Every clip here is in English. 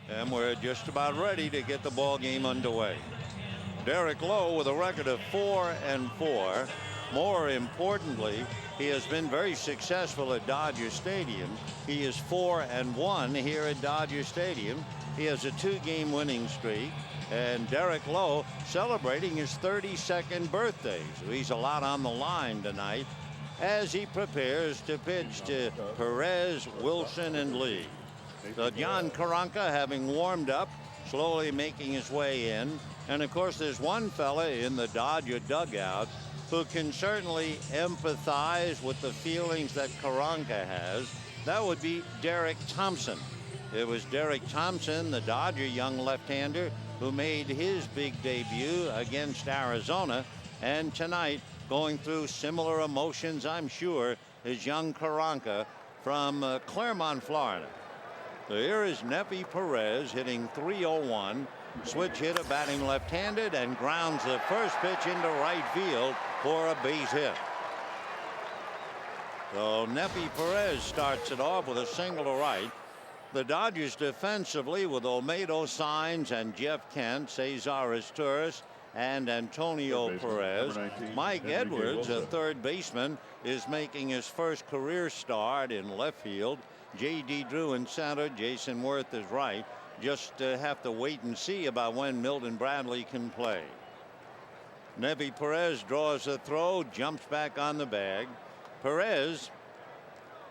And we're just about ready to get the ball game underway. Derek Lowe with a record of 4-4. More importantly, he has been very successful at Dodger Stadium. He is 4-1 here at Dodger Stadium. He has a 2-game winning streak. And Derek Lowe celebrating his 32nd birthday. So he's a lot on the line tonight as he prepares to pitch to Perez, Wilson, and Lee. So John Koronka, having warmed up, slowly making his way in. And of course, there's one fella in the Dodger dugout who can certainly empathize with the feelings that Koronka has. That would be Derek Thompson. It was Derek Thompson, the Dodger young left-hander, who made his big debut against Arizona. And tonight, going through similar emotions, I'm sure, is young Koronka from Claremont, Florida. So here is Nefi Perez hitting .301. Switch hitter batting left-handed and grounds the first pitch into right field for a base hit. So Nefi Perez starts it off with a single to right. The Dodgers defensively with Olmedo, Saenz, and Jeff Kent, Cesar Izturis, and Antonio Perez. Mike Edwards, a third baseman, is making his first career start in left field. J.D. Drew in center. Jason Worth is right. Just have to wait and see about when Milton Bradley can play. Nefi Perez draws the throw, jumps back on the bag. Perez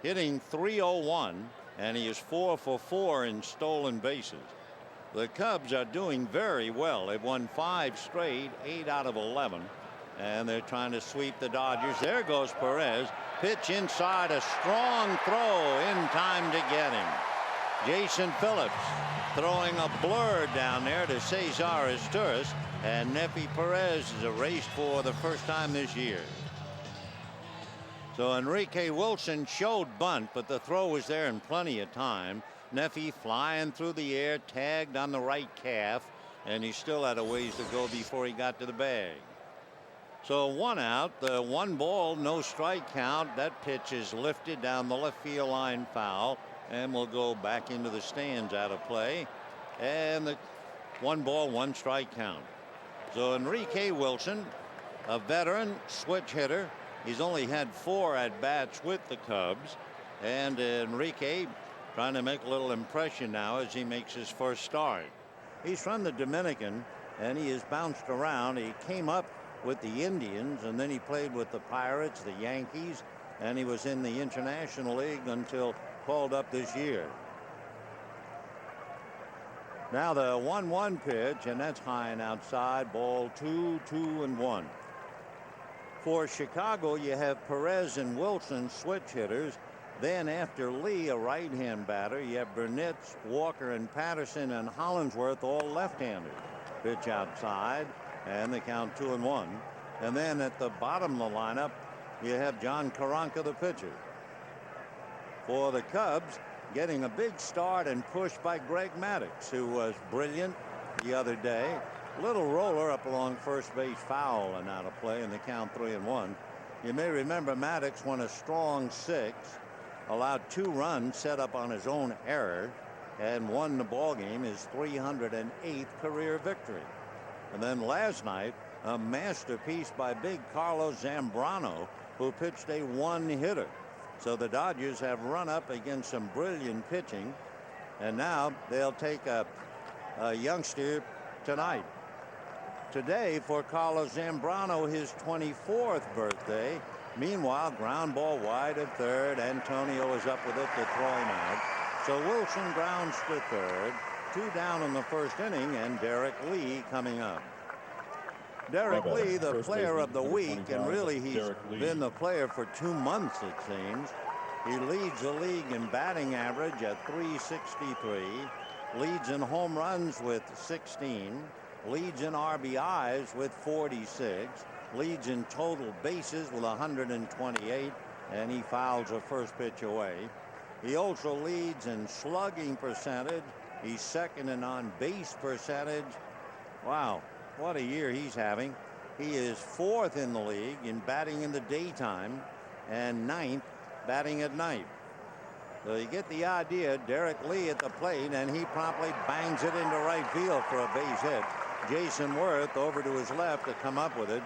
hitting .301, and he is 4 for 4 in stolen bases. The Cubs are doing very well. They've won 5 straight, 8 out of 11, and they're trying to sweep the Dodgers. There goes Perez. Pitch inside, a strong throw in time to get him. Jason Phillips throwing a blur down there to Cesar Izturis, and Nefi Perez is erased for the first time this year. So Enrique Wilson showed bunt, but the throw was there in plenty of time. Nefi flying through the air, tagged on the right calf, and he still had a ways to go before he got to the bag. So 1 out, the 1 ball, no strike count. That pitch is lifted down the left field line, foul, and will go back into the stands out of play. And the 1 ball, 1 strike count. So Enrique Wilson, a veteran switch hitter. He's only had 4 at-bats with the Cubs. And Enrique trying to make a little impression now as he makes his first start. He's from the Dominican, and he has bounced around. He came up with the Indians, and then he played with the Pirates, the Yankees, and he was in the International League until called up this year. Now the 1-1 pitch, and that's high and outside. Ball 2, 2-1. For Chicago, you have Perez and Wilson switch hitters. Then after Lee, a right-hand batter, you have Burnett, Walker, and Patterson and Hollingsworth, all left-handers. Pitch outside, and the count 2-1. And then at the bottom of the lineup, you have John Koronka, the pitcher. For the Cubs, getting a big start and push by Greg Maddux, who was brilliant the other day. Little roller up along first base, foul and out of play, and the count 3-1. You may remember Maddux won a strong 6, allowed 2 runs set up on his own error, and won the ball game, his 308th career victory. And then last night, a masterpiece by big Carlos Zambrano, who pitched a 1-hitter. So the Dodgers have run up against some brilliant pitching, and now they'll take a youngster tonight. Today for Carlos Zambrano, his 24th birthday. Meanwhile, ground ball wide at third. Antonio is up with it to throw him out. So Wilson grounds to third. 2 down in the first inning, and Derek Lee coming up. Derek Lee, the player of the week, and really he's been the player for 2 months, it seems. He leads the league in batting average at .363, leads in home runs with 16, leads in RBIs with 46, leads in total bases with 128, and he fouls a first pitch away. He also leads in slugging percentage. He's second in on-base percentage. Wow, what a year he's having. He is 4th in the league in batting in the daytime and 9th batting at night. So you get the idea. Derek Lee at the plate, and he promptly bangs it into right field for a base hit. Jason Worth over to his left to come up with it.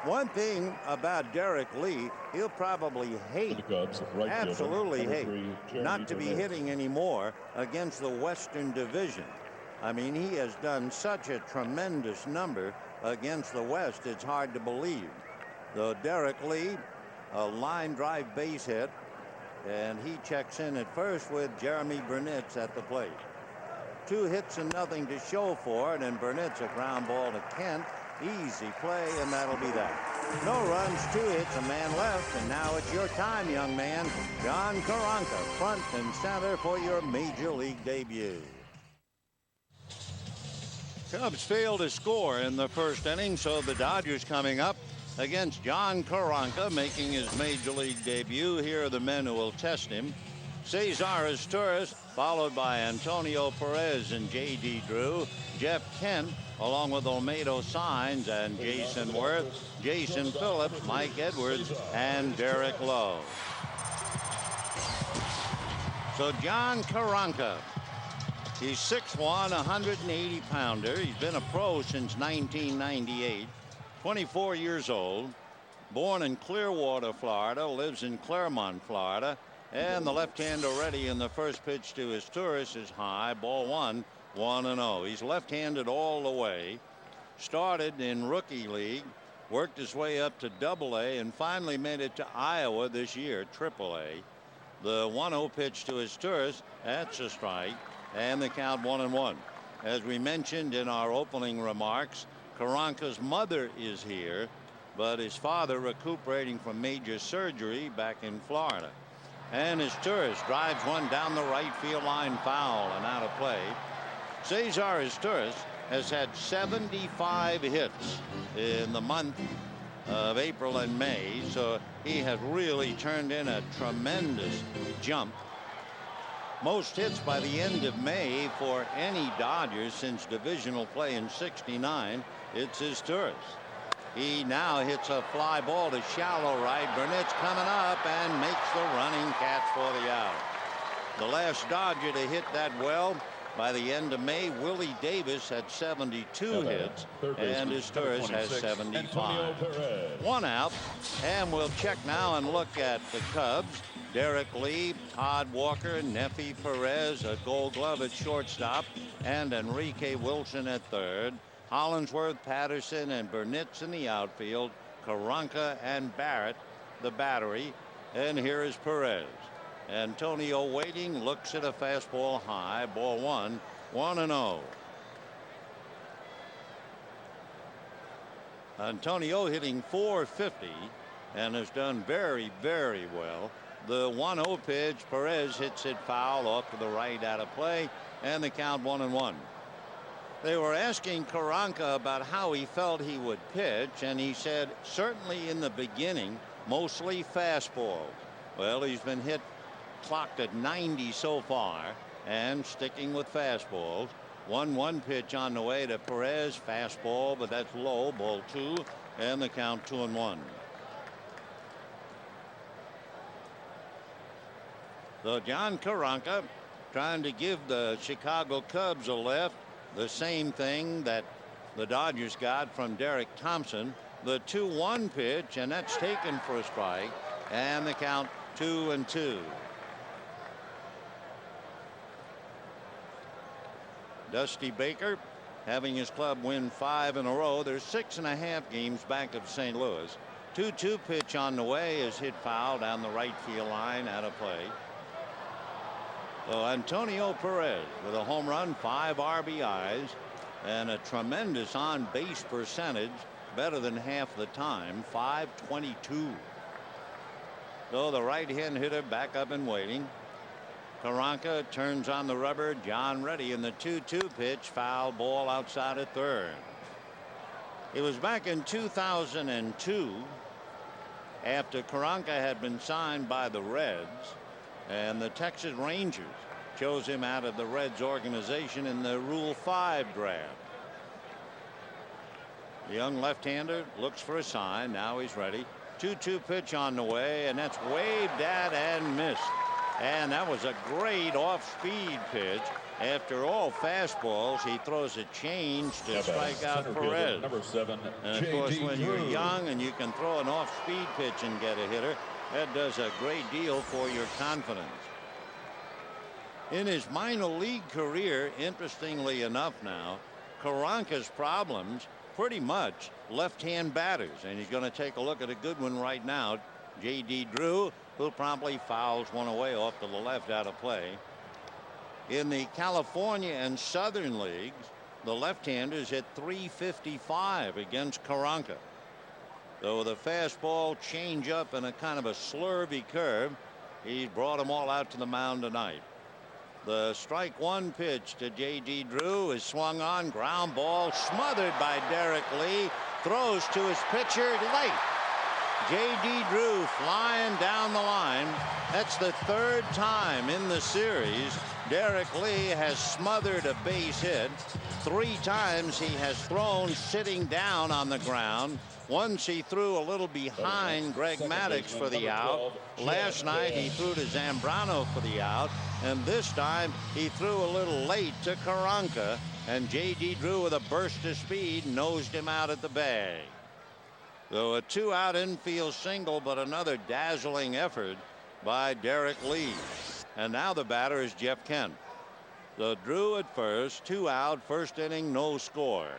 One thing about Derek Lee, he'll probably hate, absolutely hate, not to be hitting anymore against the Western Division. I mean, he has done such a tremendous number against the West, it's hard to believe. Though Derek Lee, a line drive base hit, and he checks in at first with Jeremy Burnitz at the plate. 2 hits and nothing to show for it, and Burnett's a ground ball to Kent. Easy play, and that'll be that. No runs, 2 hits, a man left, and now it's your time, young man. John Koronka, front and center for your Major League debut. Cubs failed to score in the first inning, so the Dodgers coming up against John Koronka, making his Major League debut. Here are the men who will test him. Cesar Izturis, followed by Antonio Perez and J.D. Drew. Jeff Kent, along with Olmedo Saenz and Jason Worth, Jason Phillips, Mike Edwards, and Derek Lowe. So John Koronka, he's 6'1", 180-pounder. He's been a pro since 1998, 24 years old, born in Clearwater, Florida, lives in Claremont, Florida, and the left-hander ready, in the first pitch to Izturis is high, ball 1, 1-0. He's left-handed all the way. Started in rookie league, worked his way up to Double-A, and finally made it to Iowa this year, Triple-A. The 1-0 pitch to Izturis, that's a strike, and the count 1-1. As we mentioned in our opening remarks, Koronka's mother is here, but his father recuperating from major surgery back in Florida. And Izturis drives one down the right field line, foul and out of play. Cesar Izturis has had 75 hits in the month of April and May, so he has really turned in a tremendous jump. Most hits by the end of May for any Dodgers since divisional play in '69. It's Izturis. He now hits a fly ball to shallow right. Burnett's coming up and makes the running catch for the out. The last Dodger to hit that well by the end of May, Willie Davis had 72 hits, and Izturis has 75. 1 out, and we'll check now and look at the Cubs. Derek Lee, Todd Walker, Nefi Perez, a Gold Glove at shortstop, and Enrique Wilson at third. Hollinsworth, Patterson, and Burnitz in the outfield. Koronka and Barrett, the battery. And here is Perez. Antonio waiting, looks at a fastball high, ball 1, 1-0. Antonio hitting .450 and has done very, very well. The 1-0 pitch, Perez hits it foul off to the right, out of play, and the count 1-1. They were asking Koronka about how he felt he would pitch, and he said certainly in the beginning mostly fastball. Well, he's been clocked at 90 so far, and sticking with fastballs. 1-1 pitch on the way to Perez, fastball, but that's low, ball 2, and the count 2-1. So John Koronka trying to give the Chicago Cubs a lift. The same thing that the Dodgers got from Derek Thompson. The 2-1 pitch, and that's taken for a strike, and the count 2-2. Dusty Baker having his club win 5 in a row. They're 6.5 games back of St. Louis. 2-2 pitch on the way is hit foul down the right field line, out of play. So Antonio Perez with a home run, 5 RBIs, and a tremendous on base percentage, better than half the time, .522. So the right hand hitter back up and waiting. Koronka turns on the rubber. John ready in the 2-2 pitch, foul ball outside at third. It was back in 2002 after Koronka had been signed by the Reds, and the Texas Rangers chose him out of the Reds organization in the Rule 5 draft. The young left-hander looks for a sign. Now he's ready. 2-2 pitch on the way, and that's waved at and missed. And that was a great off-speed pitch. After all fastballs, he throws a change to strike out Perez. Number 7, and of course, when you're young and you can throw an off-speed pitch and get a hitter, that does a great deal for your confidence. In his minor league career, interestingly enough now, Koronka's problems pretty much left-hand batters, and he's going to take a look at a good one right now. J.D. Drew, who promptly fouls one away off to the left out of play. In the California and Southern leagues, the left-handers hit .355 against Koronka. So with a fastball, change-up, and a kind of a slurvy curve, he's brought them all out to the mound tonight. The strike one pitch to J.D. Drew is swung on, ground ball, smothered by Derek Lee, throws to his pitcher late. J.D. Drew flying down the line. That's the third time in the series Derek Lee has smothered a base hit. 3 times he has thrown sitting down on the ground. Once he threw a little behind Greg Maddux for the out. Last night he threw to Zambrano for the out. And this time he threw a little late to Koronka. And J.D. Drew with a burst of speed nosed him out at the bag. So a 2-out infield single, but another dazzling effort by Derek Lee. And now the batter is Jeff Kent. So Drew at first, 2 out, first inning, no score.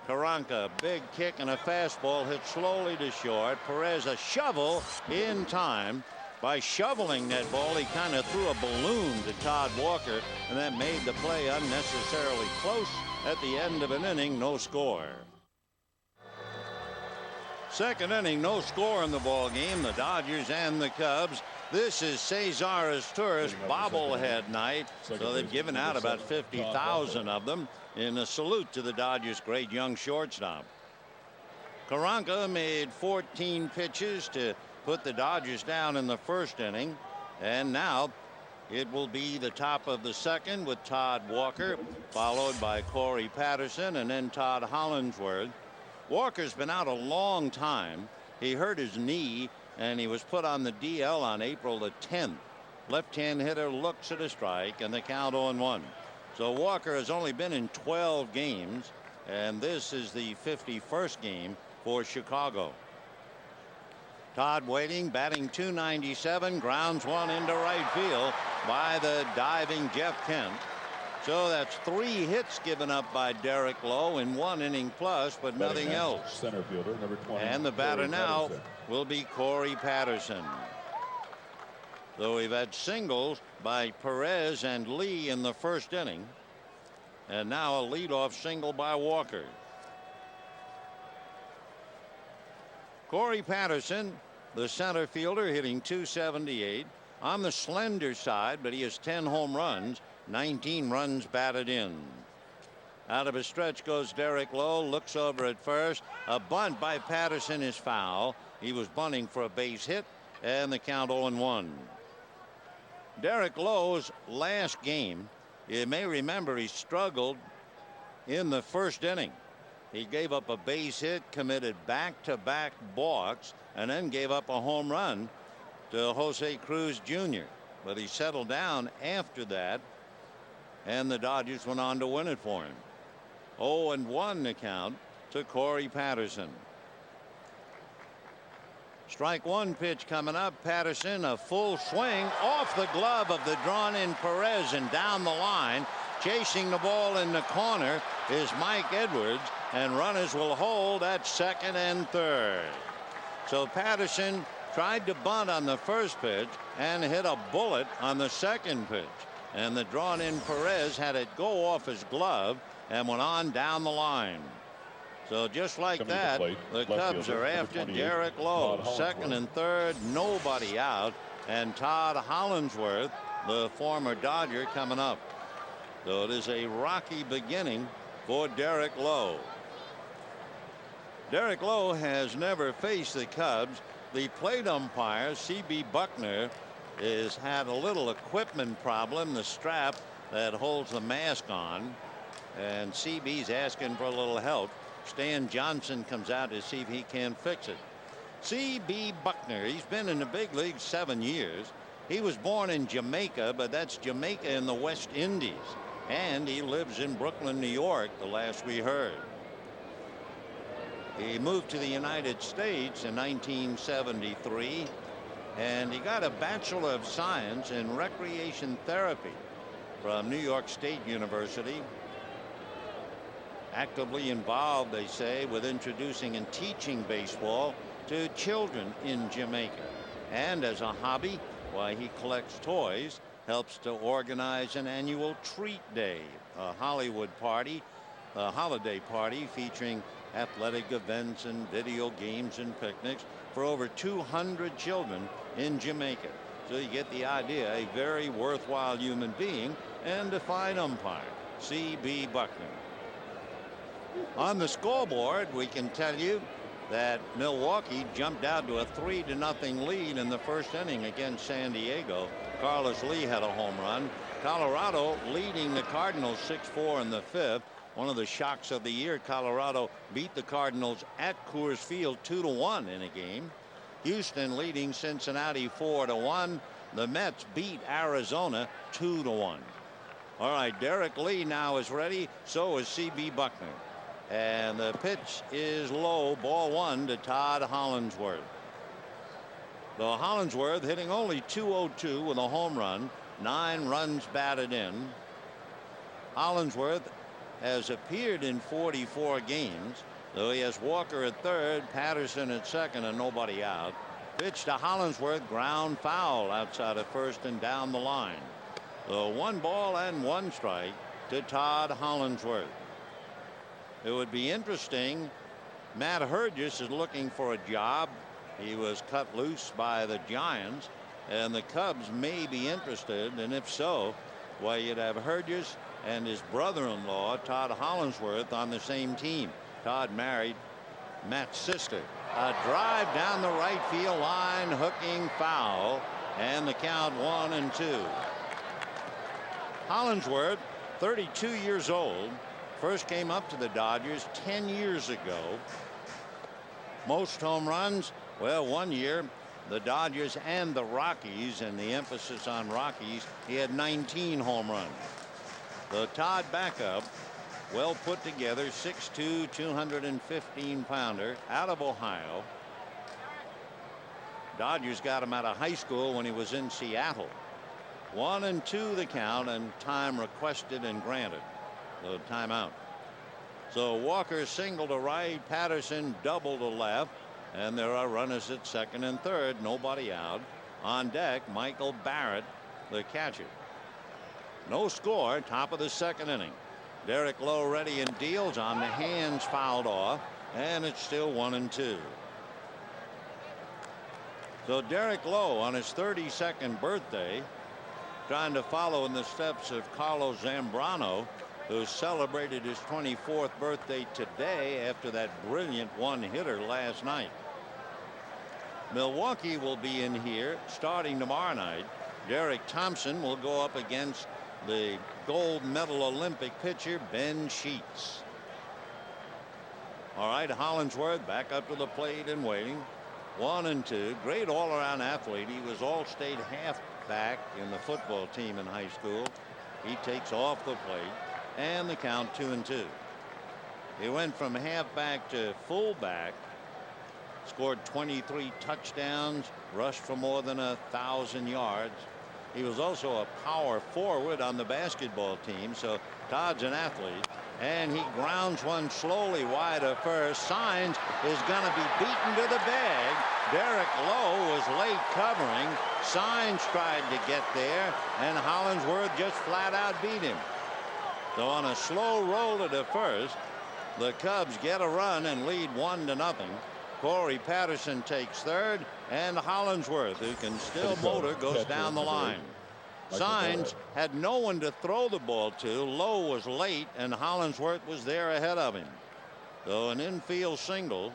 Koronka, big kick and a fastball hit slowly to short. Perez a shovel in time. By shoveling that ball, he kind of threw a balloon to Todd Walker, and that made the play unnecessarily close. At the end of an inning, no score. Second inning, no score in the ball game. The Dodgers and the Cubs. This is Cesar Aztura's bobblehead night. So they've given out about 50,000 of them in a salute to the Dodgers' great young shortstop. Koronka made 14 pitches to put the Dodgers down in the first inning. And now it will be the top of the second with Todd Walker, followed by Corey Patterson and then Todd Hollingsworth. Walker's been out a long time. He hurt his knee and he was put on the DL on April the 10th. Left-hand hitter looks at a strike and the count 0-1. So Walker has only been in 12 games, and this is the 51st game for Chicago. Todd waiting, batting .297, grounds one into right field by the diving Jeff Kent. So that's 3 hits given up by Derek Lowe in 1 inning plus, but nothing else. Center fielder, number 20. And the batter now will be Corey Patterson. Though we've had singles by Perez and Lee in the first inning. And now a leadoff single by Walker. Corey Patterson, the center fielder, hitting .278. On the slender side, but he has 10 home runs. 19 runs batted in. Out of his stretch goes Derek Lowe, looks over at first. A bunt by Patterson is foul. He was bunting for a base hit, and the count 0-1. Derek Lowe's last game, you may remember he struggled in the first inning. He gave up a base hit, committed back-to-back balks, and then gave up a home run to Jose Cruz Jr. But he settled down after that, and the Dodgers went on to win it for him. 0-1 the count to Corey Patterson. Strike one pitch coming up. Patterson, a full swing off the glove of the drawn-in Perez and down the line. Chasing the ball in the corner is Mike Edwards, and runners will hold at second and third. So Patterson tried to bunt on the first pitch and hit a bullet on the second pitch. And the drawn-in Perez had it go off his glove and went on down the line. So just like that, the Cubs are after Derek Lowe. Second and third, nobody out. And Todd Hollingsworth, the former Dodger, coming up. So it is a rocky beginning for Derek Lowe. Derek Lowe has never faced the Cubs. The plate umpire, C.B. Buckner, has had a little equipment problem, the strap that holds the mask on, and CB's asking for a little help. Stan Johnson comes out to see if he can fix it. C.B. Buckner, he's been in the big leagues 7 years. He was born in Jamaica, but that's Jamaica in the West Indies. And he lives in Brooklyn, New York, the last we heard. He moved to the United States in 1973, and he got a Bachelor of Science in Recreation Therapy from New York State University. Actively involved, they say, with introducing and teaching baseball to children in Jamaica. And as a hobby, why, he collects toys, helps to organize an annual treat day, a Hollywood party, a holiday party featuring athletic events and video games and picnics for over 200 children in Jamaica. So you get the idea, a very worthwhile human being and a fine umpire. C.B. Buckner. On the scoreboard, we can tell you that Milwaukee jumped out to a 3-0 lead in the first inning against San Diego. Carlos Lee had a home run. Colorado leading the Cardinals 6-4 in the fifth. One of the shocks of the year, Colorado beat the Cardinals at Coors Field 2-1 in a game. Houston leading Cincinnati 4-1. The Mets beat Arizona 2-1. All right, Derek Lee now is ready. So is C.B. Buckner. And the pitch is low, ball one to Todd Hollandsworth. Though Hollandsworth hitting only .202 with a home run, 9 runs batted in. Hollandsworth has appeared in 44 games, though he has Walker at third, Patterson at second, and nobody out. Pitch to Hollandsworth, ground foul outside of first and down the line. So 1 ball and 1 strike to Todd Hollandsworth. It would be interesting. Matt Hergis is looking for a job. He was cut loose by the Giants, and the Cubs may be interested, and if so, well, you'd have Hergis and his brother-in-law Todd Hollandsworth on the same team. Todd married Matt's sister. A drive down the right field line, hooking foul, and the count 1-2. Hollandsworth, 32 years old, first came up to the Dodgers 10 years ago. Most home runs, well, one year the Dodgers and the Rockies, and the emphasis on Rockies, he had 19 home runs. The Todd backup, well put together, 6'2", 215-pounder out of Ohio. Dodgers got him out of high school when he was in Seattle. 1-2 the count, and time requested and granted. The timeout. So Walker single to right, Patterson double to left, and there are runners at second and third, nobody out. On deck, Michael Barrett, the catcher. No score, top of the second inning. Derek Lowe ready and deals on the hands, fouled off, and it's still 1-2. So Derek Lowe on his 32nd birthday, trying to follow in the steps of Carlos Zambrano, who celebrated his 24th birthday today after that brilliant one-hitter last night. Milwaukee will be in here starting tomorrow night. Derek Thompson will go up against the gold medal Olympic pitcher Ben Sheets. All right, Hollandsworth back up to the plate and waiting. 1-2. Great all-around athlete. He was all-state halfback in the football team in high school. He takes off the plate, and the count 2-2. He went from halfback to fullback, scored 23 touchdowns, rushed for more than 1,000 yards. He was also a power forward on the basketball team, so Todd's an athlete. And he grounds one slowly wide of first. Saenz is going to be beaten to the bag. Derek Lowe was late covering. Saenz tried to get there, and Hollandsworth just flat out beat him. So on a slow roll to the first, the Cubs get a run and lead 1-0. Corey Patterson takes third, and Hollandsworth, who can still motor, goes down the line. Saenz had no one to throw the ball to. Lowe was late, and Hollandsworth was there ahead of him. So an infield single.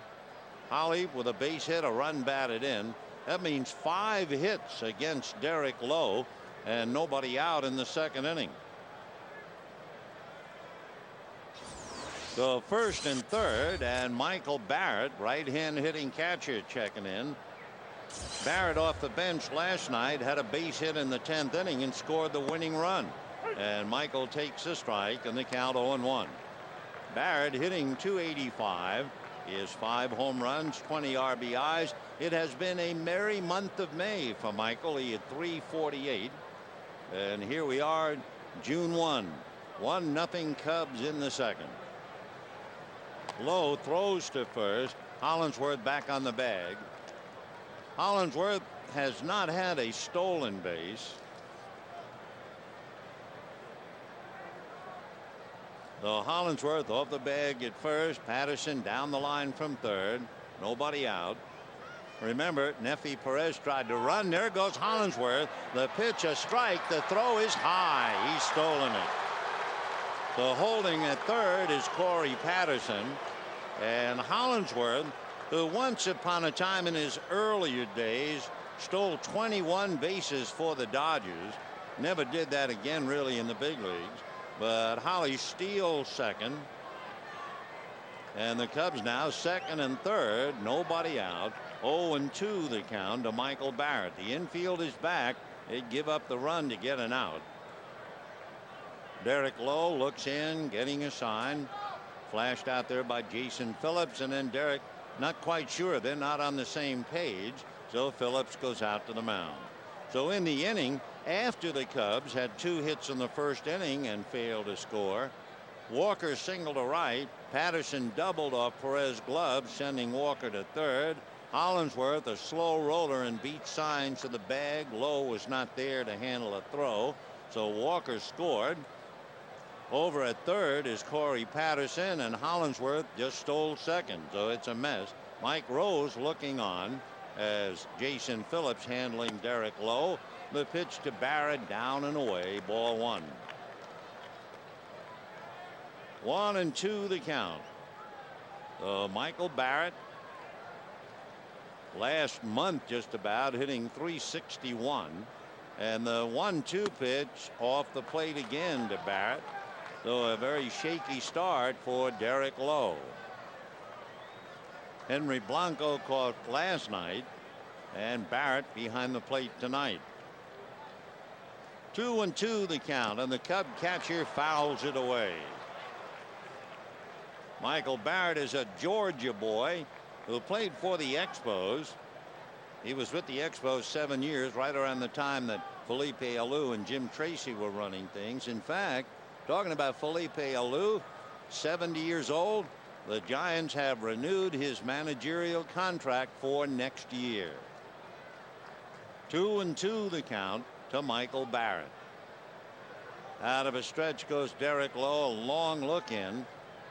Holly with a base hit, a run batted in. That means 5 hits against Derek Lowe, and nobody out in the second inning. So first and third, and Michael Barrett, right-hand hitting catcher, checking in. Barrett off the bench last night had a base hit in the 10th inning and scored the winning run. And Michael takes a strike and the count 0-1. Barrett hitting .285. He has 5 home runs, 20 RBIs. It has been a merry month of May for Michael. He had .348. And here we are, June 1. 1-0 Cubs in the second. Lowe throws to first. Hollingsworth back on the bag. Hollingsworth has not had a stolen base. So Hollingsworth off the bag at first. Patterson down the line from third. Nobody out. Remember, Nefi Perez tried to run. There goes Hollingsworth. The pitch, a strike. The throw is high. He's stolen it. So holding at third is Corey Patterson. And Hollingsworth, who once upon a time in his earlier days stole 21 bases for the Dodgers, never did that again really in the big leagues. But Holly steals second. And the Cubs now second and third. Nobody out. 0-2 the count to Michael Barrett. The infield is back. They'd give up the run to get an out. Derek Lowe looks in, getting a sign. Flashed out there by Jason Phillips. And then Derek not quite sure. They're not on the same page. So Phillips goes out to the mound. So in the inning, after the Cubs had 2 hits in the first inning and failed to score, Walker singled to right. Patterson doubled off Perez glove, sending Walker to third. Hollingsworth, a slow roller, and beat Saenz to the bag. Lowe was not there to handle a throw, so Walker scored. Over at third is Corey Patterson, and Hollingsworth just stole second, so it's a mess. Mike Rose looking on as Jason Phillips handling Derek Lowe. The pitch to Barrett, down and away, ball 1. 1-2 the count. Michael Barrett last month just about hitting .361, and the 1-2 pitch off the plate again to Barrett. So a very shaky start for Derek Lowe. Henry Blanco caught last night, and Barrett behind the plate tonight. 2-2 the count, and the Cub catcher fouls it away. Michael Barrett is a Georgia boy who played for the Expos. He was with the Expos 7 years, right around the time that Felipe Alou and Jim Tracy were running things. In fact, talking about Felipe Alou, 70 years old, the Giants have renewed his managerial contract for next year. 2-2 the count to Michael Barrett. Out of a stretch goes Derek Lowe, a long look in.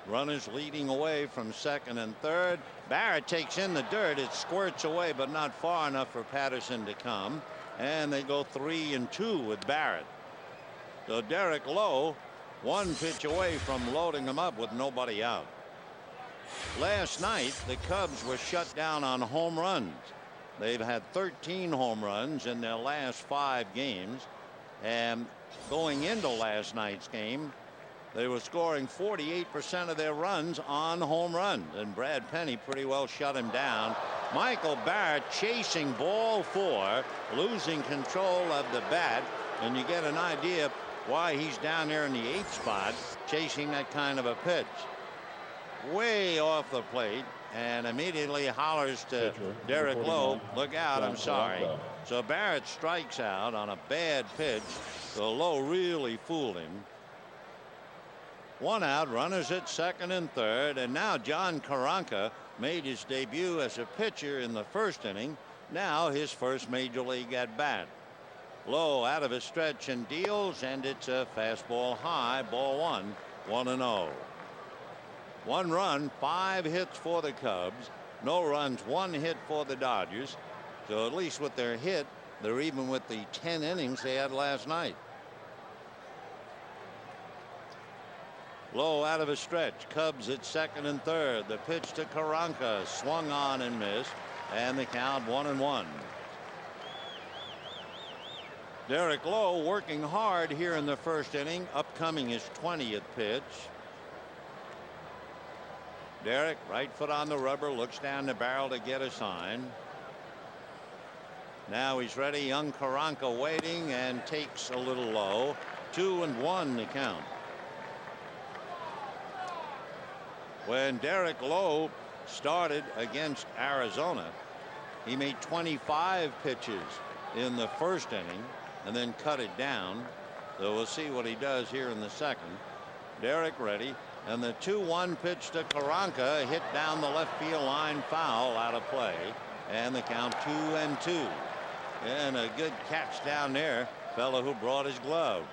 Runners leading away from second and third. Barrett takes in the dirt. It squirts away, but not far enough for Patterson to come. And they go 3-2 with Barrett. So Derek Lowe, 1 pitch away from loading him up with nobody out. Last night, the Cubs were shut down on home runs. They've had 13 home runs in their last 5 games. And going into last night's game, they were scoring 48% of their runs on home runs, and Brad Penny pretty well shut him down. Michael Barrett chasing ball 4, losing control of the bat, and you get an idea why he's down there in the 8th spot chasing that kind of a pitch. Way off the plate, and immediately hollers to Derek Lowe, look out, I'm sorry. So Barrett strikes out on a bad pitch. So Lowe really fooled him. 1 out, runners at second and third, and now John Koronka made his debut as a pitcher in the first inning. Now his first major league at bat. Lowe out of a stretch and deals, and it's a fastball high, ball 1, 1-0. 1 run, 5 hits for the Cubs. No runs, 1 hit for the Dodgers. So at least with their hit, they're even with the 10 innings they had last night. Lowe out of a stretch. Cubs at second and third. The pitch to Koronka, swung on and missed, and the count 1-1. Derek Lowe working hard here in the first inning. Upcoming his 20th pitch. Derek, right foot on the rubber, looks down the barrel to get a sign. Now he's ready. Young Koronka waiting and takes a little low. 2-1 the count. When Derek Lowe started against Arizona, he made 25 pitches in the first inning and then cut it down. So we'll see what he does here in the second. Derek ready, and the 2-1 pitch to Koronka hit down the left field line, foul, out of play, and the count 2-2. And a good catch down there, fellow who brought his glove.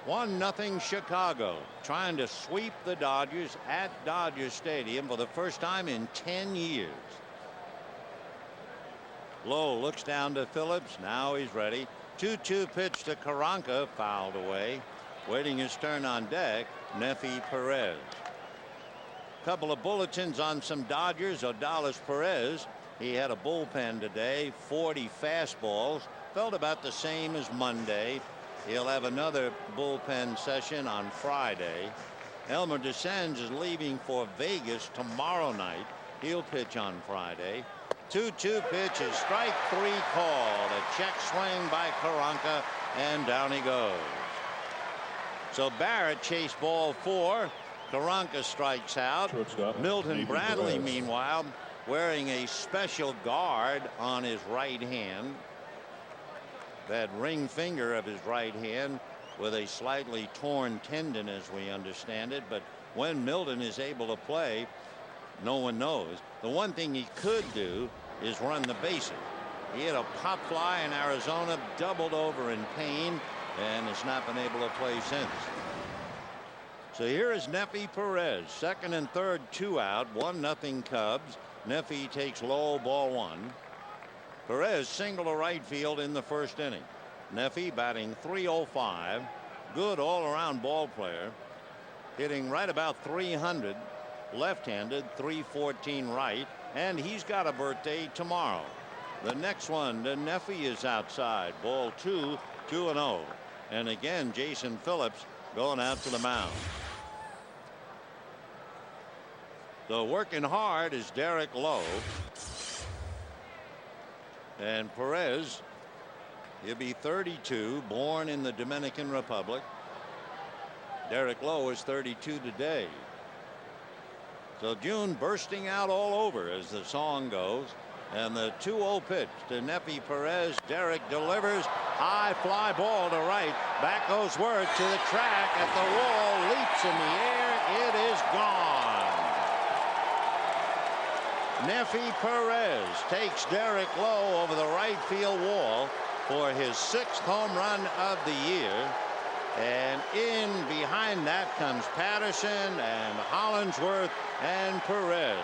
1-0 Chicago, trying to sweep the Dodgers at Dodger Stadium for the first time in 10 years. Lowe looks down to Phillips. Now he's ready. 2-2 pitch to Koronka, fouled away. Waiting his turn on deck, Perez. Couple of bulletins on some Dodgers. Odalis Perez, he had a bullpen today, 40 fastballs, felt about the same as Monday. He'll have another bullpen session on Friday. Elmer DeSantis is leaving for Vegas tomorrow night. He'll pitch on Friday. 2-2 pitch is strike 3 called. A check swing by Koronka, and down he goes. So Barrett chased ball 4. Koronka strikes out. Milton Bradley, meanwhile, wearing a special guard on his right hand. That ring finger of his right hand with a slightly torn tendon, as we understand it. But when Milton is able to play, no one knows. The one thing he could do is run the bases. He had a pop fly in Arizona, doubled over in pain, and has not been able to play since. So here is Perez, second and third, 2 out, 1-0 Cubs. Neffy takes low, ball 1. Perez single to right field in the first inning. Neffy batting .305, good all-around ball player, hitting right about 300, left-handed, .314 right, and he's got a birthday tomorrow. The next one to Neffy is outside, ball 2, 2-0, and again Jason Phillips going out to the mound. So working hard is Derek Lowe. And Perez, he'll be 32, born in the Dominican Republic. Derek Lowe is 32 today. So June bursting out all over, as the song goes. And the 2-0 pitch to Perez. Derek delivers. High fly ball to right. Back goes Worth to the track at the wall. Leaps in the air. It is gone. Perez takes Derek Lowe over the right field wall for his 6th home run of the year. And in behind that comes Patterson and Hollingsworth and Perez.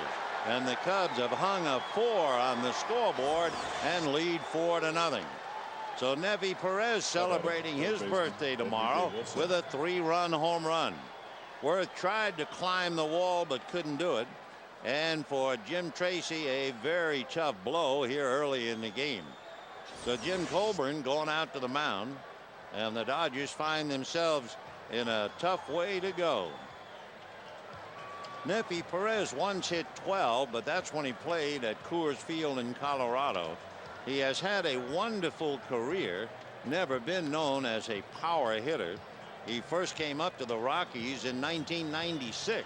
And the Cubs have hung a 4 on the scoreboard and lead 4-0. So Perez celebrating his birthday tomorrow with a 3-run home run. Worth tried to climb the wall but couldn't do it. And for Jim Tracy, a very tough blow here early in the game. So Jim Colburn going out to the mound, and the Dodgers find themselves in a tough way to go. Perez once hit 12, but that's when he played at Coors Field in Colorado. He has had a wonderful career, never been known as a power hitter. He first came up to the Rockies in 1996.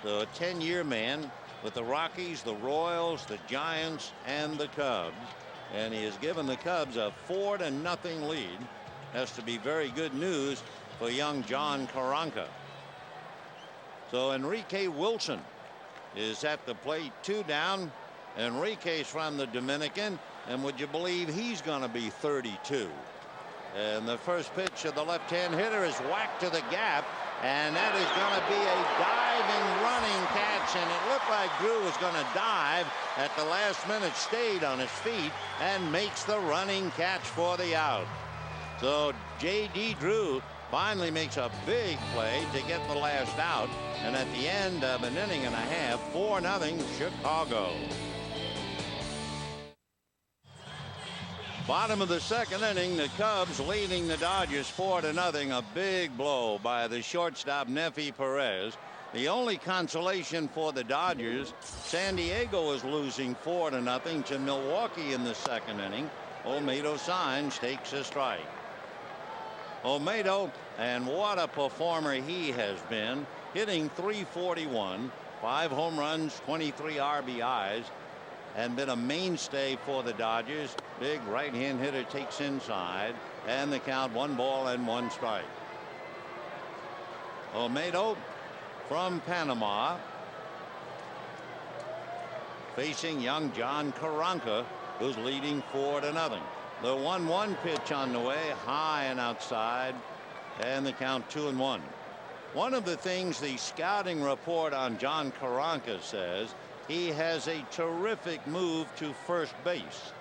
So a 10-year man with the Rockies, the Royals, the Giants, and the Cubs. And he has given the Cubs a 4-0 lead. Has to be very good news for young John Koronka. So Enrique Wilson is at the plate, 2 down. Enrique's from the Dominican, and would you believe he's going to be 32. And the first pitch of the left-hand hitter is whacked to the gap, and that is going to be a diving running catch, and it looked like Drew was going to dive at the last minute, stayed on his feet and makes the running catch for the out. So J.D. Drew finally makes a big play to get the last out, and at the end of an inning and a half, 4-0 Chicago. Bottom of the second inning, the Cubs leading the Dodgers 4-0. A big blow by the shortstop Perez. The only consolation for the Dodgers, San Diego is losing 4-0 to Milwaukee in the second inning. Olmedo Saenz takes a strike. Olmedo, and what a performer he has been, hitting .341, 5 home runs, 23 RBIs, and been a mainstay for the Dodgers. Big right-hand hitter takes inside, and the count 1-1 strike. Olmedo from Panama facing young John Koronka, who's leading 4-0. The 1-1 pitch on the way, high and outside, and the count 2-1. One of the things the scouting report on John Koronka says, he has a terrific move to first base.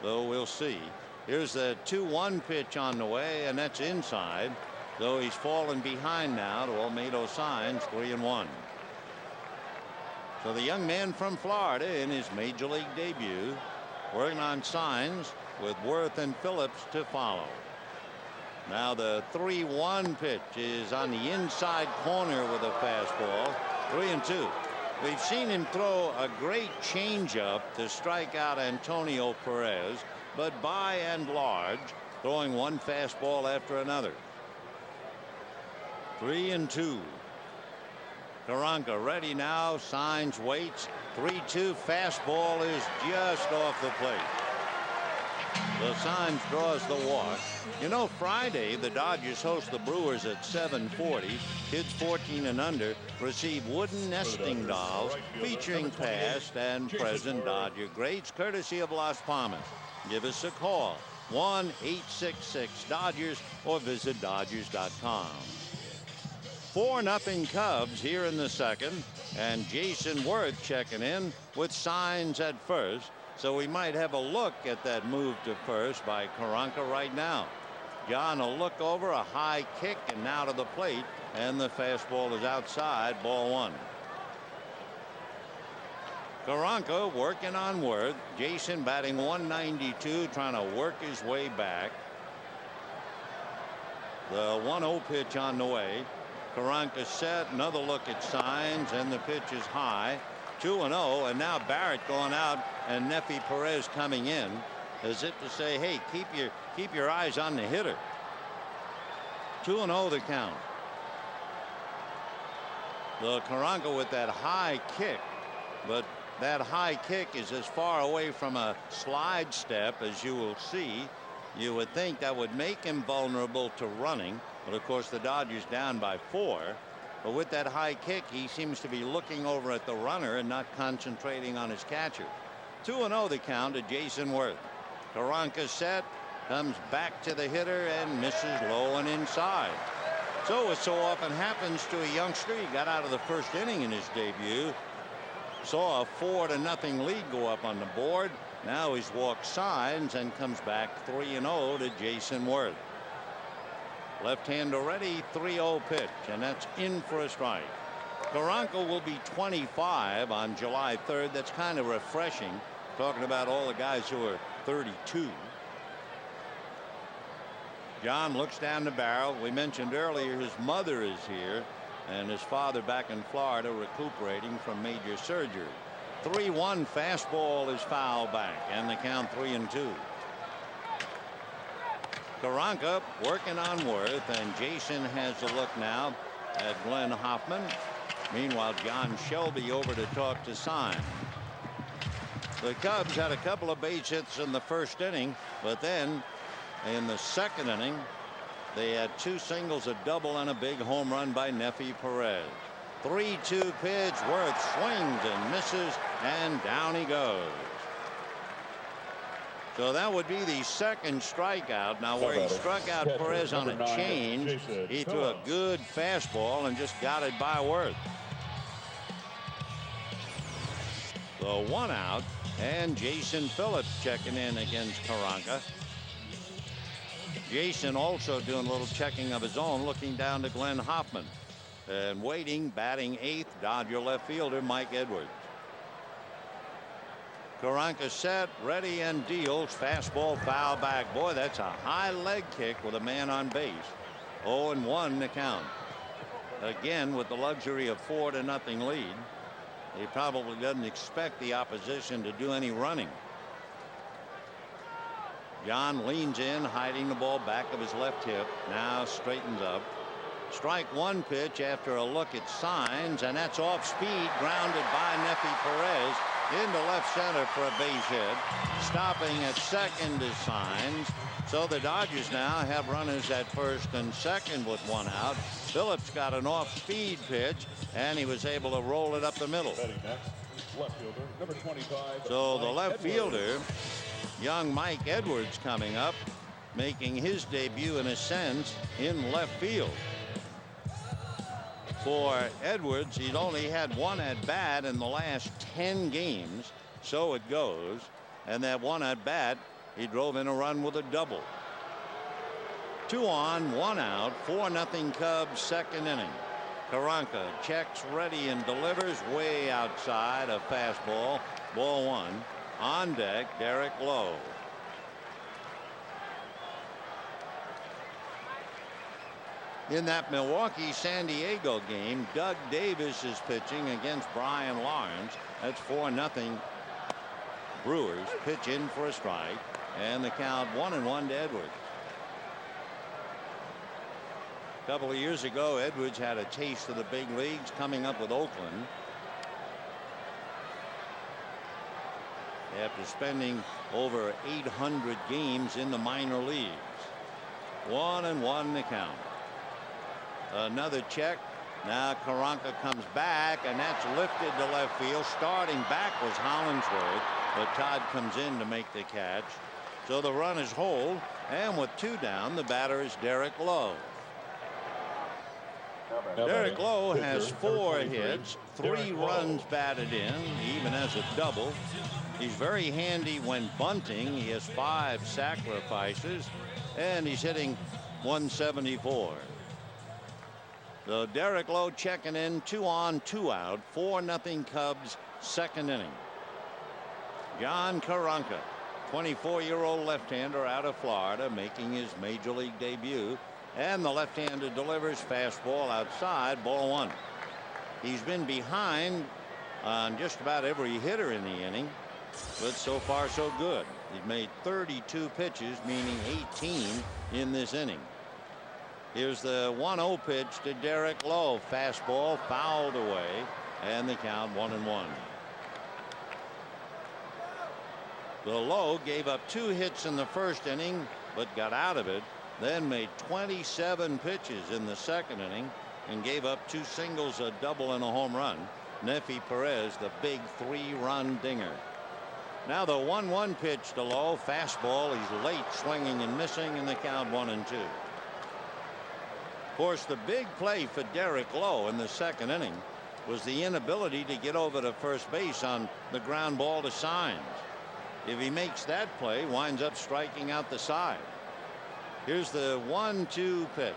Though we'll see. Here's the 2-1 pitch on the way, and that's inside. Though he's fallen behind now to Olmedo Saenz, 3-1. So the young man from Florida in his major league debut, working on Saenz with Worth and Phillips to follow. Now the 3-1 pitch is on the inside corner with a fastball. 3-2. We've seen him throw a great changeup to strike out Antonio Perez, but by and large throwing one fastball after another. 3-2. Koronka ready now. Saenz waits. 3-2. Fastball is just off the plate. The Saenz draws the walk. You know, Friday the Dodgers host the Brewers at 7:40. Kids 14 and under receive wooden nesting dolls featuring past and present Dodger greats, courtesy of Las Palmas. Give us a call, 1-866-DODGERS, or visit Dodgers.com. 4-0 Cubs here in the second, and Jason Worth checking in with Saenz at first. So we might have a look at that move to first by Koronka right now. John will look over, a high kick, and now to the plate, and the fastball is outside, ball 1. Koronka working on Worth. Jason batting .192, trying to work his way back. The 1-0 pitch on the way. Koronka set, another look at Saenz, and the pitch is high. 2-0, and now Barrett going out and Nefi Perez coming in, as if to say, hey, keep your eyes on the hitter. 2-0 the count. The Koronka with that high kick, but that high kick is as far away from a slide step as you will see. You would think that would make him vulnerable to running, but of course the Dodgers down by 4. But with that high kick, he seems to be looking over at the runner and not concentrating on his catcher. 2-0 the count to Jason Worth. Koronka set, comes back to the hitter and misses low and inside. So it so often happens to a youngster. He got out of the first inning in his debut. Saw a 4-0 lead go up on the board. Now he's walked Saenz and comes back 3-0 to Jason Worth. Left-hander ready, 3-0 pitch, and that's in for a strike. Koronka will be 25 on July 3rd. That's kind of refreshing, talking about all the guys who are 32. John looks down the barrel. We mentioned earlier his mother is here, and his father back in Florida recuperating from major surgery. 3-1 fastball is foul back, and the count 3-2. Koronka working on Worth, and Jason has a look now at Glenn Hoffman. Meanwhile, John Shelby over to talk to Saenz. The Cubs had a couple of base hits in the first inning, but then in the second inning they had 2 singles, a double, and a big home run by Nefi Perez. 3-2 pitch. Worth swings and misses, and down he goes. So that would be the second strikeout. Now, where he struck out Perez on a change, he threw a good fastball and just got it by Worth. So 1 out, and Jason Phillips checking in against Koronka. Jason also doing a little checking of his own, looking down to Glenn Hoffman, and waiting, batting 8th, Dodger left fielder Mike Edwards. Koronka set, ready, and deals. Fastball foul back. Boy, that's a high leg kick with a man on base. 0-1 the count. again with the luxury of 4-0 lead. He probably doesn't expect the opposition to do any running. John leans in, hiding the ball back of his left hip. Now straightens up. Strike one pitch after a look at Saenz, and that's off speed, grounded by Perez into left center for a base hit. Stopping at second is Saenz. So the Dodgers now have runners at first and second with one out. Phillips got an off-speed pitch, and he was able to roll it up the middle. Left fielder, number 25. So the left fielder, young Mike Edwards, coming up, making his debut in a sense in left field. For Edwards, he'd only had one at bat in the last 10 games, so it goes. And that one at bat, he drove in a run with a double. 2 on, 1 out, 4-0 Cubs, second inning. Koronka checks, ready, and delivers way outside, a fastball, ball 1. On deck, Lowe. In that Milwaukee-San Diego game, Doug Davis is pitching against Brian Lawrence. That's 4-0. Brewers pitch in for a strike, and the count 1-1 to Edwards. A couple of years ago, Edwards had a taste of the big leagues coming up with Oakland. After spending over 800 games in the minor leagues. 1-1 the count. Another check. Now Koronka comes back, and that's lifted to left field. Starting back was Hollingsworth, but Todd comes in to make the catch. So the run is hold, and with 2 down, the batter is Lowe. Lowe has 4 hits, 3 runs batted in, even as a double. He's very handy when bunting. He has 5 sacrifices, and he's hitting .174. So Lowe checking in, 2 on, 2 out, 4-0 Cubs, second inning. John Koronka, 24-year-old left-hander out of Florida, making his major league debut. And the left-hander delivers, fastball outside, ball 1. He's been behind on just about every hitter in the inning, but so far so good. He's made 32 pitches, meaning 18 in this inning. Here's the 1-0 pitch to Lowe. Fastball fouled away, and the count 1-1. The Lowe gave up 2 hits in the first inning, but got out of it. Then made 27 pitches in the second inning and gave up 2 singles, a double, and a home run. Perez, the big 3-run dinger. Now the 1-1 pitch to Lowe. Fastball. He's late, swinging and missing, and the count 1-2. Of course, the big play for Lowe in the second inning was the inability to get over to first base on the ground ball to Saenz. If he makes that play, winds up striking out the side. Here's the 1-2 pitch,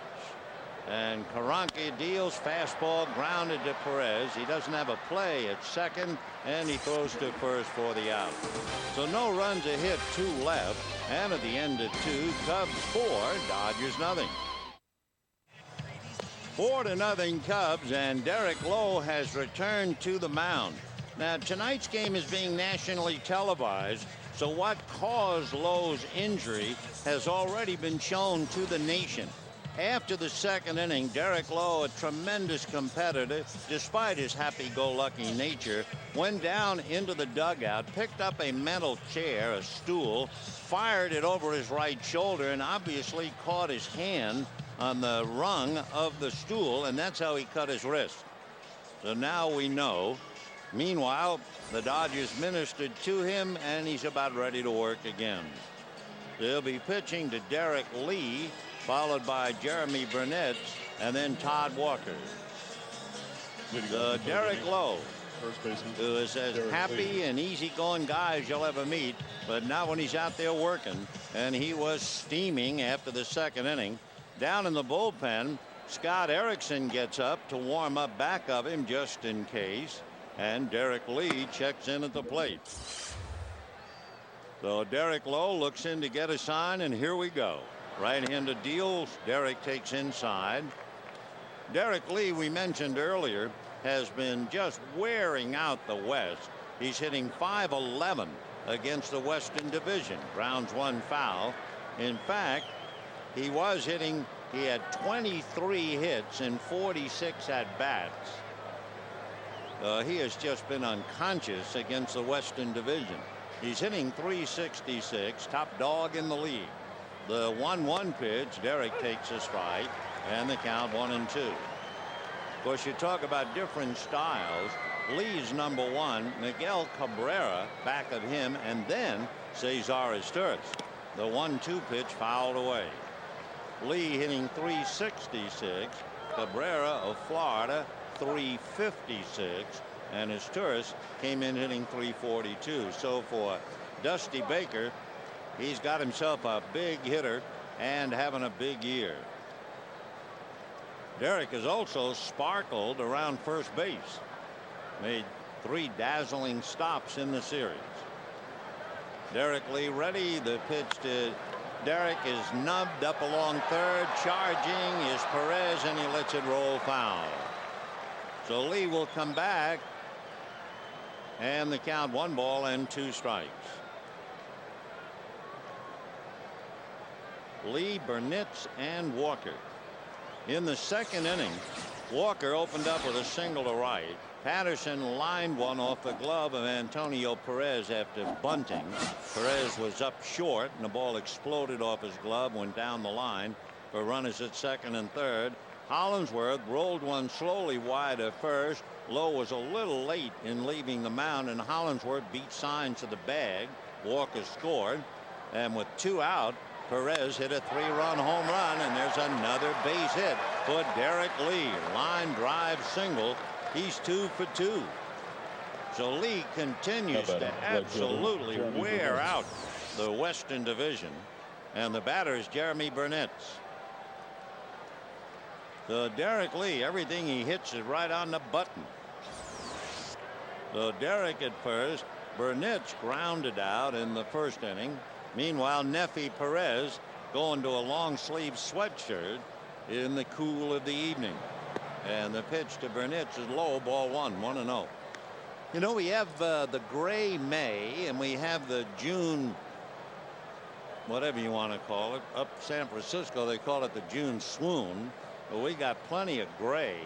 and Koronka deals, fastball grounded to Perez. He doesn't have a play at second, and he throws to first for the out. So no runs, a hit, 2 left, and at the end of 2, Cubs 4, Dodgers nothing. 4-0 Cubs, and Lowe has returned to the mound. Now tonight's game is being nationally televised, so what caused Lowe's injury has already been shown to the nation. After the second inning, Lowe, a tremendous competitor, despite his happy-go-lucky nature, went down into the dugout, picked up a metal chair, a stool, fired it over his right shoulder, and obviously caught his hand on the rung of the stool, and that's how he cut his wrist. So now we know. Meanwhile, the Dodgers ministered to him, and he's about ready to work again. They'll be pitching to Derek Lee, followed by Jeremy Burnett, and then Todd Walker. Lowe, who is as happy and easygoing guy as you'll ever meet, but not when he's out there working, and he was steaming after the second inning. Down in the bullpen, Scott Erickson gets up to warm up back of him just in case. And Derek Lee checks in at the plate. So Lowe looks in to get a sign, and here we go. Right-handed deals. Derek takes inside. Derek Lee, we mentioned earlier, has been just wearing out the West. He's hitting .511 against the Western Division. Grounds one foul. In fact, he had 23 hits and 46 at bats. He has just been unconscious against the Western Division. He's hitting .366, top dog in the league. The 1-1 pitch, Derek takes a strike, and the count 1-2. Of course, you talk about different styles. Lee's number one, Miguel Cabrera back of him, and then Cesar Izturis. The 1-2 pitch fouled away. Lee hitting .366, Cabrera of Florida .356, and Izturis came in hitting .342. So for Dusty Baker, he's got himself a big hitter and having a big year. Derek has also sparkled around first base. Made 3 dazzling stops in the series. Derek Lee ready. The pitch to Derek is nubbed up along third. Charging is Perez, and he lets it roll foul. So Lee will come back, and the count 1 ball and 2 strikes. Lee, Burnitz, and Walker. In the second inning, Walker opened up with a single to right. Patterson lined one off the glove of Antonio Perez after bunting. Perez was up short, and the ball exploded off his glove, went down the line for runners at second and third. Hollingsworth rolled one slowly wide at first. Lowe was a little late in leaving the mound, and Hollingsworth beat Saenz to the bag. Walker scored, and with 2 out, Perez hit a 3-run home run, and there's another base hit for Derek Lee. Line drive single. He's 2 for 2. So Lee continues to absolutely wear out the Western Division, and the batter is Jeremy Burnitz. So Derek Lee, everything he hits is right on the button. So Derek at first. Burnitz grounded out in the first inning. Meanwhile, Nefi Perez going to a long sleeve sweatshirt in the cool of the evening. And the pitch to Burnitz is low, ball 1-0. You know, we have the gray May, and we have the June, whatever you want to call it. Up San Francisco, they call it the June swoon. But we got plenty of gray.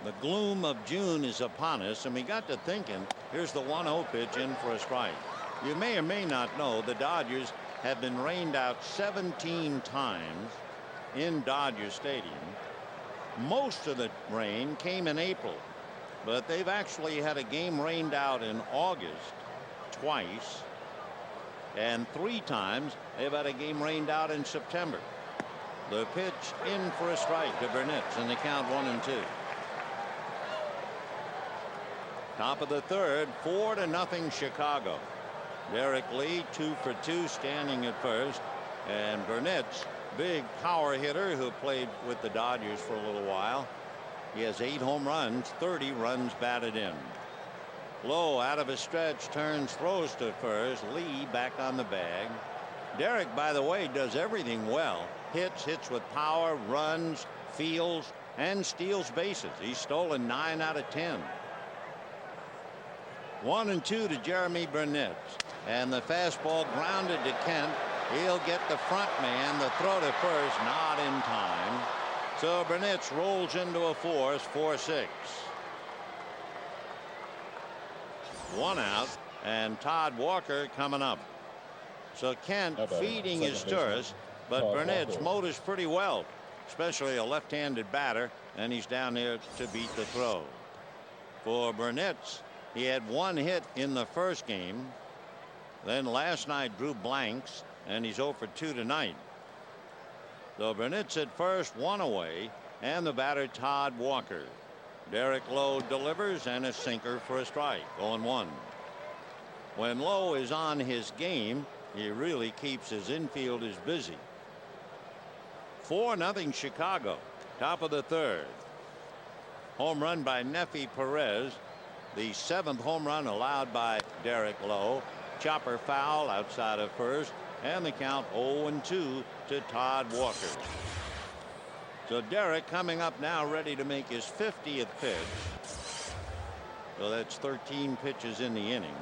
The gloom of June is upon us, and we got to thinking, here's the 1-0 pitch in for a strike. You may or may not know the Dodgers have been rained out 17 times in Dodger Stadium. Most of the rain came in April, but they've actually had a game rained out in August twice, and 3 times they've had a game rained out in September. The pitch in for a strike to Burnitz, and the count 1-2. Top of the third, 4-0 Chicago. Derek Lee 2 for 2 standing at first, and Burnitz, big power hitter who played with the Dodgers for a little while. He has 8 home runs, 30 runs batted in. Lowe out of a stretch, turns, throws to first. Lee back on the bag. Derek, by the way, does everything well. Hits with power, runs, fields, and steals bases. He's stolen 9 out of 10. 1-2 to Jeremy Burnitz, and the fastball grounded to Kent. He'll get the front man. The throw to first, not in time. So Burnitz rolls into a force, 4-6. 1 out, and Todd Walker coming up. So Kent feeding his Izturis, but Burnitz motors pretty well, especially a left-handed batter, and he's down there to beat the throw. For Burnitz, he had 1 hit in the first game. Then last night drew blanks, and he's 0 for 2 tonight. So Burnitz at first, 1 away, and the batter Todd Walker. Derek Lowe delivers, and a sinker for a strike, 0-1. When Lowe is on his game, he really keeps his infielders busy. 4-0 Chicago. Top of the third. Home run by Nefi Perez. The 7th home run allowed by Derek Lowe. Chopper foul outside of first, and the count 0-2 to Todd Walker. So Derek coming up now, ready to make his 50th pitch. So that's 13 pitches in the inning.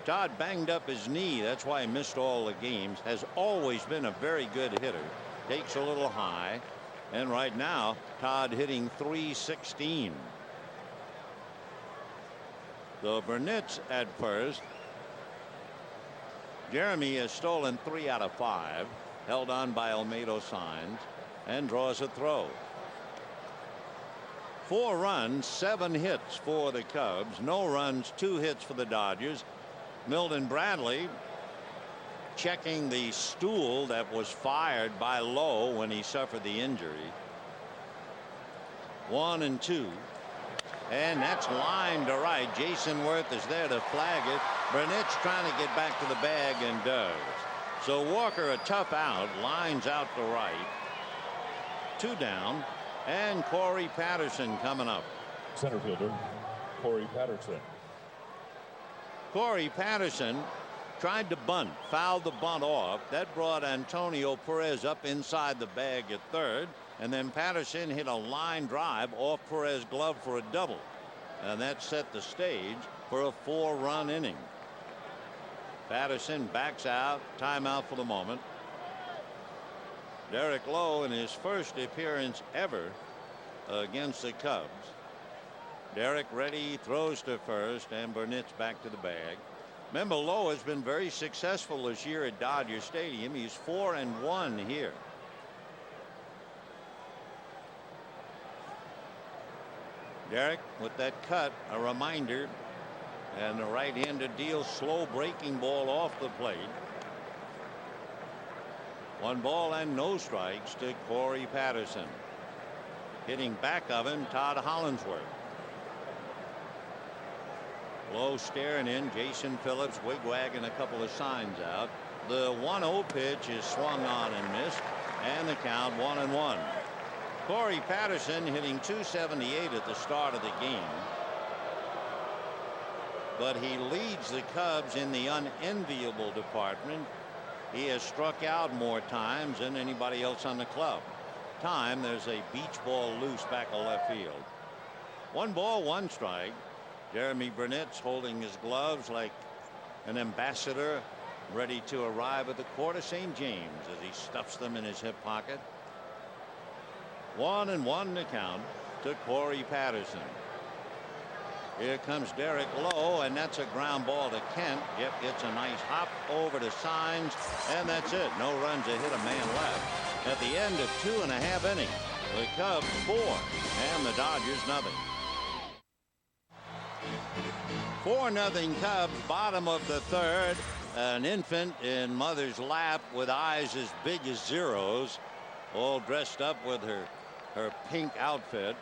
Todd banged up his knee. That's why he missed all the games. Has always been a very good hitter. Takes a little high. And right now, Todd hitting .316. So Burnett's at first. Jeremy has stolen 3 out of 5. Held on by Olmedo Saenz and draws a throw. 4 runs, 7 hits for the Cubs. No runs, 2 hits for the Dodgers. Milton Bradley checking the stool that was fired by Lowe when he suffered the injury. 1-2. And that's lined to right. Jason Worth is there to flag it. Burnett's trying to get back to the bag and does. So Walker, a tough out, lines out to right. 2 down. And Corey Patterson coming up. Center fielder, Corey Patterson. Corey Patterson tried to bunt, fouled the bunt off. That brought Antonio Perez up inside the bag at third. And then Patterson hit a line drive off Perez's glove for a double. And that set the stage for a 4-run inning. Patterson backs out. Timeout for the moment. Derek Lowe in his first appearance ever against the Cubs. Derek ready, throws to first, and Burnett's back to the bag. Remember, Lowe has been very successful this year at Dodger Stadium. He's 4-1 here. Derek with that cut, a reminder, and the right-handed deal, slow breaking ball off the plate. 1 ball and no strikes to Corey Patterson. Hitting back of him, Todd Hollinsworth. Lowe staring in. Jason Phillips wigwagging a couple of signs out. The 1-0 pitch is swung on and missed, and the count 1-1. Corey Patterson hitting .278 at the start of the game. But he leads the Cubs in the unenviable department. He has struck out more times than anybody else on the club. There's a beach ball loose back of left field. 1 ball, 1 strike. Jeremy Burnett's holding his gloves like an ambassador ready to arrive at the court of St. James as he stuffs them in his hip pocket. 1-1 to count to Corey Patterson. Here comes Derek Lowe, and that's a ground ball to Kent. Jeff gets a nice hop over to Saenz, and that's it. No runs, a hit, a man left. At the end of 2.5 innings, the Cubs 4 and the Dodgers nothing. 4-0 Cubs, bottom of the third. An infant in mother's lap with eyes as big as zeros, all dressed up with her pink outfit.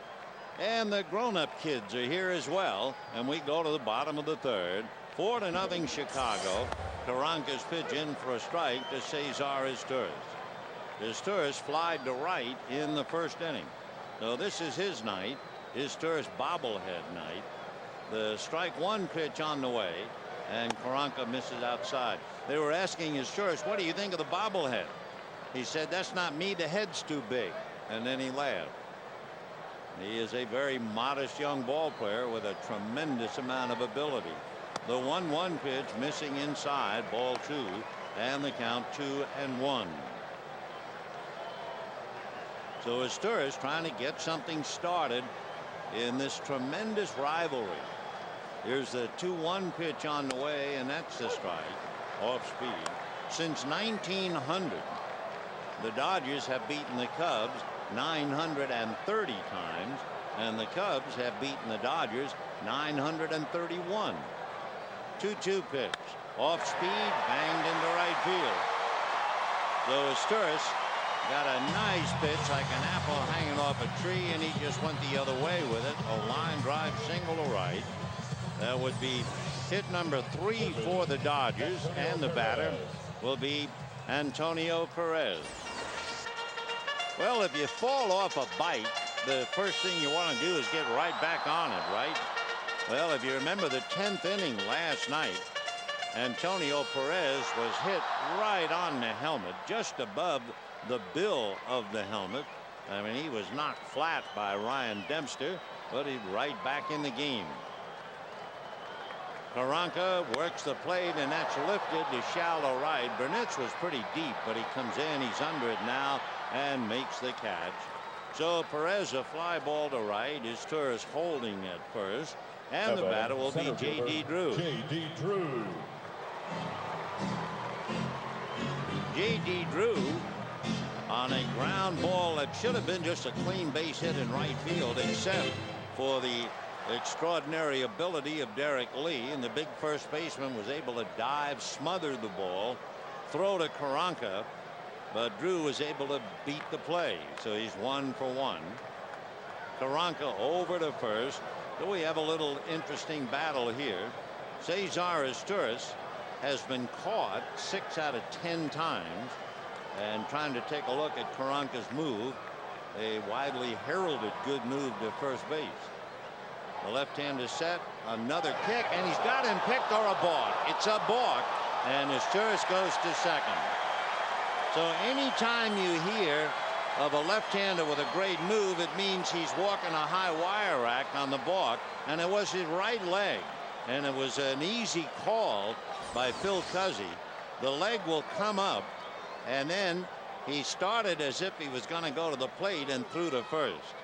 And the grown-up kids are here as well. And we go to the bottom of the third. 4-0 Chicago. Koronka's pitch in for a strike to Cesar Izturis. Izturis flied to right in the first inning. So this is his night. Izturis bobblehead night. The strike 1 pitch on the way, and Koronka misses outside. They were asking Izturis, what do you think of the bobblehead? He said, that's not me, the head's too big. And then he laughed. He is a very modest young ball player with a tremendous amount of ability. The 1-1 pitch missing inside, ball 2, and the count 2-1. So Izturis trying to get something started in this tremendous rivalry. Here's the 2-1 pitch on the way, and that's the strike, off speed. Since 1900, the Dodgers have beaten the Cubs 930 times, and the Cubs have beaten the Dodgers 931. 2-2 pitch, off speed, banged into right field. So Izturis got a nice pitch like an apple hanging off a tree, and he just went the other way with it. A line drive single to right. That would be hit number 3 for the Dodgers, and the batter will be Antonio Perez. Well, if you fall off a bike, the first thing you want to do is get right back on it, right? Well, if you remember the 10th inning last night, Antonio Perez was hit right on the helmet, just above the bill of the helmet. I mean, he was knocked flat by Ryan Dempster, but he's right back in the game. Koronka works the plate, and that's lifted to shallow right. Burnett's was pretty deep, but he comes in, he's under it now, and makes the catch. So Perez a fly ball to right. His Turris holding at first, and the batter will be J.D. Drew. J.D. Drew. J.D. Drew on a ground ball that should have been just a clean base hit in right field, except for the extraordinary ability of Derek Lee, and the big first baseman was able to dive, smother the ball, throw to Koronka, but Drew was able to beat the play, so he's 1 for 1. Koronka over to first. So we have a little interesting battle here. Cesar Turris has been caught 6 out of 10 times, and trying to take a look at Koronka's move, a widely heralded good move to first base. The left-hand is set, another kick, and he's got him picked, or a balk. It's a balk, and Turris goes to second. So anytime you hear of a left-hander with a great move, it means he's walking a high wire act on the balk, and it was his right leg, and it was an easy call by Phil Cuzzy. The leg will come up, and then he started as if he was going to go to the plate and threw to first.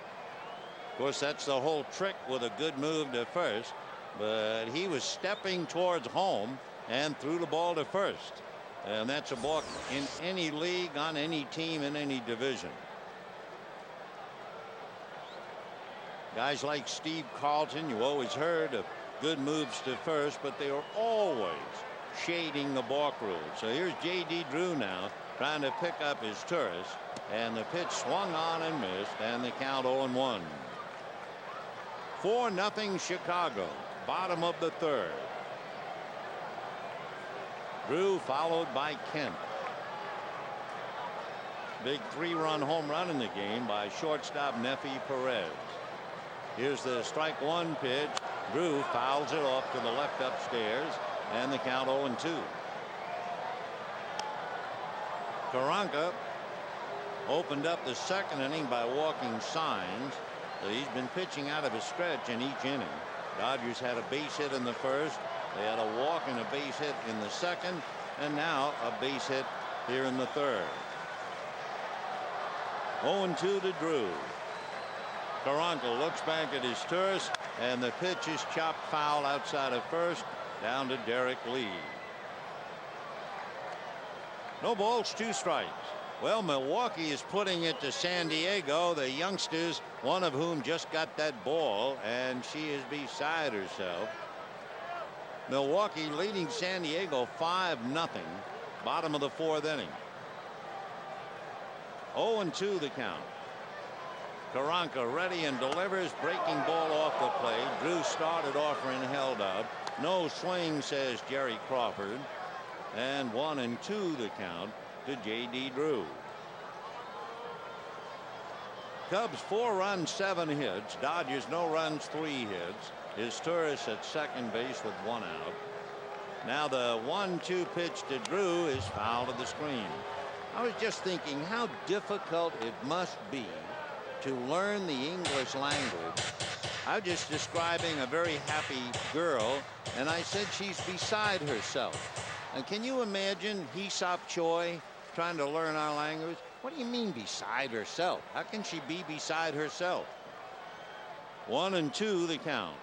Of course, that's the whole trick with a good move to first, but he was stepping towards home and threw the ball to first, and that's a balk in any league, on any team, in any division. Guys like Steve Carlton, you always heard of good moves to first, but they were always shading the balk rule. So here's J.D. Drew now trying to pick up his Turris, and the pitch swung on and missed, and the count 0-1. 4-0 Chicago, bottom of the third. Drew followed by Kent. Big 3-run home run in the game by shortstop Nefi Perez. Here's the strike one pitch. Drew fouls it off to the left upstairs, and the count 0-2. Koronka opened up the second inning by walking Saenz. So he's been pitching out of his stretch in each inning. Dodgers had a base hit in the first. They had a walk and a base hit in the second, and now a base hit here in the third. 0-2 to Drew. Koronka looks back at his Turris, and the pitch is chopped foul outside of first, down to Derek Lee. No balls, 2 strikes. Well, Milwaukee is putting it to San Diego. The youngsters, one of whom just got that ball, and she is beside herself. Milwaukee leading San Diego 5-0, bottom of the 4th inning. 0-2 the count. Koronka ready and delivers, breaking ball off the plate. Drew started offering, held up. No swing, says Jerry Crawford, and 1-2 the count to J.D. Drew. Cubs 4 runs, 7 hits. Dodgers no runs, 3 hits. His Turris at second base with 1 out. Now the 1-2 pitch to Drew is foul to the screen. I was just thinking how difficult it must be to learn the English language. I was just describing a very happy girl, and I said she's beside herself. And can you imagine Aesop Choi trying to learn our language? What do you mean beside herself? How can she be beside herself? 1-2 the count.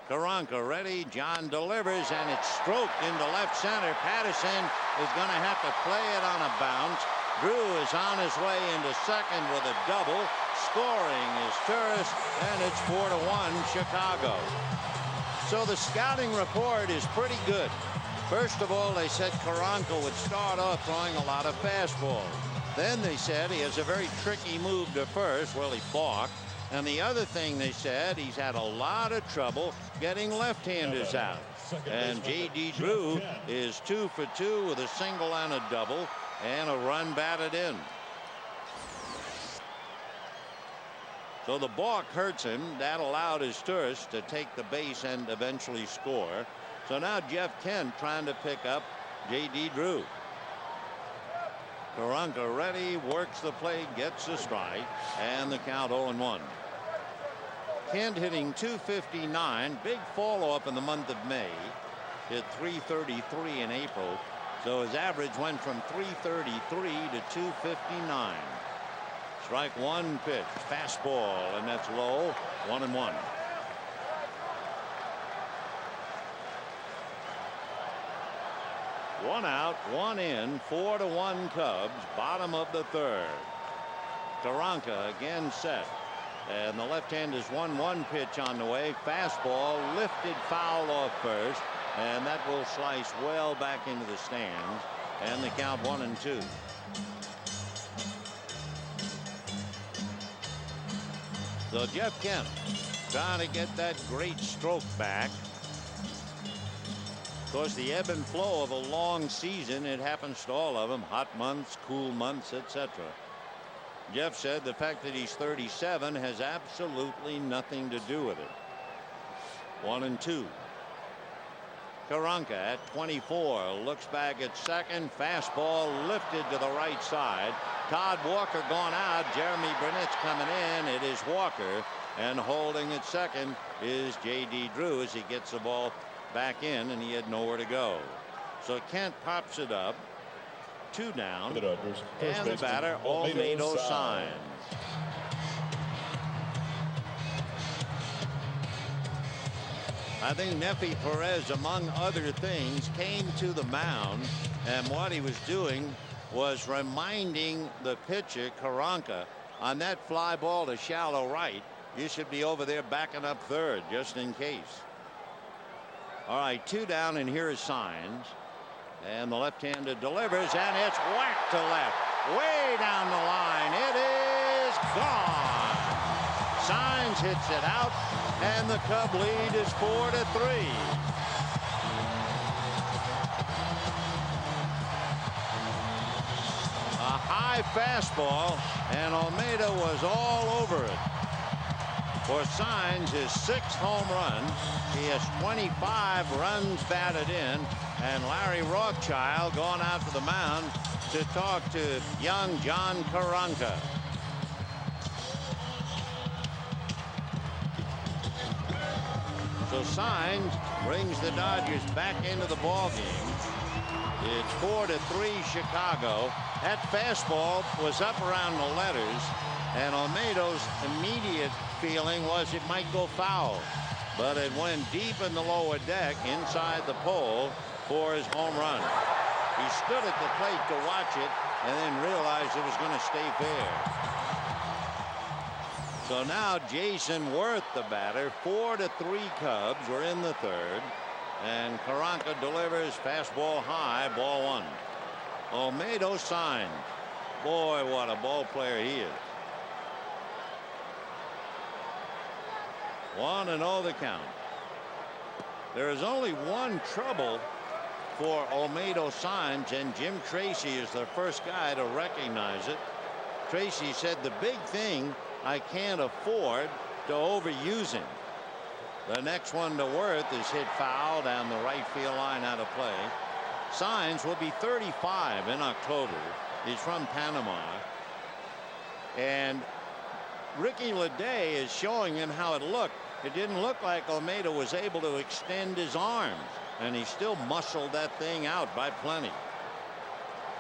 Koronka ready. John delivers, and it's stroked into left center. Patterson is going to have to play it on a bounce. Drew is on his way into second with a double. Scoring is Turris, and it's 4-1 Chicago. So the scouting report is pretty good. First of all, they said Koronka would start off throwing a lot of fastballs. Then they said he has a very tricky move to first. Well, he balked. And the other thing they said, he's had a lot of trouble getting left-handers out. And J.D. Drew is 2 for 2 with a single and a double, and a run batted in. So the balk hurts him. That allowed his Turris to take the base and eventually score. So now Jeff Kent trying to pick up J.D. Drew. Koronka ready, works the plate, gets a strike, and the count 0-1. Kent hitting .259, big follow up in the month of May. Hit .333 in April, so his average went from .333 to .259. Strike one pitch, fastball, and that's low. 1-1. One out, one in, 4-1 Cubs, bottom of the third. Koronka again set, and the left-hand is 1-1 pitch on the way. Fastball lifted foul off first, and that will slice well back into the stands, and the count 1-2. So Jeff Kent trying to get that great stroke back. Of course, the ebb and flow of a long season, it happens to all of them. Hot months, cool months, etc. Jeff said the fact that he's 37 has absolutely nothing to do with it. 1-2. Koronka at 24 looks back at second. Fastball lifted to the right side. Todd Walker gone out. Jeremy Burnett's coming in. It is Walker, and holding at second is J.D. Drew as he gets the ball back in, and he had nowhere to go. So Kent pops it up, 2 down, and the batter Olmedo Saenz. I think Nefi Perez, among other things, came to the mound, and what he was doing was reminding the pitcher Koronka, on that fly ball to shallow right, you should be over there backing up third just in case. All right, 2 down, and here is Saenz, and the left-hander delivers, and it's whacked to left, way down the line. It is gone. Saenz hits it out, and the Cub lead is 4-3. A high fastball, and Olmedo was all over it. For Saenz, his 6th home run. He has 25 runs batted in, and Larry Rothschild going out to the mound to talk to young John Koronka. So Saenz brings the Dodgers back into the ball game. It's 4-3 Chicago. That fastball was up around the letters, and Olmedo's immediate feeling was it might go foul, but it went deep in the lower deck inside the pole for his home run. He stood at the plate to watch it and then realized it was going to stay fair. So now Jason Worth, the batter. 4-3 Cubs. We're in the third, and Koronka delivers fastball high, ball 1. Olmedo Saenz. Boy, what a ball player he is. 1-0 the count. There is only one trouble for Olmedo Saenz, and Jim Tracy is the first guy to recognize it. Tracy said the big thing, I can't afford to overuse him. The next one to Worth is hit foul down the right field line, out of play. Saenz will be 35 in October. He's from Panama, and Ricky Leday is showing him how it looked. It didn't look like Olmedo was able to extend his arms, and he still muscled that thing out by plenty.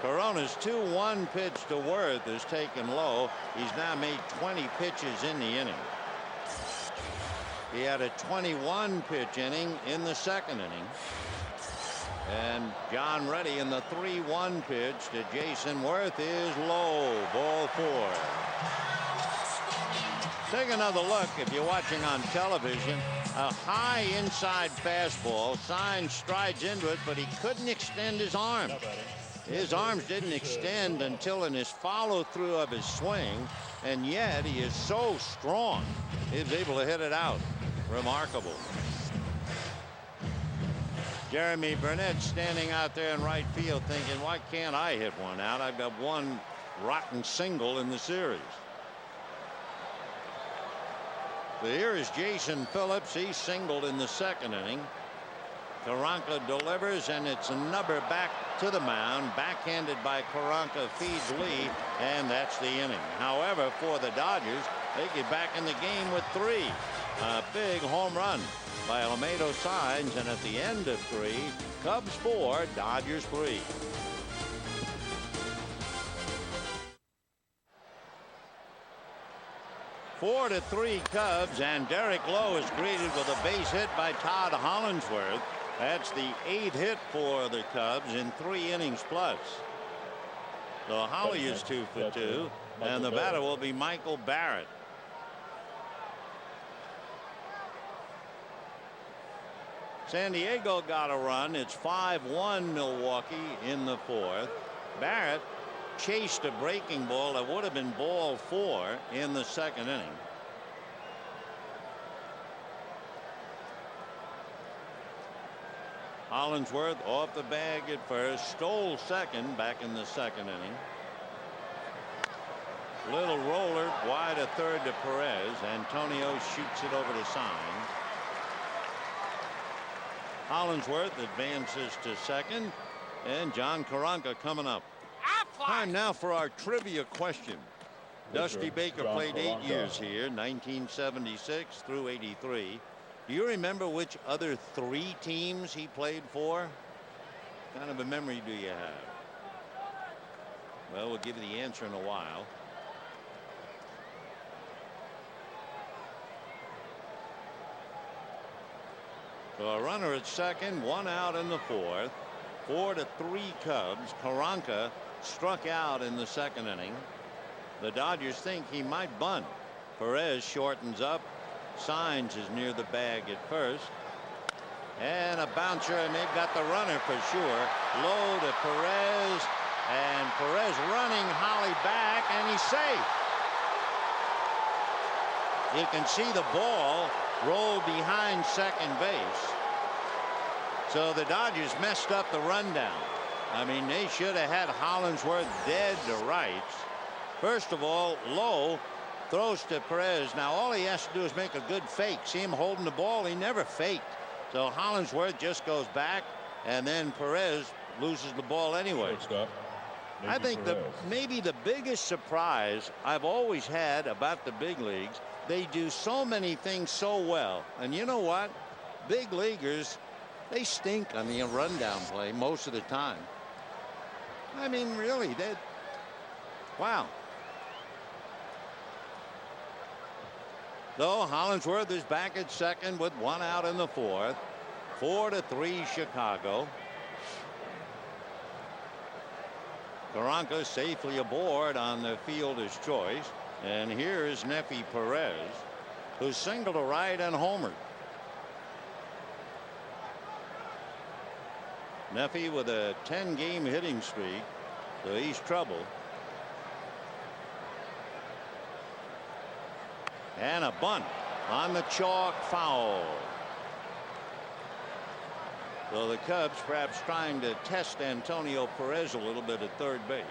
Corona's 2-1 pitch to Worth is taken low. He's now made 20 pitches in the inning. He had a 21 pitch inning in the second inning. And John Reddy in the 3-1 pitch to Jason Worth is low, ball 4. Take another look if you're watching on television. A high inside fastball. Saenz strides into it, but he couldn't extend his arms. His arms didn't extend until in his follow through of his swing, and yet he is so strong. He was able to hit it out. Remarkable. Jeremy Burnett standing out there in right field thinking, why can't I hit one out? I've got one rotten single in the series. So here is Jason Phillips. He singled in the second inning. Koronka delivers, and it's a number back to the mound. Backhanded by Koronka, feeds Lee, and that's the inning. However, for the Dodgers, they get back in the game with 3. A big home run by Olmedo Saenz, and at the end of 3, Cubs 4, Dodgers 3. Four to 3 Cubs, and Derek Lowe is greeted with a base hit by Todd Hollingsworth. That's the 8th hit for the Cubs in 3 innings plus. So Holly is 2 for 2, and the batter will be Michael Barrett. San Diego got a run. It's 5-1 Milwaukee in the 4th. Barrett chased a breaking ball that would have been ball 4 in the 2nd inning. Hollingsworth off the bag at first, stole second back in the 2nd inning. Little roller wide of third to Perez. Antonio shoots it over to Saenz. Hollingsworth advances to second, and John Koronka coming up. Time now for our trivia question. Dusty Baker played 8 years here, 1976 through 83. Do you remember which other 3 teams he played for? What kind of a memory do you have? Well, we'll give you the answer in a while. So a runner at second, 1 out in the 4th. 4 to 3 Cubs. Koronka struck out in the 2nd inning. The Dodgers think he might bunt. Perez shortens up. Saenz is near the bag at first. And a bouncer, and they've got the runner for sure. Lowe to Perez, and Perez running Holly back, and he's safe. You can see the ball roll behind second base. So the Dodgers messed up the rundown. I mean, they should have had Hollingsworth dead to rights. First of all, Lowe throws to Perez. Now all he has to do is make a good fake. See him holding the ball. He never faked. So Hollingsworth just goes back, and then Perez loses the ball anyway. I think maybe the biggest surprise I've always had about the big leagues, they do so many things so well. And you know what? Big leaguers, they stink on the rundown play most of the time. I mean, really, wow. So Hollingsworth is back at second with 1 out in the 4th. 4 to 3 Chicago. Koronka safely aboard on the fielder's choice. And here is Nefi Perez, who singled to right and homered. Nefi with a 10-game hitting streak, so he's trouble. And a bunt on the chalk, foul. So the Cubs perhaps trying to test Antonio Perez a little bit at third base.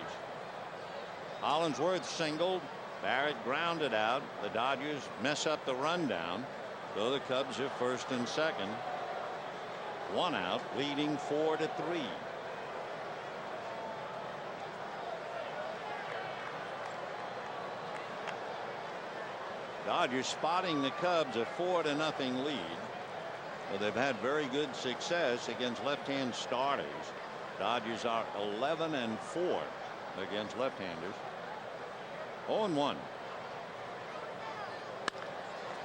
Hollingsworth singled. Barrett grounded out. The Dodgers mess up the rundown. So the Cubs are first and second. 1 out, leading 4 to 3. Dodgers spotting the Cubs a 4-0 lead. Well, they've had very good success against left-hand starters. Dodgers are 11-4 against left-handers. 0-1.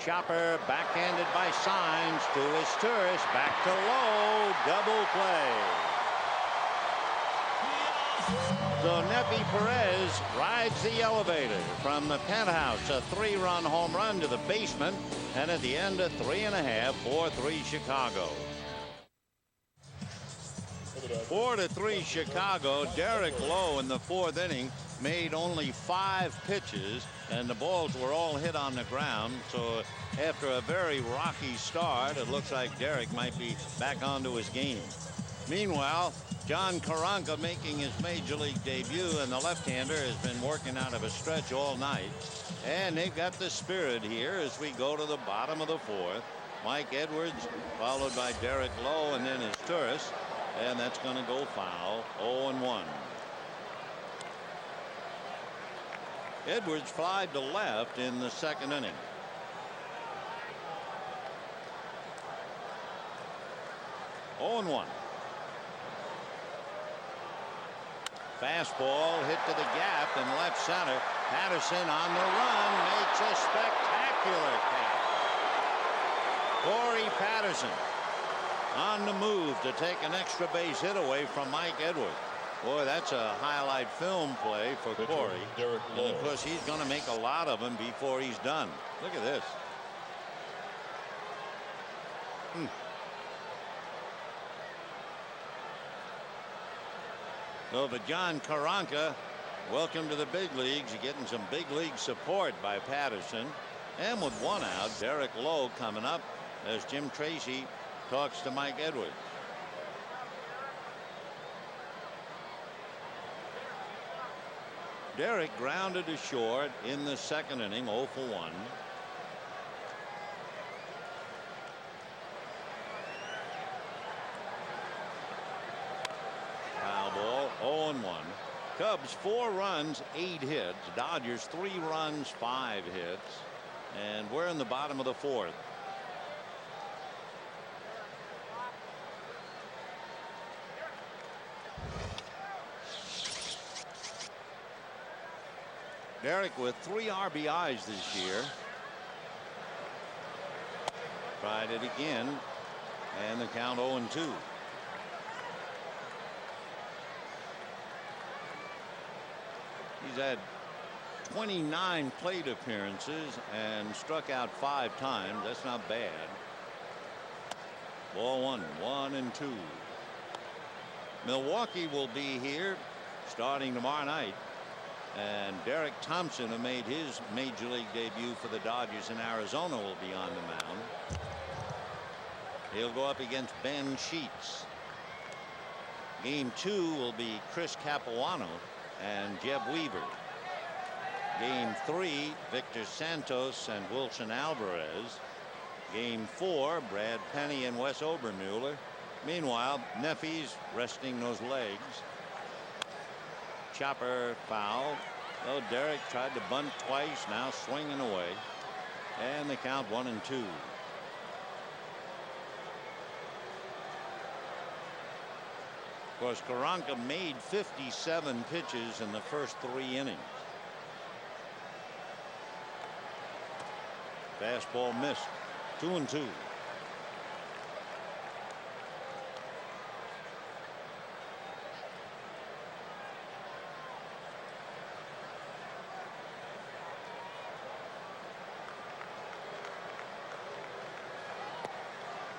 Chopper backhanded by Saenz to his tourist, back to Lowe, double play. So Nefi Perez rides the elevator from the penthouse, a 3-run home run to the basement, and at the end of 3.5, 4-3 Chicago. 4-3 Chicago. Derek Lowe in the 4th inning made only 5 pitches, and the balls were all hit on the ground. So after a very rocky start, it looks like Derek might be back onto his game. Meanwhile, John Koronka making his major league debut, and the left-hander has been working out of a stretch all night. And they've got the spirit here as we go to the bottom of the 4th. Mike Edwards, followed by Derek Lowe, and then his Turris, and that's going to go foul. 0-1. Edwards flied to left in the second inning. Oh, and 1. Fastball hit to the gap in left center. Patterson on the run makes a spectacular catch. Corey Patterson on the move to take an extra base hit away from Mike Edwards. Boy, that's a highlight film play for Corey. And of course, he's going to make a lot of them before he's done. Look at this. So, but John Koronka, welcome to the big leagues. You're getting some big league support by Patterson. And with 1 out, Derek Lowe coming up as Jim Tracy talks to Mike Edwards. Derek grounded to short in the second inning, 0 for 1. Foul ball, 0-1. Cubs 4 runs, 8 hits. Dodgers 3 runs, 5 hits. And we're in the bottom of the 4th. Derek with 3 RBIs this year. Tried it again, and the count 0-2. He's had 29 plate appearances and struck out 5 times. That's not bad. Ball 1, 1-2. Milwaukee will be here starting tomorrow night. And Derek Thompson, who made his major league debut for the Dodgers in Arizona, will be on the mound. He'll go up against Ben Sheets. Game 2 will be Chris Capuano and Jeb Weaver. Game 3, Victor Santos and Wilson Alvarez. Game 4, Brad Penny and Wes Obermueller. Meanwhile, Neffy's resting those legs. Chopper foul. Oh, Derek tried to bunt twice, now swinging away. And the count 1-2. Of course, Koronka made 57 pitches in the first 3 innings. Fastball missed. 2-2.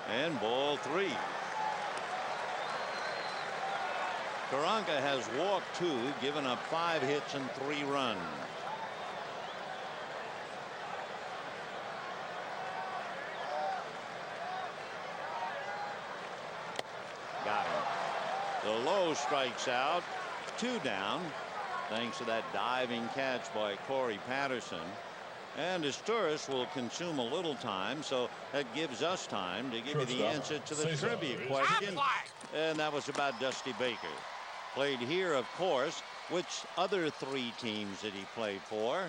And ball 3. Koronka has walked 2, given up 5 hits and 3 runs. Got him. The Lowe strikes out. 2 down. Thanks to that diving catch by Corey Patterson. And his Turris will consume a little time, so that gives us time to give you the answer to the trivia question. And that was about Dusty Baker. Played here, of course. Which other 3 teams did he play for?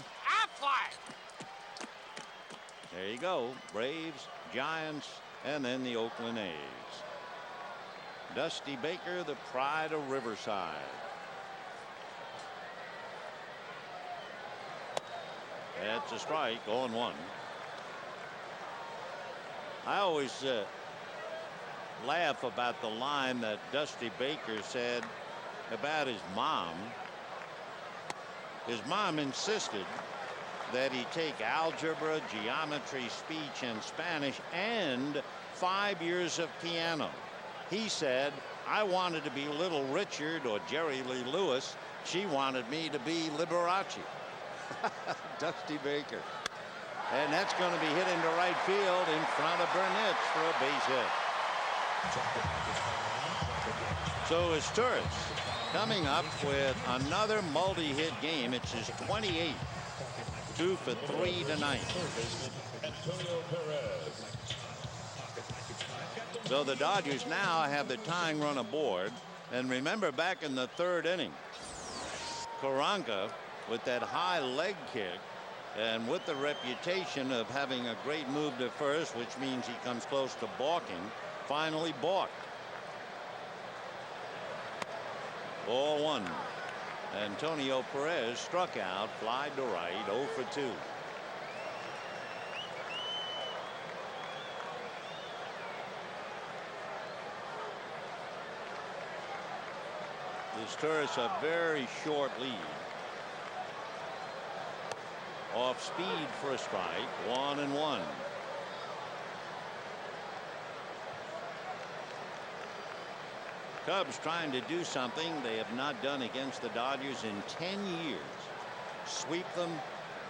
There you go. Braves, Giants, and then the Oakland A's. Dusty Baker, the pride of Riverside. That's a strike. 0-1. I always laugh about the line that Dusty Baker said about his mom. His mom insisted that he take algebra, geometry, speech, and Spanish, and 5 years of piano. He said, I wanted to be Little Richard or Jerry Lee Lewis. She wanted me to be Liberace. Dusty Baker. And that's going to be hit into right field in front of Burnett for a base hit. So is Turris coming up with another multi-hit game. It's his 28th. 2 for 3 tonight. So the Dodgers now have the tying run aboard. And remember, back in the third inning, Koronka with that high leg kick and with the reputation of having a great move to first, which means he comes close to balking, finally balked. Ball one. Antonio Perez struck out, fly to right, 0 for 2. This tourist a very short lead. Off speed for a strike, 1-1. Cubs trying to do something they have not done against the Dodgers in 10 years. Sweep them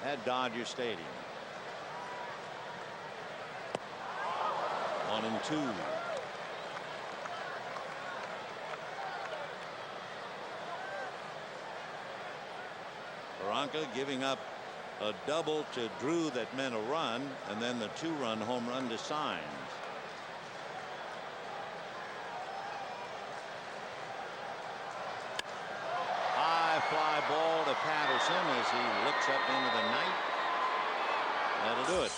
at Dodger Stadium. 1-2. Koronka giving up a double to Drew that meant a run, and then the 2-run home run to Saenz. High fly ball to Patterson as he looks up into the night. That'll do it.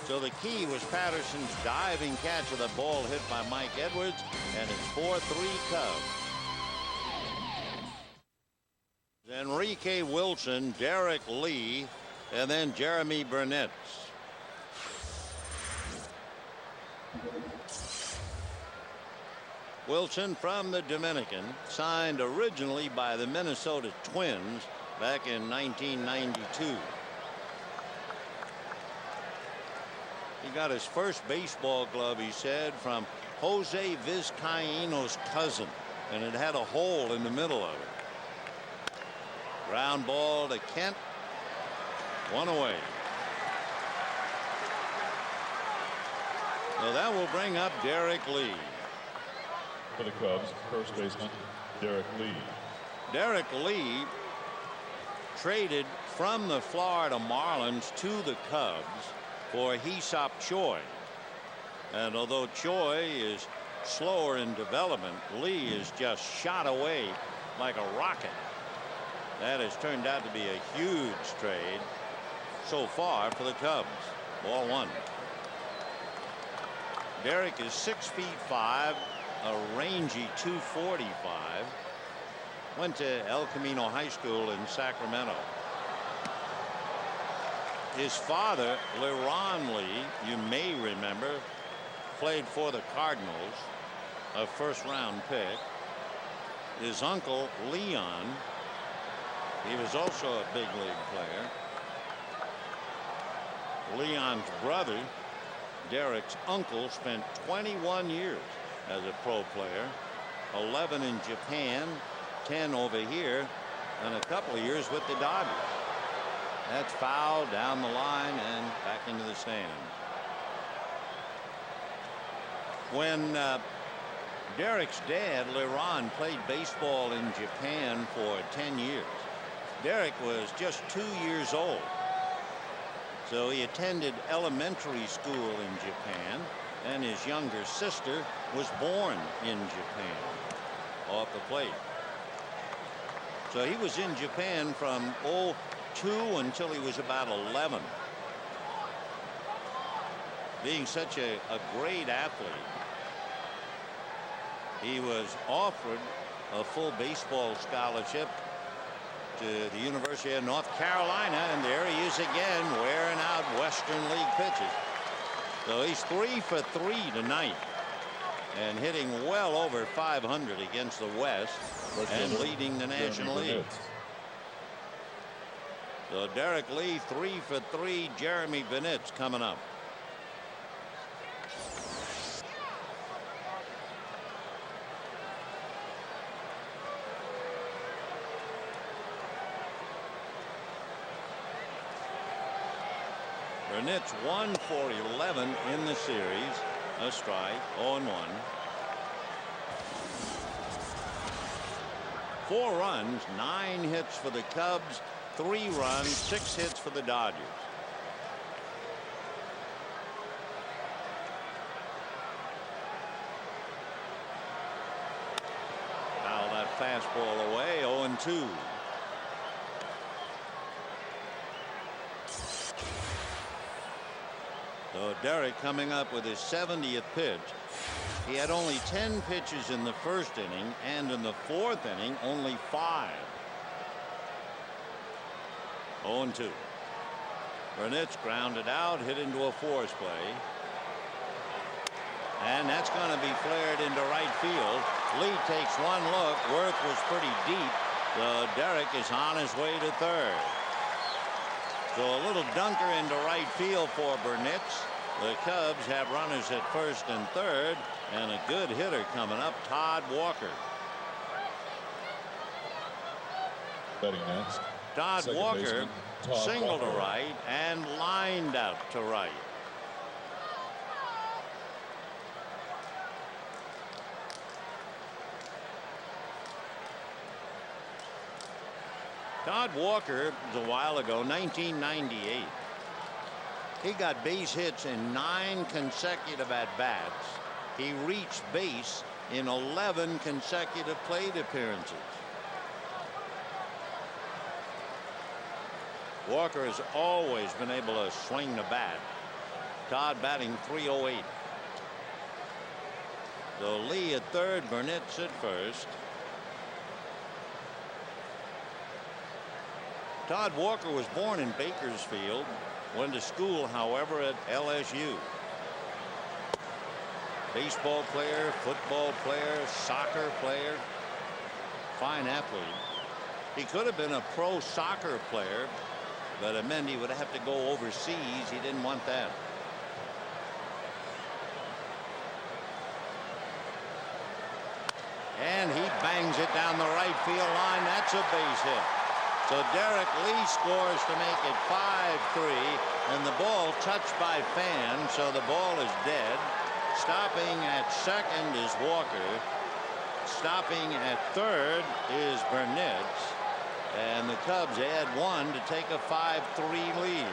So the key was Patterson's diving catch of the ball hit by Mike Edwards, and it's 4-3 Cubs. Enrique Wilson, Derek Lee, and then Jeremy Burnett. Wilson from the Dominican, signed originally by the Minnesota Twins back in 1992. He got his first baseball glove, he said, from Jose Vizcaíno's cousin, and it had a hole in the middle of it. Ground ball to Kent. 1 away. So that will bring up Derek Lee. For the Cubs, first baseman Derek Lee. Derek Lee traded from the Florida Marlins to the Cubs for Hee-Seop Choi. And although Choi is slower in development, Lee is just shot away like a rocket. That has turned out to be a huge trade so far for the Cubs. Ball one. Derek is 6'5", a rangy 245. Went to El Camino High School in Sacramento. His father, LeRon Lee, you may remember, played for the Cardinals, a first-round pick. His uncle, Leon, he was also a big league player. Leon's brother, Derek's uncle, spent 21 years as a pro player, 11 in Japan, 10 over here, and a couple of years with the Dodgers. That's foul down the line and back into the stand. When Derek's dad, LeRon, played baseball in Japan for 10 years, Derek was just 2 years old. So he attended elementary school in Japan, and his younger sister was born in Japan off the plate. So he was in Japan from 02 until he was about 11. Being such a great athlete, he was offered a full baseball scholarship to the University of North Carolina, and there he is again wearing out Western League pitches. So he's 3 for 3 tonight and hitting well over 500 against the West and leading the National League. So Derek Lee 3 for 3. Jeremy Bennett's coming up. Burnett's 1 for 11 in the series. A strike, 0-1. 4 runs, 9 hits for the Cubs, 3 runs, 6 hits for the Dodgers. fastball away. 0-2. So Derek coming up with his 70th pitch. He had only 10 pitches in the first inning, and in the fourth inning only 5. 0-2. Burnett's grounded out, hit into a force play. And that's going to be flared into right field. Lee takes one look. Worth was pretty deep. So Derek is on his way to third. So a little dunker into right field for Burnett's. The Cubs have runners at first and third, and a good hitter coming up, Todd Walker. Betting next. Todd Second Walker baseman, Todd singled to Walker. right and lined out to right. Todd Walker was a while ago, 1998. He got base hits in 9 consecutive at-bats. He reached base in 11 consecutive plate appearances. Walker has always been able to swing the bat. Todd batting .308. So Lee at third, Burnett's at first. Todd Walker was born in Bakersfield. Went to school, however, at LSU. Baseball player, football player, soccer player. Fine athlete. He could have been a pro soccer player, but it meant he would have to go overseas. He didn't want that. And he bangs it down the right field line. That's a base hit. So Derek Lee scores to make it 5-3, and the ball touched by fans, so the ball is dead. Stopping at second is Walker. Stopping at third is Burnett. And the Cubs add 1 to take a 5-3 lead.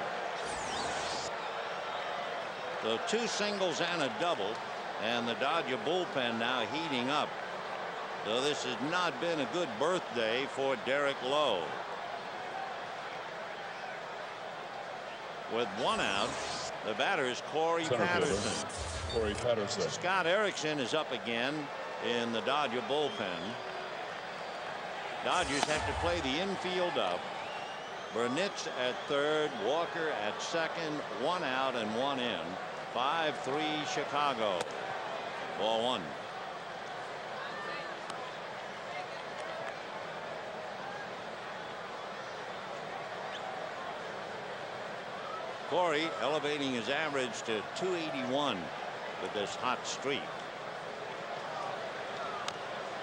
So 2 singles and a double, and the Dodger bullpen now heating up. So this has not been a good birthday for Derek Lowe. With 1 out, the batter is Corey Patterson. Corey Patterson. Scott Erickson is up again in the Dodger bullpen. Dodgers have to play the infield up. Burnett's at third, Walker at second, 1 out and 1 in. 5-3 Chicago. Ball 1. Corey elevating his average to .281 with this hot streak.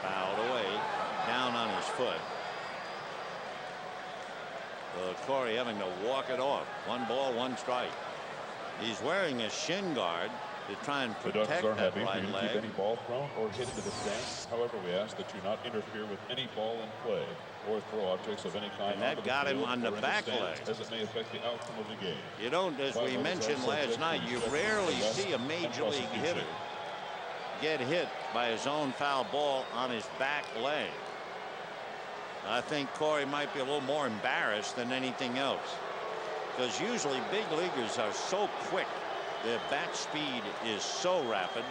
Fouled away, down on his foot. Corey having to walk it off. 1 ball, 1 strike. He's wearing a shin guard to try and protect that right keep leg. any ball thrown or hit into the stands. However, we ask that you not interfere with any ball in play or throw objects of any kind. And that got him on the back leg. As it may affect the outcome of the game. You don't, as we mentioned last night, you rarely see a major league hitter get hit by his own foul ball on his back leg. I think Corey might be a little more embarrassed than anything else, because usually big leaguers are so quick. Their bat speed is so rapid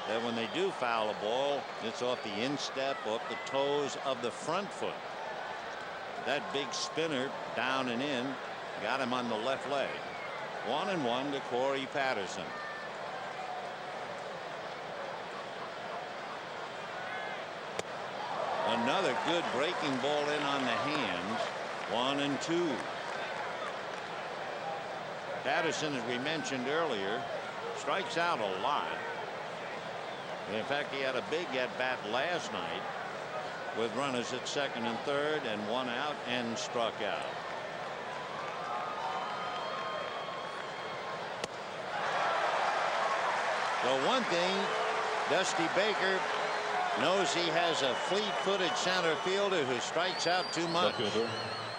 that when they do foul a ball, it's off the instep, off the toes of the front foot. That big spinner down and in got him on the left leg. 1-1 to Corey Patterson. Another good breaking ball in on the hands. 1-2. Patterson, as we mentioned earlier, strikes out a lot. In fact, he had a big at-bat last night with runners at second and third and 1 out, and struck out. So one thing, Dusty Baker knows he has a fleet-footed center fielder who strikes out too much.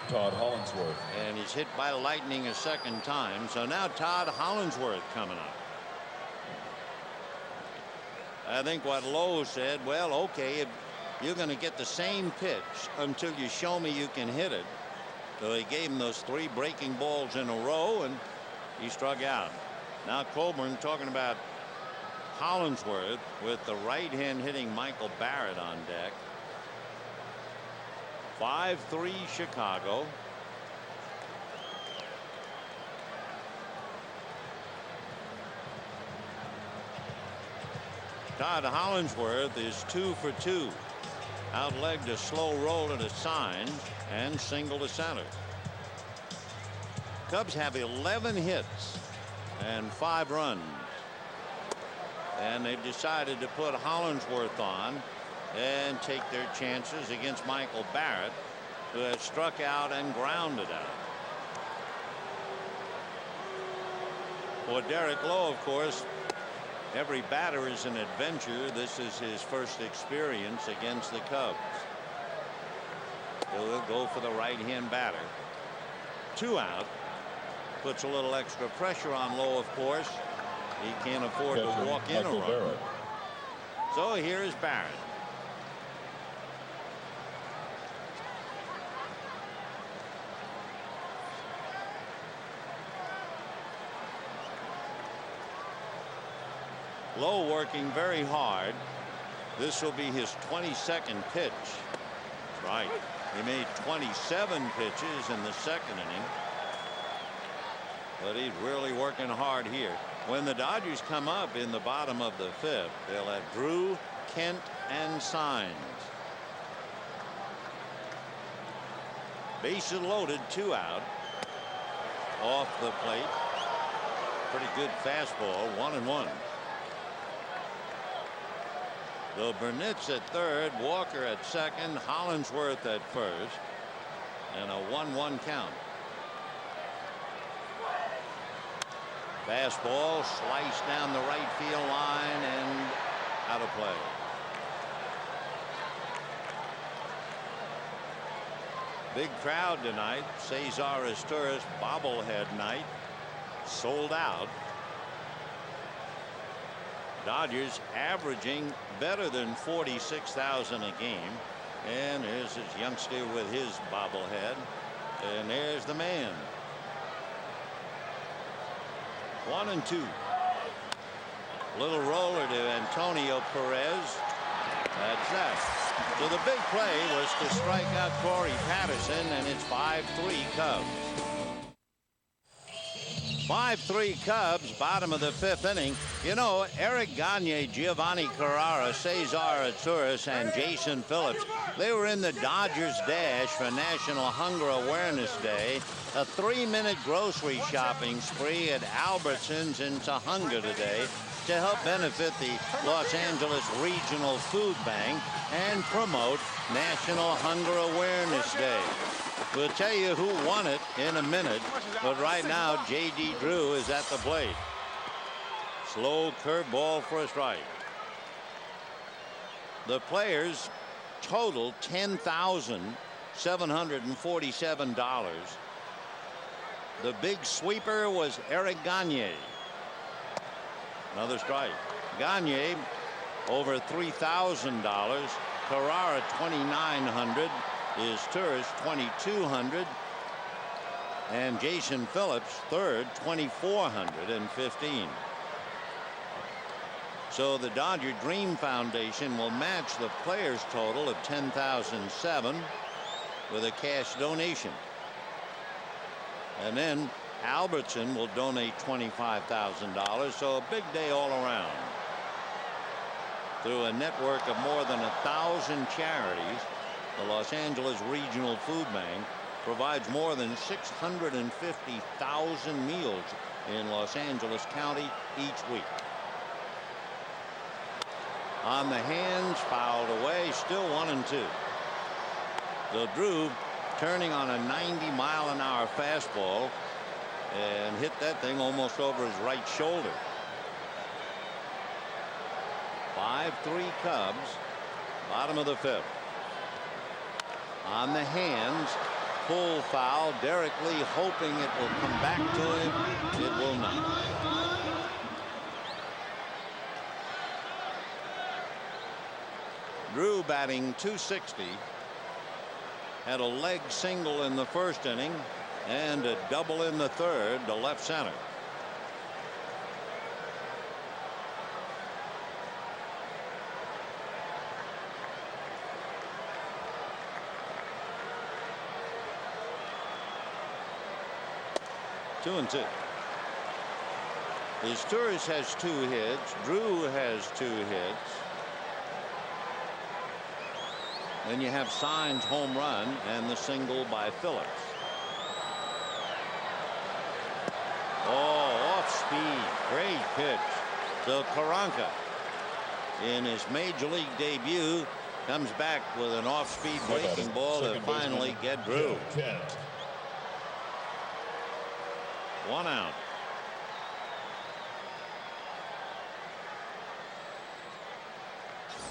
Todd Hollingsworth. And he's hit by lightning a second time. So now Todd Hollingsworth coming up. I think what Lowe said, well, okay, you're going to get the same pitch until you show me you can hit it. So he gave him those 3 breaking balls in a row, and he struck out. Now Coburn talking about Hollingsworth with the right hand hitting Michael Barrett on deck. 5-3 Chicago. Todd Hollingsworth is 2 for 2. Outlegged a slow roll to Saenz and single to center. Cubs have 11 hits and 5 runs. And they've decided to put Hollingsworth on and take their chances against Michael Barrett, who has struck out and grounded out. For Derek Lowe, of course, every batter is an adventure. This is his first experience against the Cubs. He'll go for the right-hand batter. 2 out. Puts a little extra pressure on Lowe, of course. He can't afford to walk in a run. So here is Barrett. Lowe working very hard. This will be his 22nd pitch. That's right. He made 27 pitches in the 2nd inning. But he's really working hard here. When the Dodgers come up in the bottom of the 5th, they'll have Drew, Kent, and Saenz. Bases loaded, 2 out. Off the plate. Pretty good fastball, 1-1. So Burnett's at 3rd, Walker at 2nd, Hollingsworth at 1st, and a 1-1 count. Fastball sliced down the right field line and out of play. Big crowd tonight. Cesar Izturis bobblehead night. Sold out. Dodgers averaging better than 46,000 a game. And here's his youngster with his bobblehead. And there's the man. 1-2. Little roller to Antonio Perez. That's that. So the big play was to strike out Corey Patterson, and it's 5-3 Cubs. 5-3 Cubs, bottom of the 5th inning. You know, Eric Gagne, Giovanni Carrara, Cesar Izturis, and Jason Phillips, they were in the Dodgers Dash for National Hunger Awareness Day, a 3-minute grocery shopping spree at Albertsons in Tahunga today to help benefit the Los Angeles Regional Food Bank and promote National Hunger Awareness Day. We'll tell you who won it in a minute, but right now J.D. Drew is at the plate. Slow curveball for a strike. The players total $10,747. The big sweeper was Eric Gagne. Another strike. Gagne over $3,000. Carrara $2,900. Izturis $2,200. And Jason Phillips third, $2,415. So the Dodger Dream Foundation will match the players total of $10,007 with a cash donation. And then Albertson will donate $25,000. So a big day all around. Through a network of more than 1,000 charities, the Los Angeles Regional Food Bank provides more than 650,000 meals in Los Angeles County each week. On the hands, fouled away, still 1-2. So Drew turning on a 90-mile-an-hour fastball and hit that thing almost over his right shoulder. 5-3 Cubs, bottom of the 5th. On the hands, pull foul. Derek Lee hoping it will come back to him. It will not. Drew batting .260. Had a leg single in the first inning and a double in the third to left center. Two and two. His Torres has 2 hits. Drew has 2 hits. Then you have Saenz home run and the single by Phillips. Oh, off speed. Great pitch to Koronka. In his major league debut, comes back with an off speed breaking ball to finally get Drew. 1 out.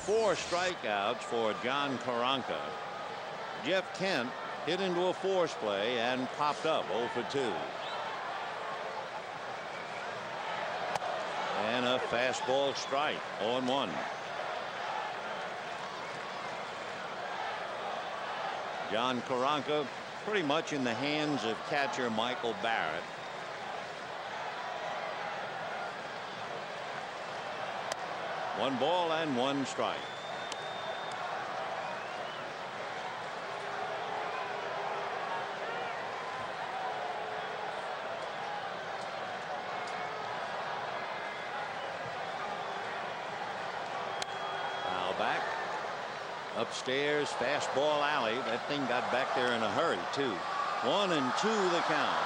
Four strikeouts for John Koronka. Jeff Kent hit into a force play and popped up 0 for 2. And a fastball strike. 0-1. John Koronka pretty much in the hands of catcher Michael Barrett. One ball and 1 strike. Foul back. Upstairs, fastball alley. That thing got back there in a hurry, too. 1-2 the count.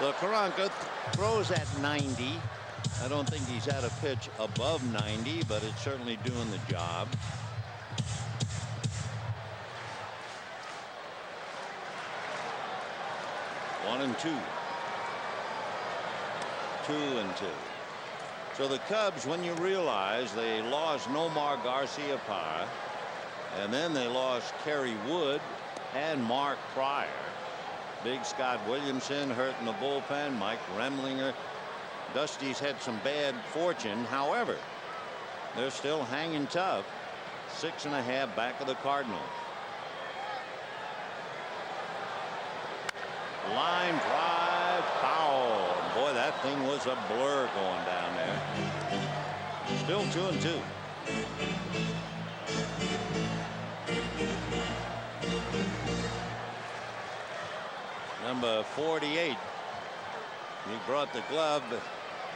The Koronka throws at 90. I don't think he's had a pitch above 90, but it's certainly doing the job. One and two. 2-2. So the Cubs, when you realize they lost Nomar Garciaparra, and then they lost Kerry Wood and Mark Pryor. Big Scott Williamson hurt in the bullpen. Mike Remlinger. Dusty's had some bad fortune. However, they're still hanging tough. 6.5 back of the Cardinals. Line drive, foul. Boy, that thing was a blur going down there. Still 2-2. Number 48. He brought the glove, but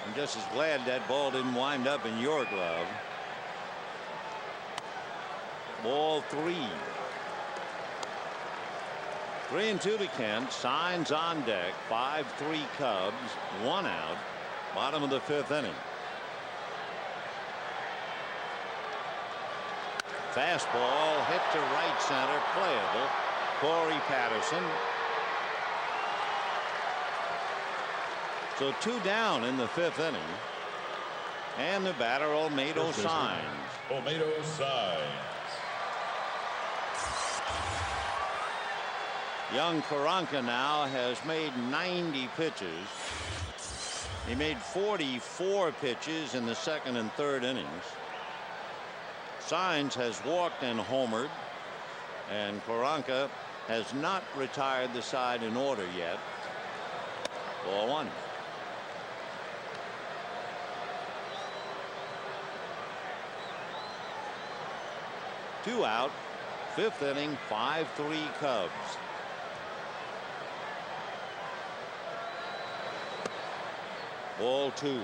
I'm just as glad that ball didn't wind up in your glove. Ball 3. 3-2 to Kent. Saenz on deck. 5-3 Cubs. 1 out. Bottom of the 5th inning. Fastball hit to right center. Playable. Corey Patterson. So 2 down in the 5th inning. And the batter, Olmedo Saenz. Olmedo Saenz. Young Koronka now has made 90 pitches. He made 44 pitches in the 2nd and 3rd innings. Saenz has walked and homered. And Koronka has not retired the side in order yet. Ball 1. Two out. 5th inning. 5-3 Cubs. Ball 2.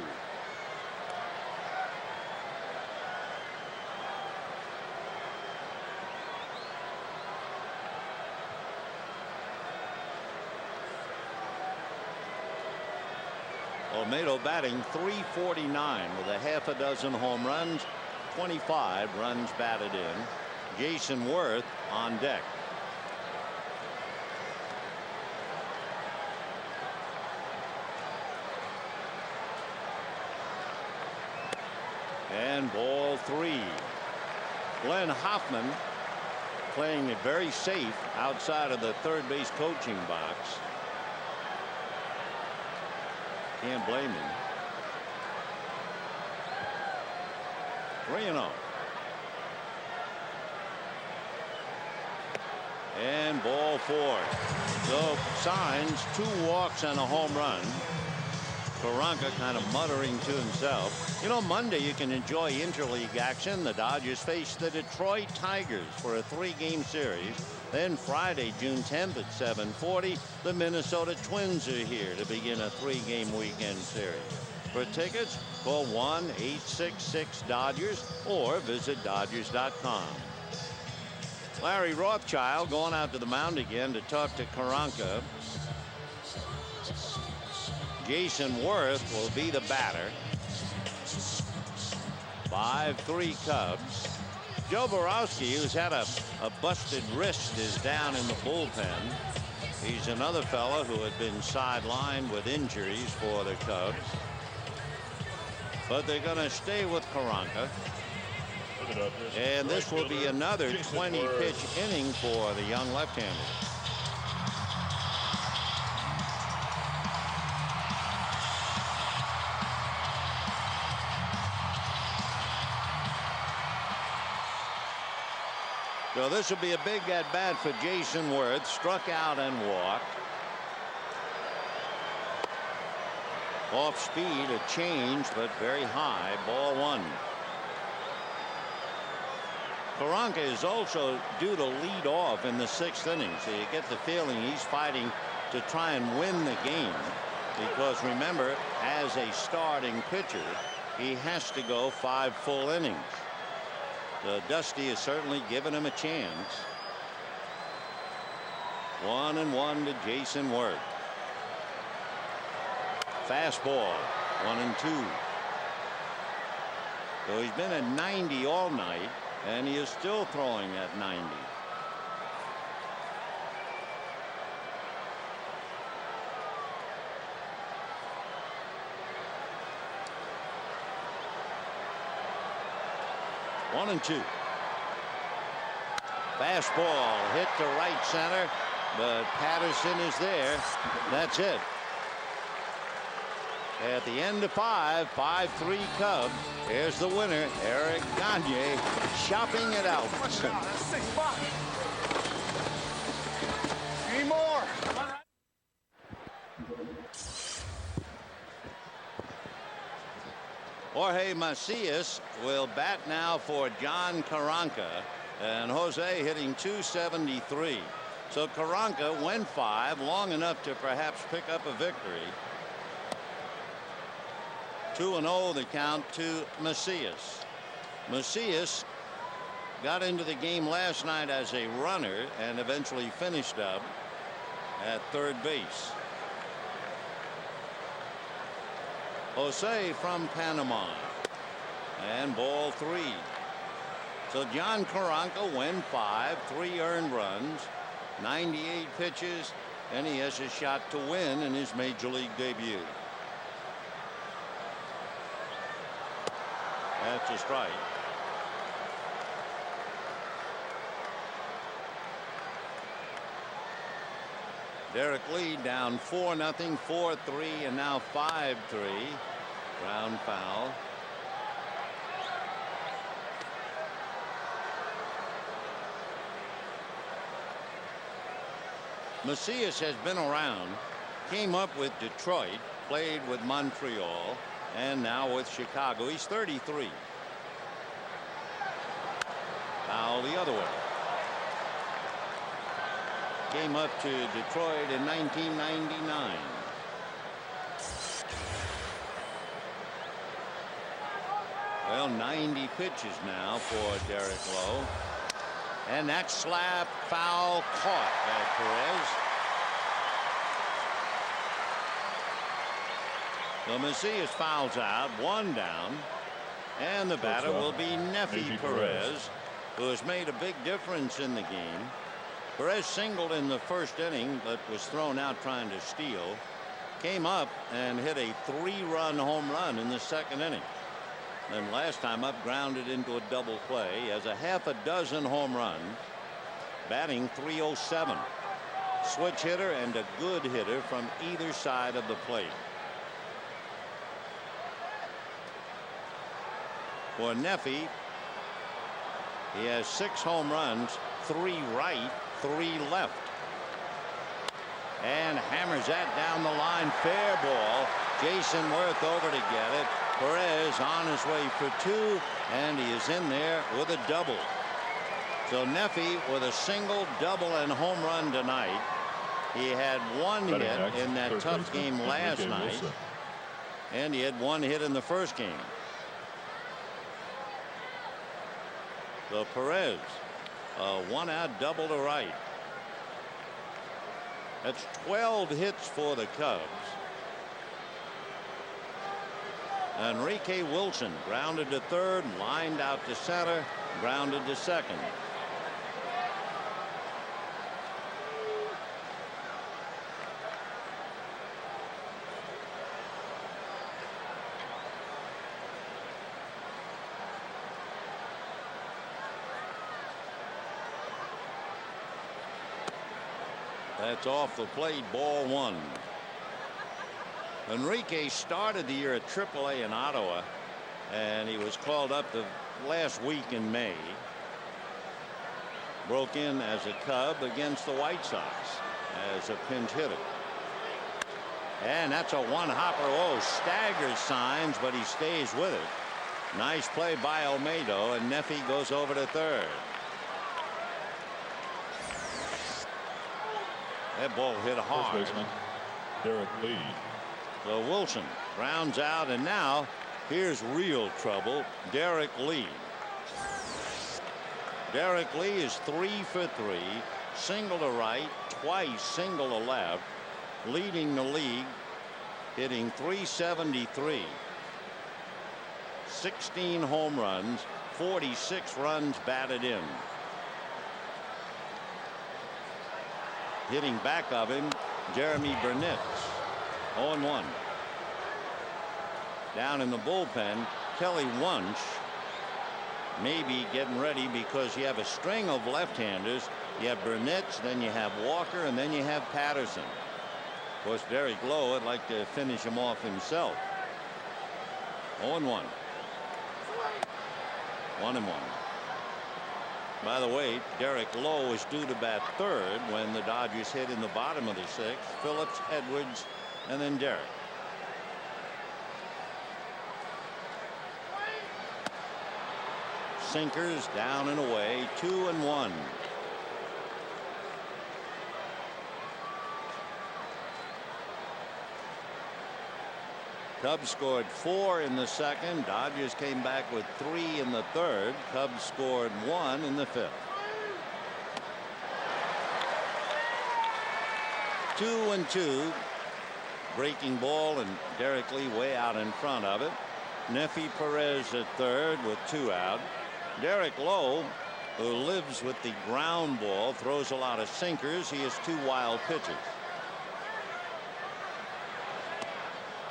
Olmedo batting .349 with a half a dozen home runs, 25 runs batted in. Jason Worth on deck. And ball 3. Glenn Hoffman playing it very safe outside of the third base coaching box. Can't blame him. 3-0. And ball 4. So Saenz 2 walks and a home run. Koronka kind of muttering to himself. You know, Monday you can enjoy interleague action. The Dodgers face the Detroit Tigers for a 3-game series. Then Friday, June 10th at 7:40, the Minnesota Twins are here to begin a 3-game weekend series. For tickets, call 1-866-DODGERS or visit Dodgers.com. Larry Rothschild going out to the mound again to talk to Koronka. Jason Worth will be the batter. 5-3 Cubs. Joe Borowski, who's had a busted wrist, is down in the bullpen. He's another fellow who had been sidelined with injuries for the Cubs. But they're going to stay with Koronka. And this will be another 20-pitch inning for the young left-hander. So this will be a big at-bat for Jason Worth. Struck out and walked. Off speed, a change, but very high. Ball 1. Koronka is also due to lead off in the 6th inning. So you get the feeling he's fighting to try and win the game. Because remember, as a starting pitcher, he has to go 5 full innings. Dusty has certainly given him a chance. 1-1 to Jason Worth. Fastball 1-2. So he's been at 90 all night, and he is still throwing at 90. One and 2. Fastball hit to right center, but Patterson is there. That's it. At the end of 5-3 Cubs. Here's the winner, Eric Gagne, shopping it out. Any more? Jorge Macias will bat now for John Koronka, and Jose hitting .273. So Koronka went 5, long enough to perhaps pick up a victory. 2-0 the count to Macias. Macias got into the game last night as a runner and eventually finished up at third base. Jose from Panama. And ball 3. So John Koronka went 5, 3 earned runs, 98 pitches, and he has a shot to win in his major league debut. That's a strike. Derek Lee down 4-0, 4-3, and now 5-3. Ground foul. Macias has been around. Came up with Detroit, played with Montreal, and now with Chicago. He's 33. Foul the other way. Came up to Detroit in 1999. Well, 90 pitches now for Derek Lowe. And that slap foul caught by Perez. So Macias fouls out, 1 down. And the batter will be Nefi Perez, who has made a big difference in the game. Perez singled in the first inning, but was thrown out trying to steal. Came up and hit a 3-run home run in the second inning. Then last time up, grounded into a double play. He has a half a dozen home runs. Batting .307. Switch hitter and a good hitter from either side of the plate. For Nefi, he has 6 home runs, 3 right, 3 left. And hammers that down the line. Fair ball. Jason Worth over to get it. Perez on his way for 2, and he is in there with a double. So Neffy with a single, double, and home run tonight. He had 1 hit in that tough game last night, and he had 1 hit in the first game. So Perez, a 1-out double to right. That's 12 hits for the Cubs. Enrique Wilson grounded to third, lined out to center, grounded to second. That's off the plate, ball 1. Enrique started the year at AAA in Ottawa, and he was called up the last week in May. Broke in as a Cub against the White Sox as a pinch hitter. And that's a 1-hopper. Oh, staggers Saenz, but he stays with it. Nice play by Olmedo, and Neffy goes over to third. That ball hit hard. First baseman Derek Lee. So Wilson grounds out, and now here's real trouble. Derek Lee. Derek Lee is 3 for 3. Single to right, twice single to left. Leading the league, hitting .373. 16 home runs, 46 runs batted in. Hitting back of him, Jeremy Burnett. 0-1. Down in the bullpen, Kelly Wunsch may be getting ready because you have a string of left-handers. You have Burnett, then you have Walker, and then you have Patterson. Of course, Derek Lowe would like to finish him off himself. 0-1. 1-1. By the way, Derek Lowe is due to bat third when the Dodgers hit in the bottom of the 6th. Phillips, Edwards, and then Derek. Sinkers down and away, 2-1. Cubs scored 4 in the second. Dodgers came back with 3 in the third. Cubs scored 1 in the 5th. 2-2. Breaking ball, and Derek Lee way out in front of it. Neffy Perez at third with 2 out. Derek Lowe, who lives with the ground ball, throws a lot of sinkers. He has 2 wild pitches.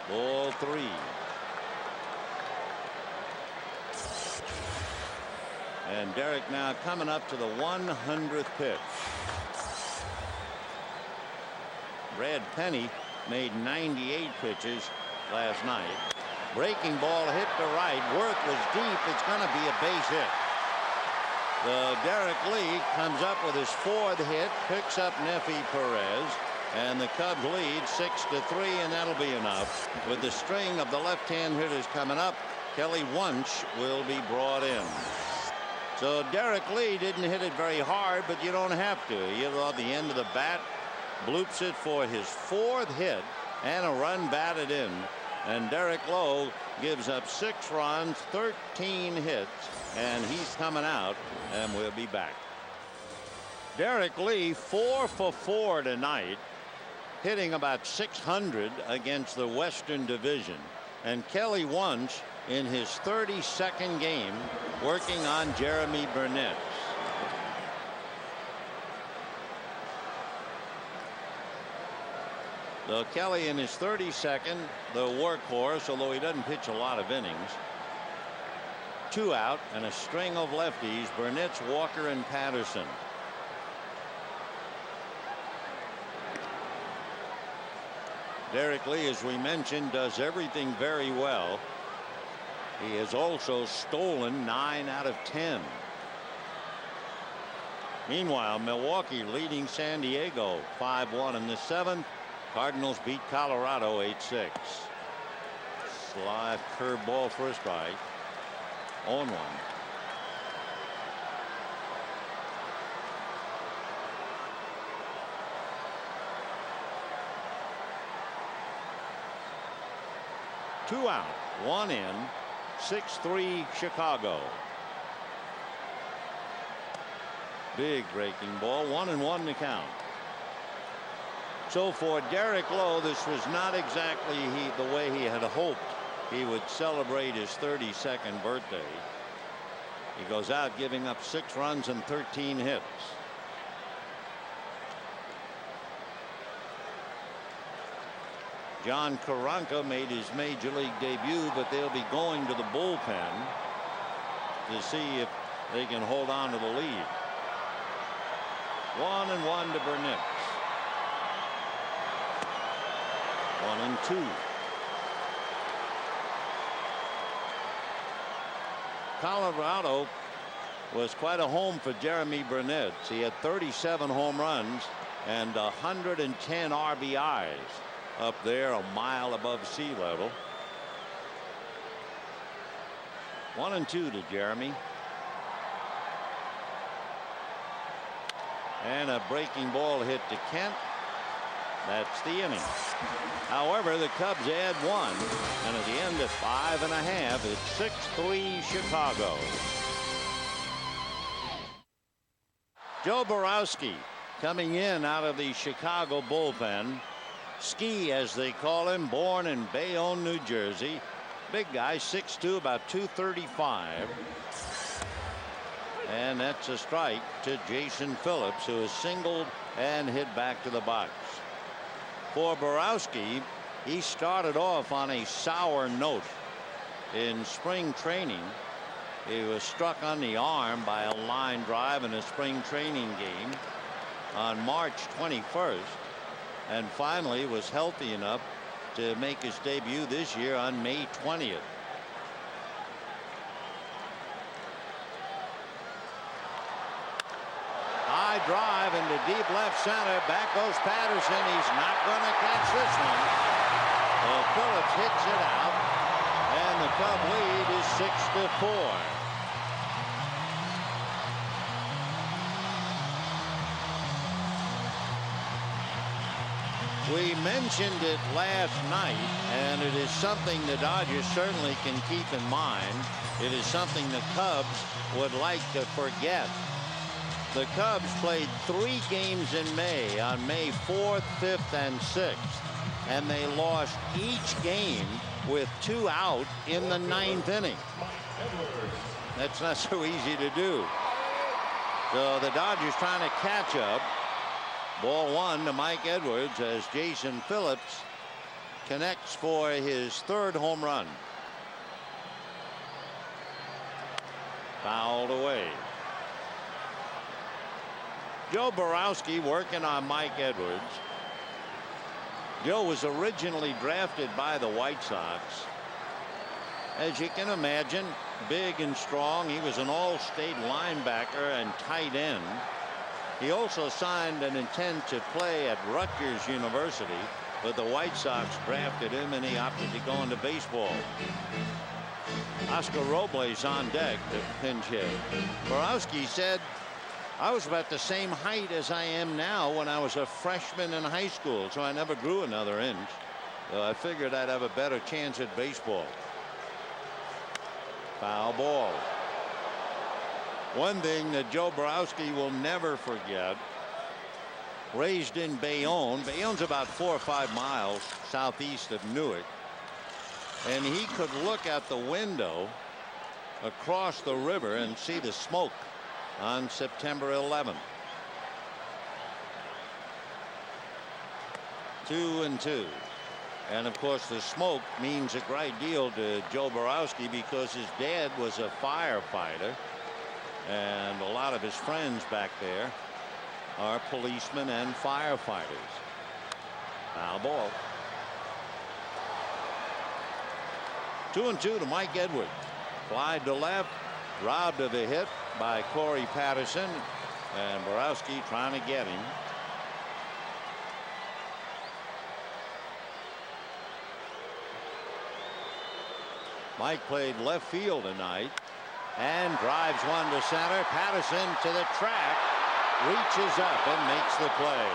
Ball 3. And Derek now coming up to the 100th pitch. Brad Penny made 98 pitches last night. Breaking ball hit to right. Worth was deep. It's going to be a base hit. Derek Lee comes up with his 4th hit, picks up Neffy Perez, and the Cubs lead 6-3, and that'll be enough. With the string of the left-hand hitters coming up, Kelly Wunsch will be brought in. So Derek Lee didn't hit it very hard, but you don't have to. You know, the end of the bat, bloops it for his 4th hit and a run batted in. And Derek Lowe gives up 6 runs, 13 hits, and he's coming out, and we'll be back. Derek Lee 4 for 4 tonight, hitting about 600 against the Western Division. And Kelly Wunsch in his 32nd game working on Jeremy Burnett. So Kelly in his 32nd, the workhorse, although he doesn't pitch a lot of innings. 2 out and a string of lefties, Burnett's, Walker, and Patterson. Derek Lee, as we mentioned, does everything very well. He has also stolen 9 out of 10. Meanwhile, Milwaukee leading San Diego 5-1 in the seventh. Cardinals beat Colorado 8-6. Slide curveball for a strike. 0-1. Two out, one in, 6-3 Chicago. Big breaking ball, 1-1 to count. So for Derek Lowe, this was not exactly the way he had hoped he would celebrate his 32nd birthday. He goes out giving up 6 runs and 13 hits. John Koronka made his major league debut, but they'll be going to the bullpen to see if they can hold on to the lead. 1-1 to Burnett. 1-2. Colorado was quite a home for Jeremy Burnett. He had 37 home runs and 110 RBIs up there a mile above sea level. 1-2 to Jeremy. And a breaking ball hit to Kent. That's the inning. However, the Cubs add 1, and at the end of 5½, it's 6-3 Chicago. Joe Borowski coming in out of the Chicago bullpen. Ski, as they call him, born in Bayonne, New Jersey. Big guy, 6'2", about 235. And that's a strike to Jason Phillips, who is singled and hit back to the box. For Borowski, he started off on a sour note in spring training. He was struck on the arm by a line drive in a spring training game on March 21st, and finally was healthy enough to make his debut this year on May 20th. High drive into deep left center. Back goes Patterson. He's not going to catch this one. Well, Phillips hits it out, and the Cub lead is 6-4. We mentioned it last night, and it is something the Dodgers certainly can keep in mind. It is something the Cubs would like to forget. The Cubs played 3 games in May, on May 4th, 5th, and 6th, and they lost each game with 2 out in the 9th inning. That's not so easy to do. So the Dodgers trying to catch up. Ball 1 to Mike Edwards as Jason Phillips connects for his 3rd home run. Fouled away. Joe Borowski working on Mike Edwards. Joe was originally drafted by the White Sox. As you can imagine, big and strong. He was an all-state linebacker and tight end. He also signed an intent to play at Rutgers University, but the White Sox drafted him and he opted to go into baseball. Oscar Robles on deck to pinch hit. Borowski said, "I was about the same height as I am now when I was a freshman in high school, so I never grew another inch. So I figured I'd have a better chance at baseball." Foul ball. One thing that Joe Borowski will never forget, raised in Bayonne. Bayonne's about 4 or 5 miles southeast of Newark, and he could look out the window across the river and see the smoke on September 11th. 2-2. And of course the smoke means a great deal to Joe Borowski because his dad was a firefighter, and a lot of his friends back there are policemen and firefighters. Foul ball. 2-2 to Mike Edwards. Fly to left, robbed of a hit by Corey Patterson. And Borowski trying to get him. Mike played left field tonight and drives one to center. Patterson to the track, reaches up and makes the play.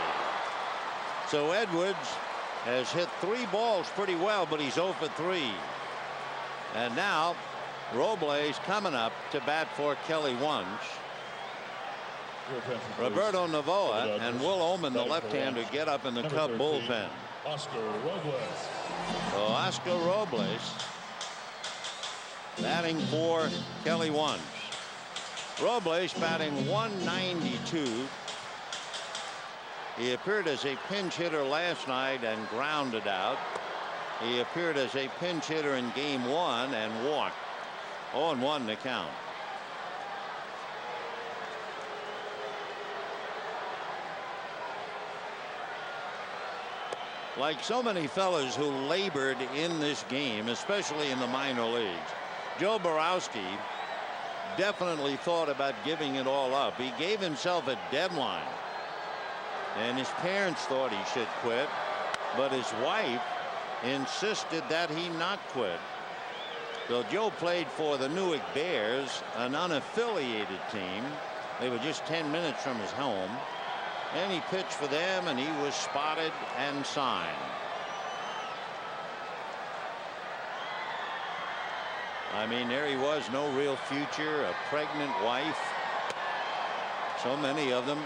So Edwards has hit 3 balls pretty well, but he's 0 for 3. And now Robles coming up to bat for Kelly Wunsch. Roberto Novoa and Will Omen, the left-hander, get up in the Cub bullpen. Oscar Robles. So Oscar Robles batting for Kelly Wunsch. Robles batting 192. He appeared as a pinch hitter last night and grounded out. He appeared as a pinch hitter in game 1 and walked. 0-1 to count. Like so many fellas who labored in this game, especially in the minor leagues, Joe Borowski definitely thought about giving it all up. He gave himself a deadline, and his parents thought he should quit, but his wife insisted that he not quit. So Joe played for the Newark Bears, an unaffiliated team. They were just 10 minutes from his home, and he pitched for them, and he was spotted and signed. I mean, there he was, no real future, a pregnant wife. So many of them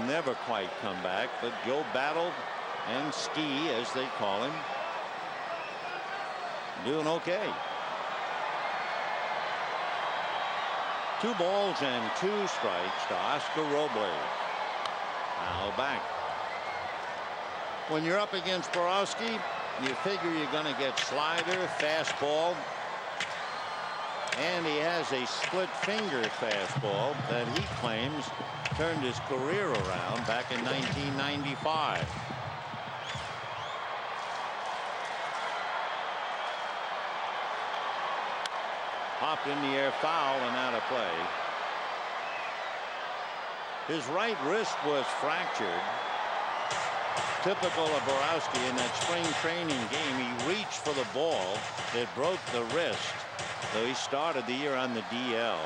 never quite come back, but Joe battled and ski, as they call him, doing okay. 2 balls and 2 strikes to Oscar Robles. Now back. When you're up against Borowski, you figure you're going to get slider, fastball, and he has a split finger fastball that he claims turned his career around back in 1995. Popped in the air, foul, and out of play. His right wrist was fractured. Typical of Borowski in that spring training game. He reached for the ball. It broke the wrist. So he started the year on the DL.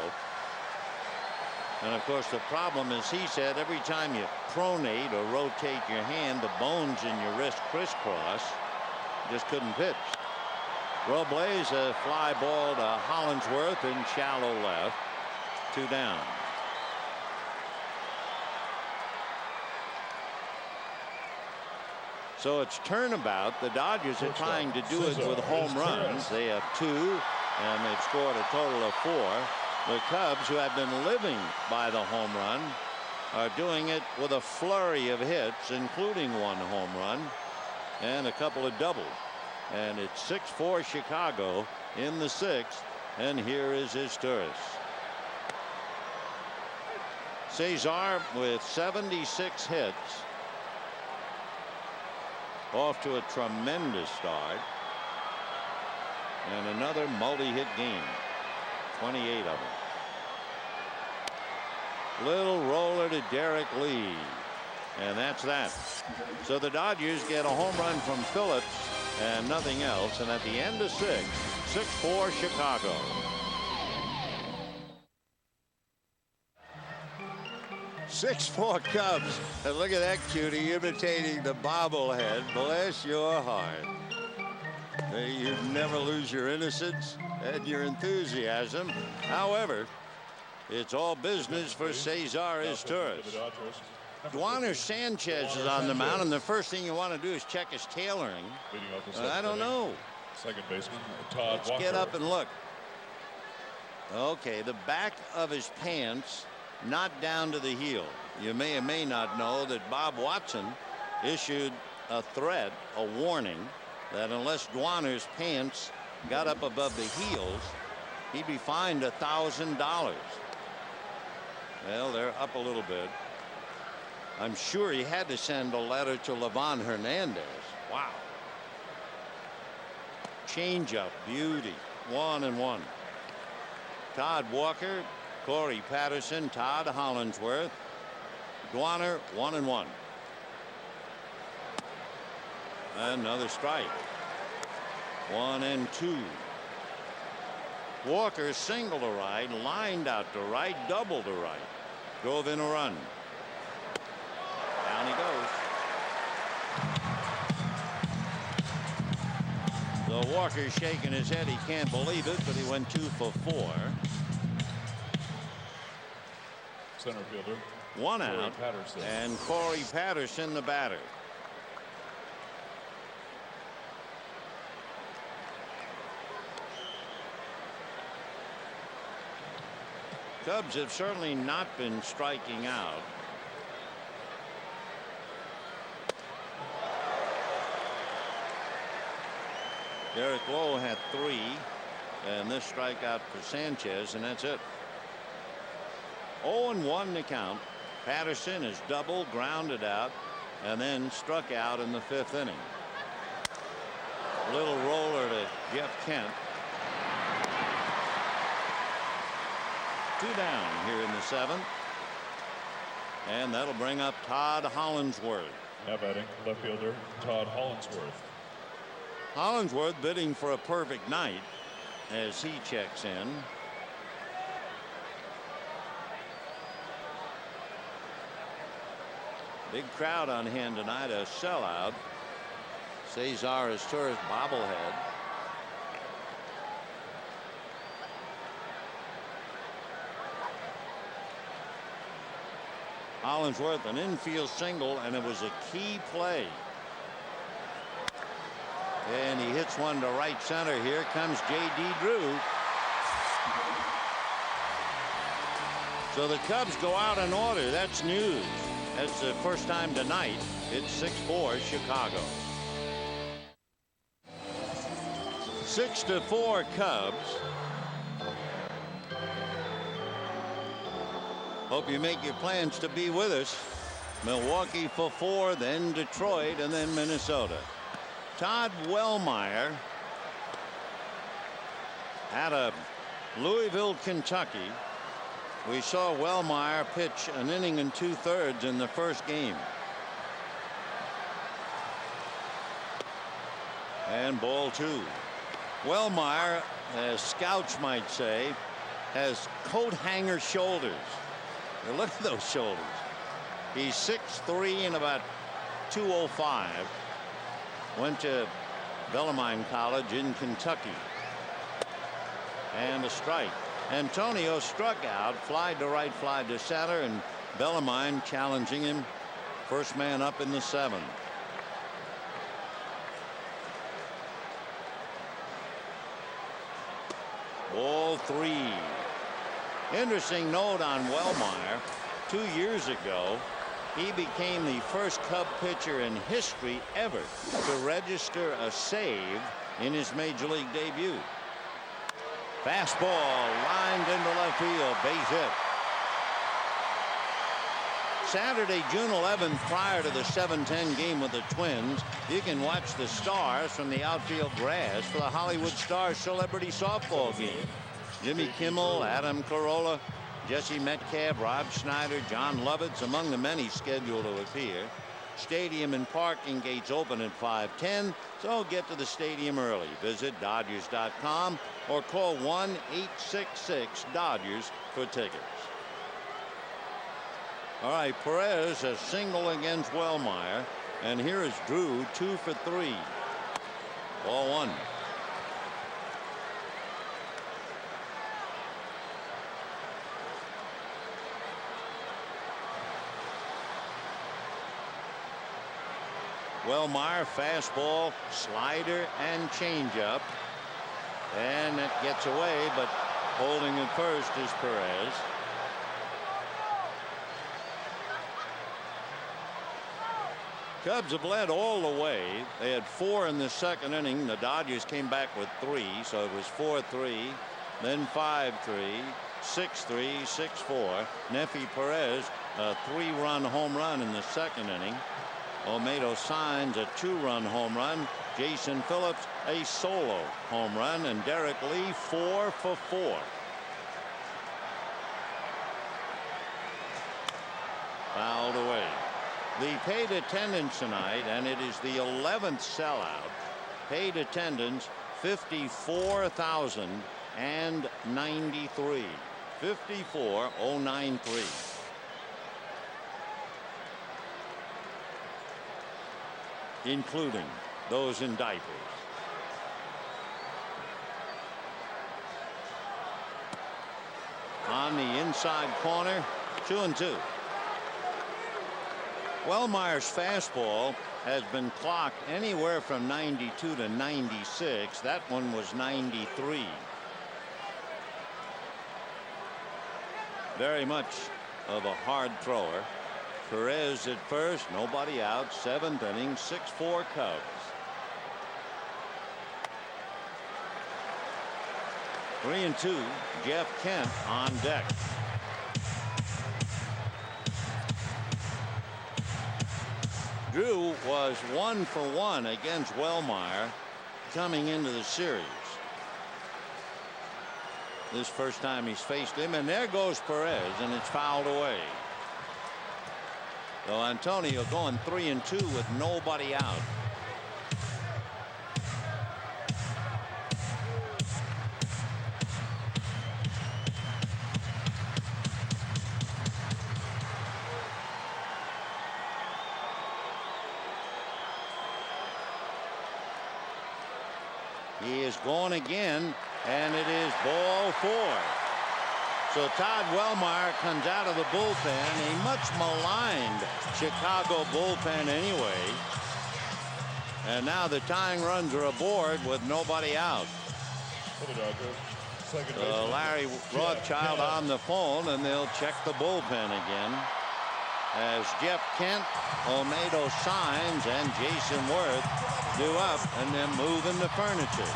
And of course, the problem is, he said, every time you pronate or rotate your hand, the bones in your wrist crisscross. Just couldn't pitch. Robles, a fly ball to Hollingsworth in shallow left. 2 down. So it's turnabout. The Dodgers are trying to do it with home runs. They have 2, and they've scored a total of 4. The Cubs, who have been living by the home run, are doing it with a flurry of hits, including 1 home run and a couple of doubles. And it's 6-4 Chicago in the 6th, and here is his Turris. Cesar with 76 hits. Off to a tremendous start. And another multi-hit game. 28 of them. Little roller to Derek Lee. And that's that. So the Dodgers get a home run from Phillips and nothing else. And at the end of 6, 6-4 Chicago. Six-4 Cubs. And look at that cutie imitating the bobblehead. Bless your heart. You never lose your innocence and your enthusiasm. However, it's all business for Cesar Turris. Juan Sanchez is on the mound, and the first thing you want to do is check his tailoring. I don't know. Second baseman Todd Let's Walker. get up and look. Okay, the back of his pants not down to the heel. You may or may not know that Bob Watson issued a threat, a warning, that unless Dwarner's pants got up above the heels, he'd be fined $1,000. Well, they're up a little bit. I'm sure he had to send a letter to Livan Hernandez. Wow. Changeup, beauty. 1-1. Todd Walker, Corey Patterson, Todd Hollingsworth, Dwarner 1-1. Another strike. 1-2. Walker single to right, lined out to right, double to right. Drove in a run. Down he goes. So Walker's shaking his head. He can't believe it, but he went 2 for 4. Center fielder. 1 out. And Corey Patterson, the batter. Cubs have certainly not been striking out. Derek Lowe had 3, and this strikeout for Sanchez, and that's it. 0-1 to count. Patterson is double, grounded out, and then struck out in the 5th inning. Little roller to Jeff Kent. 2 down here in the 7th. And that'll bring up Todd Hollinsworth. Now batting, left fielder Todd Hollinsworth. Hollinsworth bidding for a perfect night as he checks in. Big crowd on hand tonight, a sellout. Cesar Aztur's bobblehead. Hollinsworth, an infield single, and it was a key play. And he hits one to right center. Here comes J.D. Drew. So the Cubs go out in order. That's news. That's the first time tonight. It's 6-4 Chicago. 6-4 Cubs. Hope you make your plans to be with us. Milwaukee for 4, then Detroit, and then Minnesota. Todd Wellmeyer out of Louisville, Kentucky. We saw Wellmeyer pitch an inning and 2/3 in the first game. And ball 2. Wellmeyer, as scouts might say, has coat hanger shoulders. Now look at those shoulders. He's 6'3" and about 205. Went to Bellarmine College in Kentucky. And a strike. Antonio struck out, fly to right, fly to center, and Bellarmine challenging him. First man up in the 7th. Ball 3. Interesting note on Wellmeyer. 2 years ago, he became the first Cub pitcher in history ever to register a save in his major league debut. Fastball lined into left field, base hit. Saturday, June 11th, prior to the 7-10 game with the Twins, you can watch the stars from the outfield grass for the Hollywood Stars Celebrity Softball game. Jimmy Kimmel, Adam Carolla, Jesse Metcalf, Rob Schneider, John Lovitz among the many scheduled to appear. Stadium and parking gates open at 5:10, so get to the stadium early. Visit Dodgers.com or call 1-866-DODGERS for tickets. All right, Perez a single against Wellmeyer, and here is Drew 2 for 3. Ball 1. Wellmeyer, fastball, slider, and changeup. And it gets away, but holding it first is Perez. Cubs have led all the way. They had 4 in the 2nd inning. The Dodgers came back with 3, so it was 4-3, then 5-3, 6-3, 6-4. Nefi Perez, a 3-run home run in the 2nd inning. Olmedo Saenz, a 2-run home run. Jason Phillips, a solo home run, and Derek Lee 4 for 4. Fouled away. The paid attendance tonight, and it is the 11th sellout. Paid attendance 54,093. 54,093. Including those in diapers. On the inside corner, 2-2. Wellmeyer's fastball has been clocked anywhere from 92 to 96. That one was 93. Very much of a hard thrower. Perez at first, nobody out. 7th inning, 6-4 Cubs. Three and two. Jeff Kent on deck. Drew was 1 for 1 against Wellmeyer coming into the series. This first time he's faced him, and there goes Perez, and it's fouled away. So Antonio going 3 and 2 with nobody out. He is going again, and it is ball 4. So Todd Wellmeyer comes out of the bullpen, a much maligned Chicago bullpen anyway. And now the tying runs are aboard with nobody out. Larry Rothschild on the phone, and they'll check the bullpen again. As Jeff Kent, Olmedo Saenz, and Jason Worth do up and then move into furniture.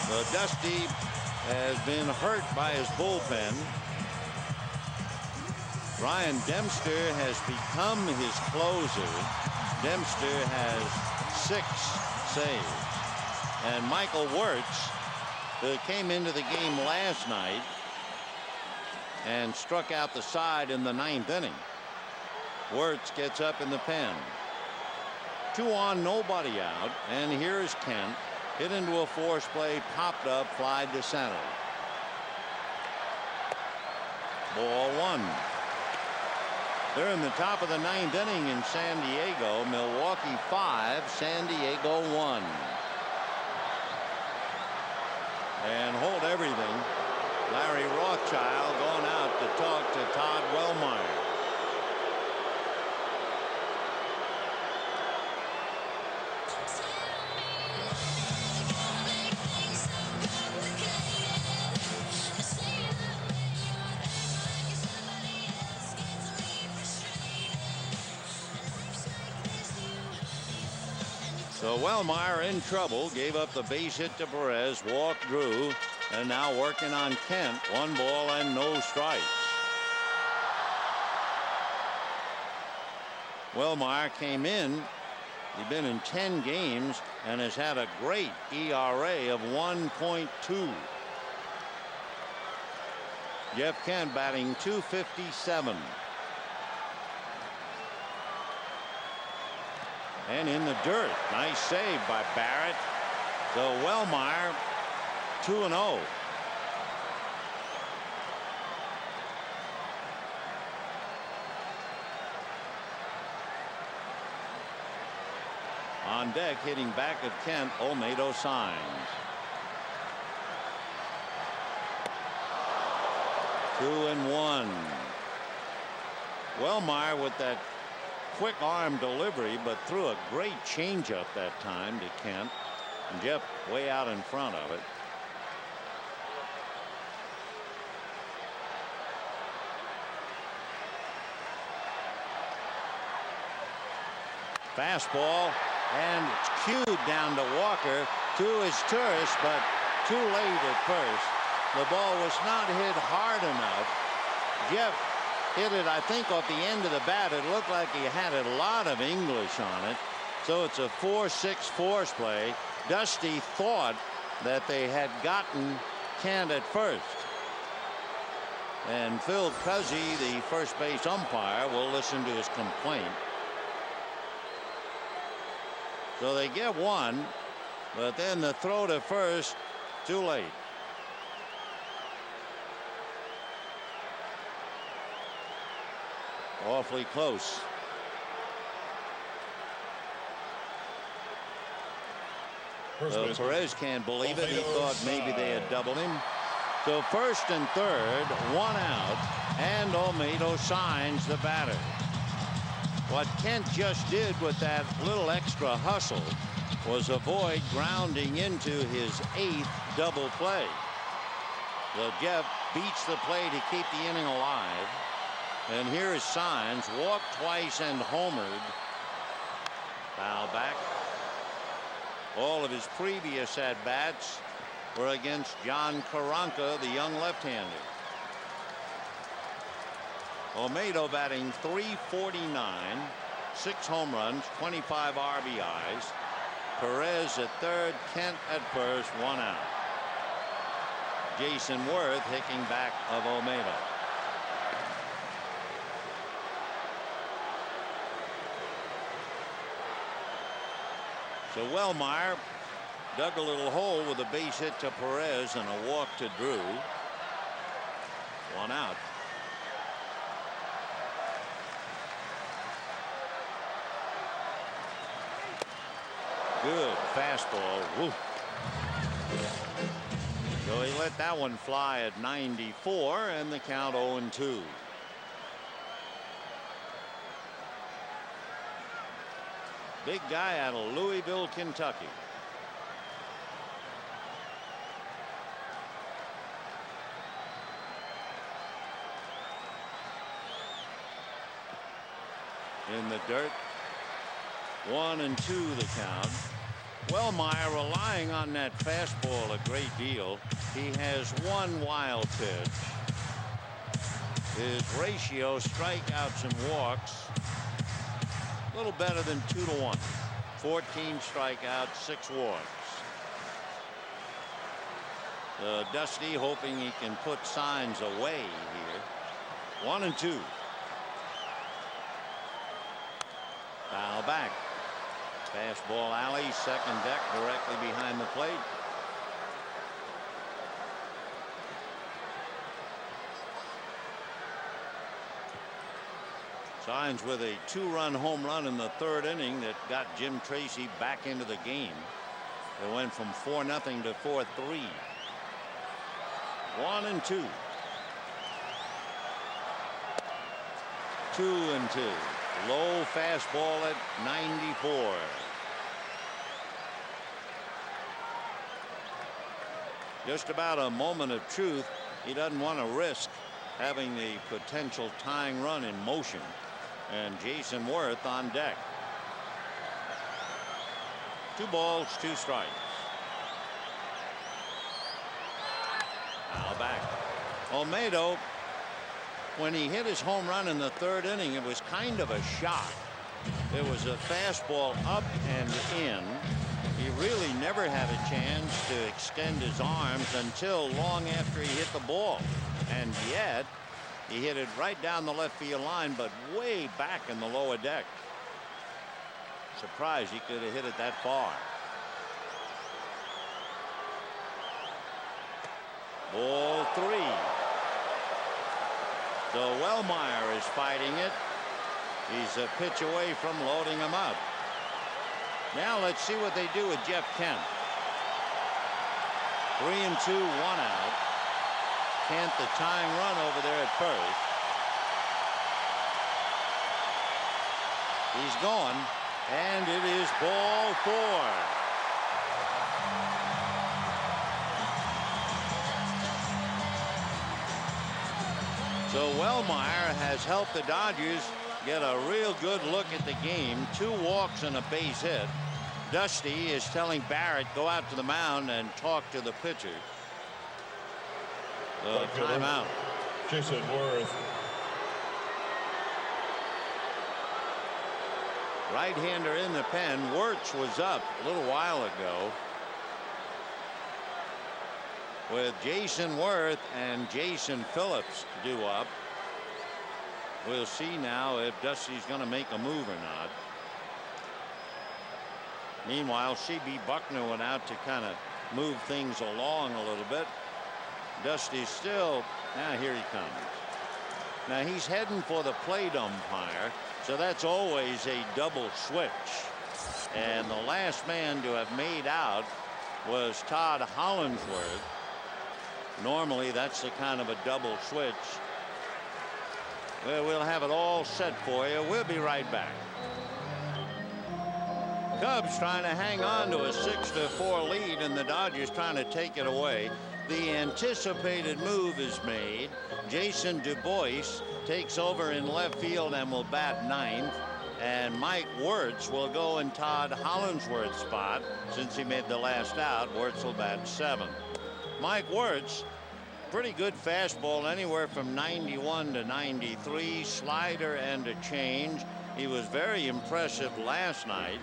So Dusty has been hurt by his bullpen. Ryan Dempster has become his closer. Dempster has 6 saves. And Michael Wirtz, who came into the game last night and struck out the side in the 9th inning. Wirtz gets up in the pen. 2 on, nobody out, and here's Kent. Hit into a force play, popped up, fly to center. Ball 1. They're in the top of the 9th inning in San Diego. Milwaukee 5, San Diego 1. And hold everything. Larry Rothschild going out to talk to Todd Wellmeyer. So Wellmeyer in trouble, gave up the base hit to Perez, walked Drew, and now working on Kent. 1 ball and no strikes. Wellmeyer came in. He's been in 10 games and has had a great ERA of 1.2. Jeff Kent batting .257. And in the dirt. Nice save by Barrett. So Wellmeyer 2-0. On deck, hitting back of Kent, Olmedo Saenz. 2-1. Wellmeyer with that quick arm delivery, but threw a great changeup that time to Kent. And Jeff way out in front of it. Fastball, and it's cued down to Walker, to his tourist, but too late at first. The ball was not hit hard enough. Jeff hit it, I think, off the end of the bat. It looked like he had a lot of English on it. So it's a 4-6 force play. Dusty thought that they had gotten Kent at first. And Phil Cuzzy, the first base umpire, will listen to his complaint. So they get one, but then the throw to first, too late. Awfully close. Perez can't believe it. He thought maybe they had doubled him. So first and third, one out, and Olmedo signs the batter. What Kent just did with that little extra hustle was avoid grounding into his 8th double play. So Jeff beats the play to keep the inning alive. And here is Saenz, walked twice and homered. Foul back. All of his previous at-bats were against John Koronka, the young left-hander. Olmedo batting .349, 6 home runs, 25 RBIs. Perez at third, Kent at first, 1 out. Jason Worth hicking back of Olmedo. So Wellmeyer dug a little hole with a base hit to Perez and a walk to Drew. 1 out. Good fastball. Woo. So he let that one fly at 94, and the count 0-2. Big guy out of Louisville, Kentucky. In the dirt. 1-2 the count. Wellmeyer relying on that fastball a great deal. He has 1 wild pitch. His ratio, strikeouts and walks, a little better than 2-1. 14 strikeouts, 6 walks. Dusty hoping he can put Saenz away here. 1-2. Foul back. Fastball alley, second deck, directly behind the plate. Saenz with a 2-run home run in the 3rd inning that got Jim Tracy back into the game. It went from 4-0 to 4-3. 1-2. 2-2. Low fastball at 94. Just about a moment of truth. He doesn't want to risk having the potential tying run in motion. And Jason Worth on deck. 2 balls, 2 strikes. Now back. Olmedo, when he hit his home run in the 3rd inning, it was kind of a shock. It was a fastball up and in. He really never had a chance to extend his arms until long after he hit the ball. And yet, he hit it right down the left field line, but way back in the lower deck. Surprised he could have hit it that far. Ball 3. So Wellmeyer is fighting it. He's a pitch away from loading him up. Now let's see what they do with Jeff Kent. 3-2, 1 out. Kent the tying run over there at first. He's gone, and it is ball 4. So Wellmeyer has helped the Dodgers get a real good look at the game. 2 walks and a base hit. Dusty is telling Barrett, go out to the mound and talk to the pitcher. Timeout. Jason Worth. Right-hander in the pen. Wirtz was up a little while ago. with Jason Worth and Jason Phillips due up. We'll see now if Dusty's going to make a move or not. Meanwhile, C.B. Buckner went out to kind of move things along a little bit. Dusty's still. Now here he comes. Now he's heading for the plate umpire, so that's always a double switch. And the last man to have made out was Todd Hollingsworth. Normally that's the kind of a double switch. Well, we'll have it all set for you. We'll be right back. Cubs trying to hang on to a 6-4 lead, and the Dodgers trying to take it away. The anticipated move is made. Jason DuBois takes over in left field and will bat ninth. And Mike Wirtz will go in Todd Hollingsworth's spot. Since he made the last out, Wirtz will bat seventh. Mike Wirtz, pretty good fastball, anywhere from 91 to 93, slider and a change. He was very impressive last night.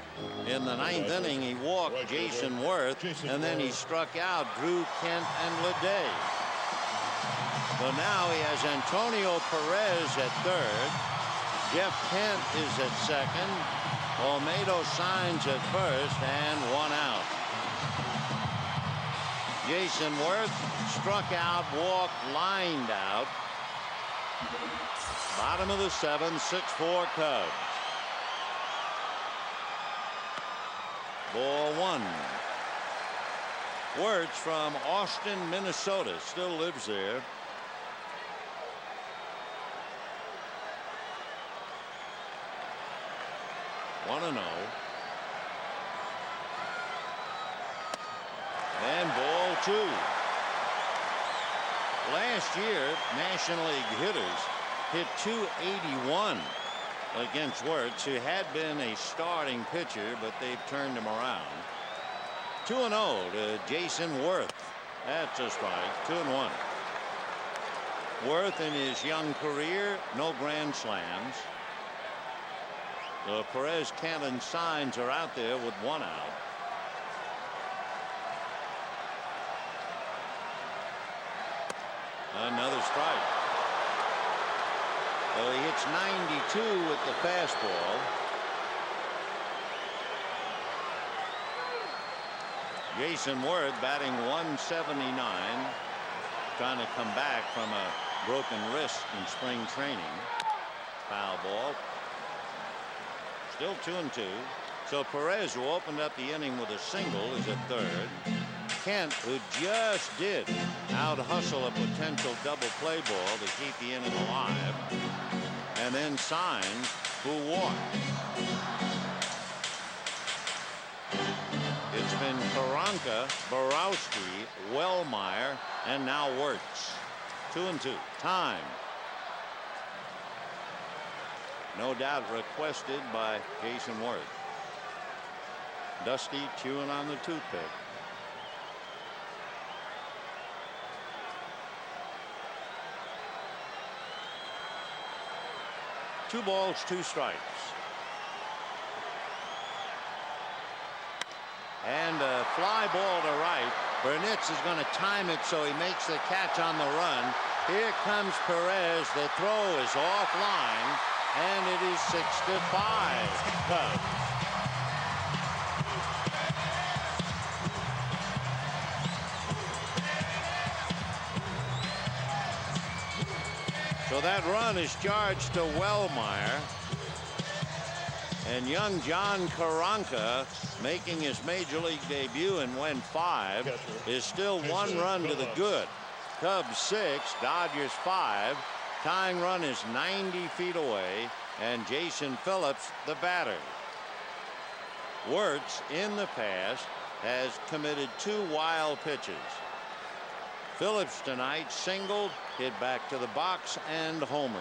In the ninth inning, he walked Jason Worth, and then he struck out Drew Kent and Leday. So now he has Antonio Perez at third. Jeff Kent is at second. Olmedo Saenz at first, and one out. Jason Worth struck out, walked, lined out. Bottom of the seventh, 6-4 Cubs. Ball one. Wirtz from Austin, Minnesota, still lives there. One and 0. And ball two. Last year, National League hitters hit .281 against Wirtz, who had been a starting pitcher, but they've turned him around. 2-0 to Jason Worth. That's a strike. 2-1. Worth in his young career, no grand slams. The Perez, Kent, and Saenz are out there with one out. Another strike. So he hits 92 with the fastball. Jason Worth batting .179, trying to come back from a broken wrist in spring training. Foul ball. Still 2-2. So Perez, who opened up the inning with a single, is at third. Kent, who just did out hustle a potential double play ball to keep the inning alive. And then Saenz, who walked. It's been Koronka, Borowski, Wellmeyer, and now Wirtz. 2-2. Time. No doubt requested by Jason Worth. Dusty chewing on the toothpick. Two balls, two strikes. And a fly ball to right. Burnitz is going to time it so he makes the catch on the run. Here comes Perez. The throw is offline. And it is 6-5 Cubs. So that run is charged to Wellmeyer. And young John Koronka, making his major league debut and went 5, is still 1 run to the good. Cubs 6, Dodgers 5. Tying run is 90 feet away, and Jason Phillips, the batter. Wirtz, in the past, has committed 2 wild pitches. Phillips tonight singled, hit back to the box, and homered.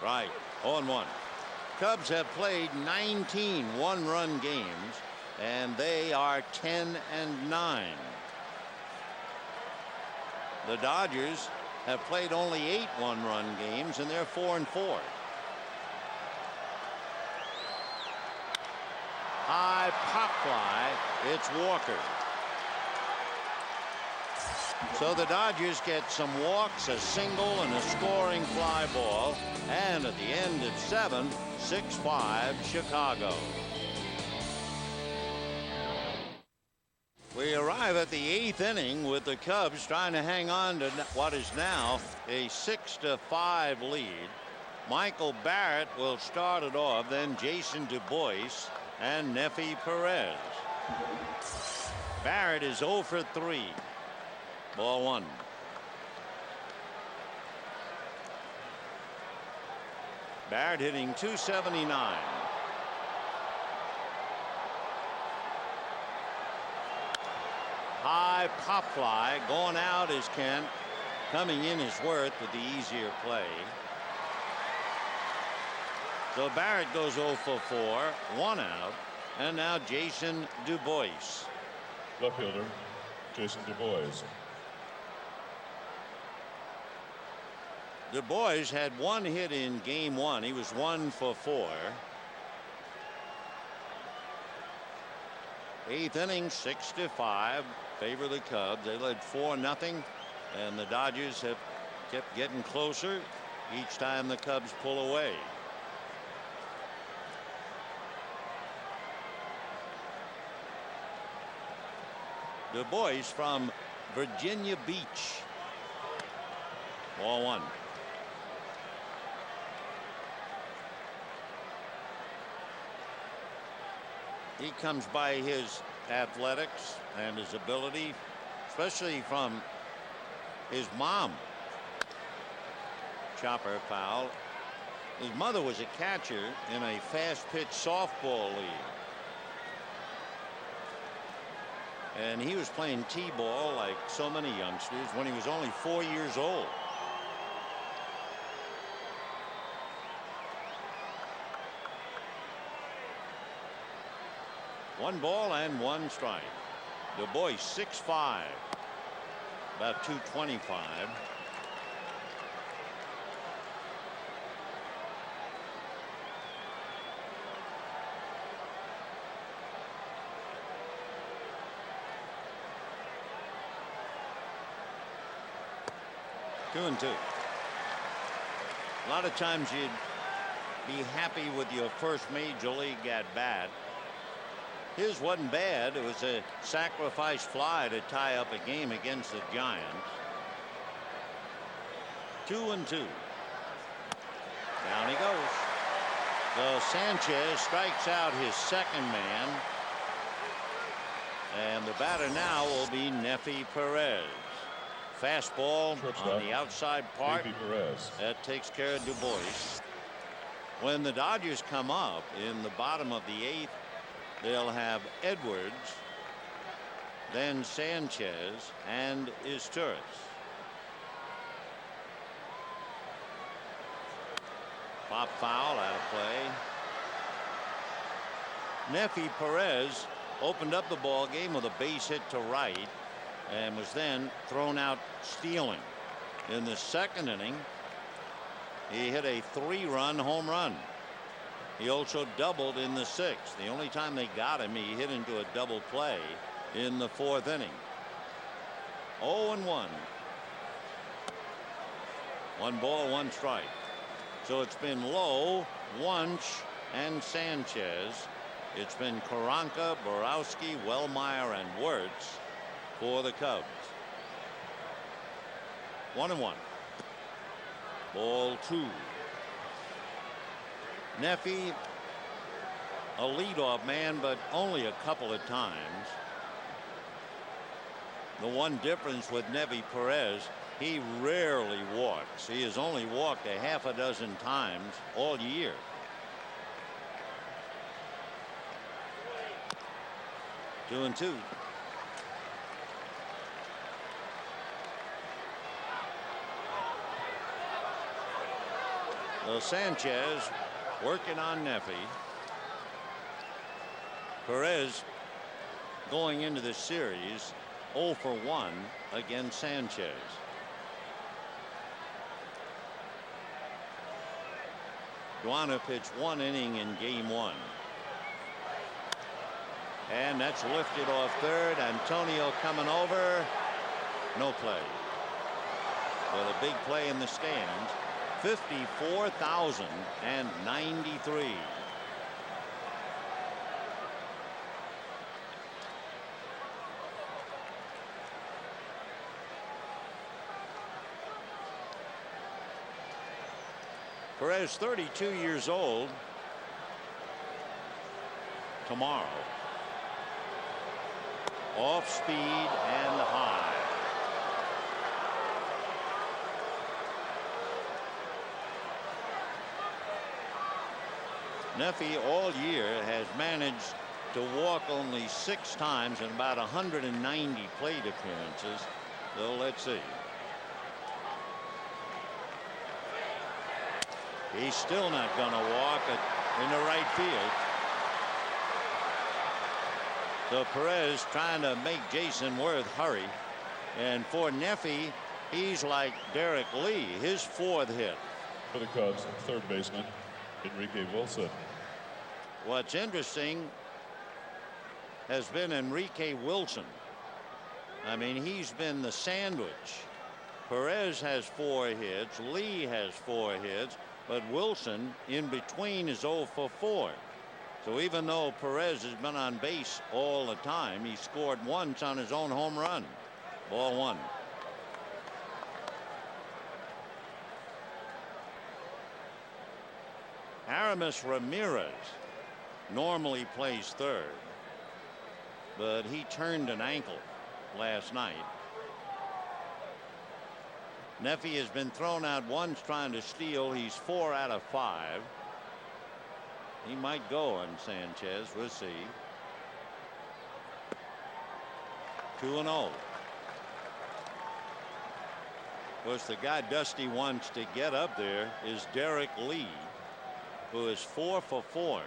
Right, 0-1. Cubs have played 19 one-run games, and they are 10-9. The Dodgers have played only 8 one-run games, and they're 4-4. High pop fly. It's Walker. So the Dodgers get some walks, a single, and a scoring fly ball. And at the end it's 7, 6-5 Chicago. We arrive at the 8th inning with the Cubs trying to hang on to what is now a 6-5 lead. Michael Barrett will start it off, then Jason Du Bois and Nefi Perez. Barrett is 0 for 3. Ball 1. Barrett hitting .279. High pop fly. Going out is Kent. Coming in is Worth with the easier play. So Barrett goes 0 for 4. 1 out. And now Jason Du Bois. Left fielder, Jason Du Bois. Du Bois had 1 hit in game 1. He was 1 for 4. 8th inning, 6-5. Favor the Cubs. They led 4-0, and the Dodgers have kept getting closer each time the Cubs pull away. Du Bois from Virginia Beach. Ball 1. He comes by his athletics and his ability, especially from his mom. Chopper foul. His mother was a catcher in a fast pitch softball league. And he was playing T-ball like so many youngsters when he was only 4 years old. One ball and 1 strike. Du Bois 6'5", about 225. Two and 2. A lot of times you'd be happy with your first major league at bat. His wasn't bad. It was a sacrifice fly to tie up a game against the Giants. 2 and 2. Down he goes. So Sanchez strikes out his second man. And the batter now will be Nefi Perez. Fastball on the outside part. That takes care of Du Bois. When the Dodgers come up in the bottom of the 8th, they'll have Edwards, then Sanchez, and Izturis. Pop foul out of play. Nefi Perez opened up the ball game with a base hit to right and was then thrown out stealing. In the second inning, he hit a 3-run home run. He also doubled in the 6th. The only time they got him, he hit into a double play in the 4th inning. 0-1. 1 ball, 1 strike. So it's been Lowe, Wunsch, and Sanchez. It's been Koronka, Borowski, Wellmeyer, and Wirtz for the Cubs. 1-1. Ball 2. Nefi, a leadoff man, but only a couple of times. The one difference with Nefi Perez, he rarely walks. He has only walked a half a dozen times all year. Two and 2. So Sanchez working on Nefi. Perez going into this series 0 for 1 against Sanchez. Dwana pitched 1 inning in game 1. And that's lifted off third. Antonio coming over. No play. With a big play in the stands. 54,093. Perez, 32 years old tomorrow. Off speed and high. Neffy all year has managed to walk only 6 times in about 190 plate appearances. So let's see. He's still not going to walk in the right field. So Perez trying to make Jason Worth hurry. And for Neffy, he's like Derek Lee, his 4th hit. For the Cubs, third baseman Enrique Wilson. What's interesting has been Enrique Wilson. I mean, he's been the sandwich. Perez has 4 hits. Lee has 4 hits. But Wilson in between is 0 for 4. So even though Perez has been on base all the time, he scored once on his own home run. Ball 1. Aramis Ramirez normally plays third, but he turned an ankle last night. Neffy has been thrown out once trying to steal. He's 4 out of 5. He might go on Sanchez. We'll see. 2-0. Of course, the guy Dusty wants to get up there is Derek Lee, who is 4 for 4.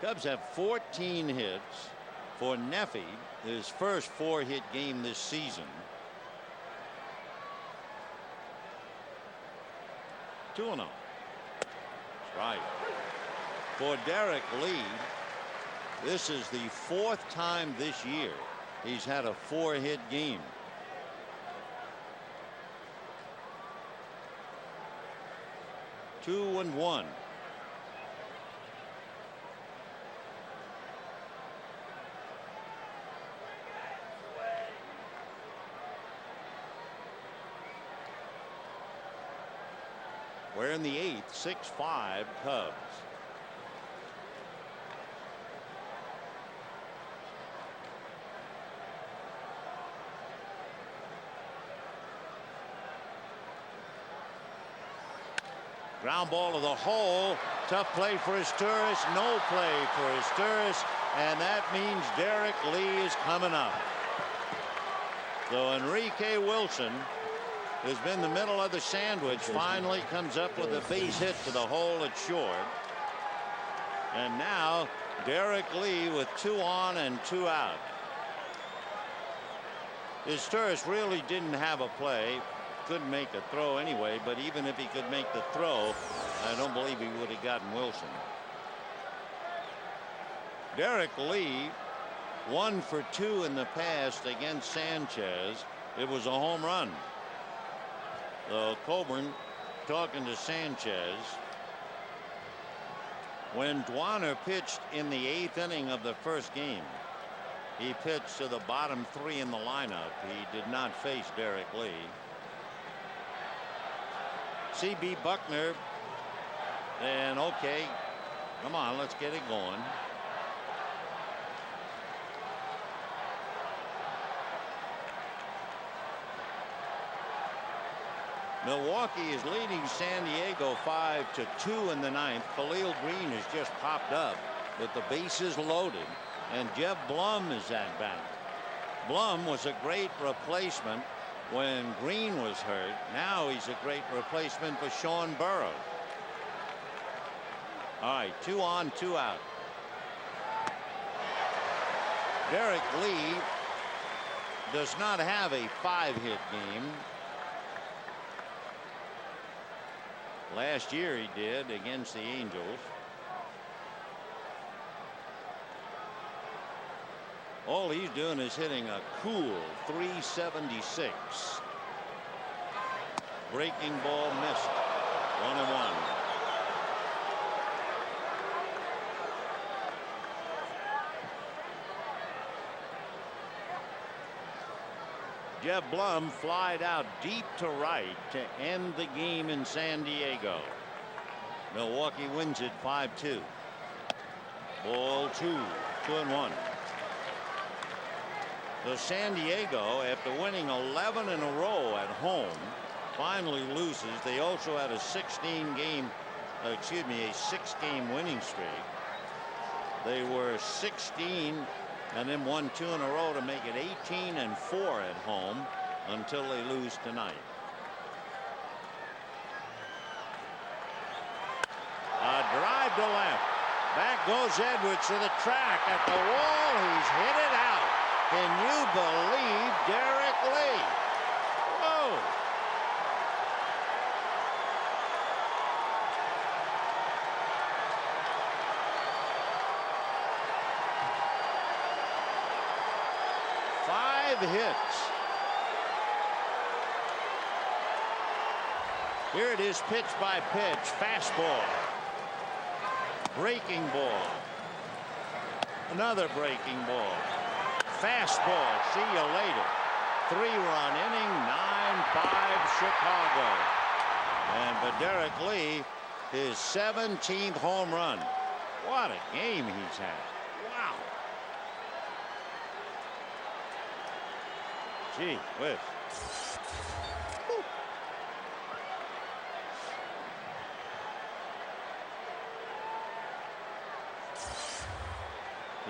Cubs have 14 hits for Neffy, his first 4-hit game this season. 2-0. That's right. For Derek Lee, this is the 4th time this year he's had a 4-hit game. Two and 1. We're in the 8th, 6-5 Cubs. Ground ball to the hole. Tough play for Asturias. No play for Asturias. And that means Derek Lee is coming up. So Enrique Wilson, who's been the middle of the sandwich, finally comes up with a base hit to the hole at short. And now Derek Lee with 2 on and 2 out. Asturias really didn't have a play. Couldn't make a throw anyway, but even if he could make the throw, I don't believe he would have gotten Wilson. Derek Lee 1 for 2 in the past against Sanchez. It was a home run. Coburn talking to Sanchez. When Dwana pitched in the 8th inning of the first game, he pitched to the bottom 3 in the lineup. He did not face Derek Lee. C.B. Buckner, and okay, come on, let's get it going. Milwaukee is leading San Diego 5-2 in the 9th. Khalil Green has just popped up with the bases loaded, and Jeff Blum is at bat. Blum was a great replacement when Green was hurt. Now he's a great replacement for Sean Burrow. All right, 2 on, 2 out. Derek Lee does not have a 5-hit game. Last year he did against the Angels. All he's doing is hitting a cool 376. Breaking ball missed. 1-1. Jeff Blum flied out deep to right to end the game in San Diego. Milwaukee wins it 5-2. Ball 2-1. So San Diego, after winning 11 in a row at home, finally loses. They also had a 6-game winning streak. They were 16 and then won 2 in a row to make it 18-4 at home until they lose tonight. A drive to left. Back goes Edwards to the track at the wall. He's hit it out. Can you believe Derek Lee? Whoa. Hits. Here it is, pitch by pitch, fastball, breaking ball, another breaking ball, fastball. See you later. 3-run inning, 9-5 Chicago, and for Derek Lee, his 17th home run. What a game he's had. Wow. Gee whiz.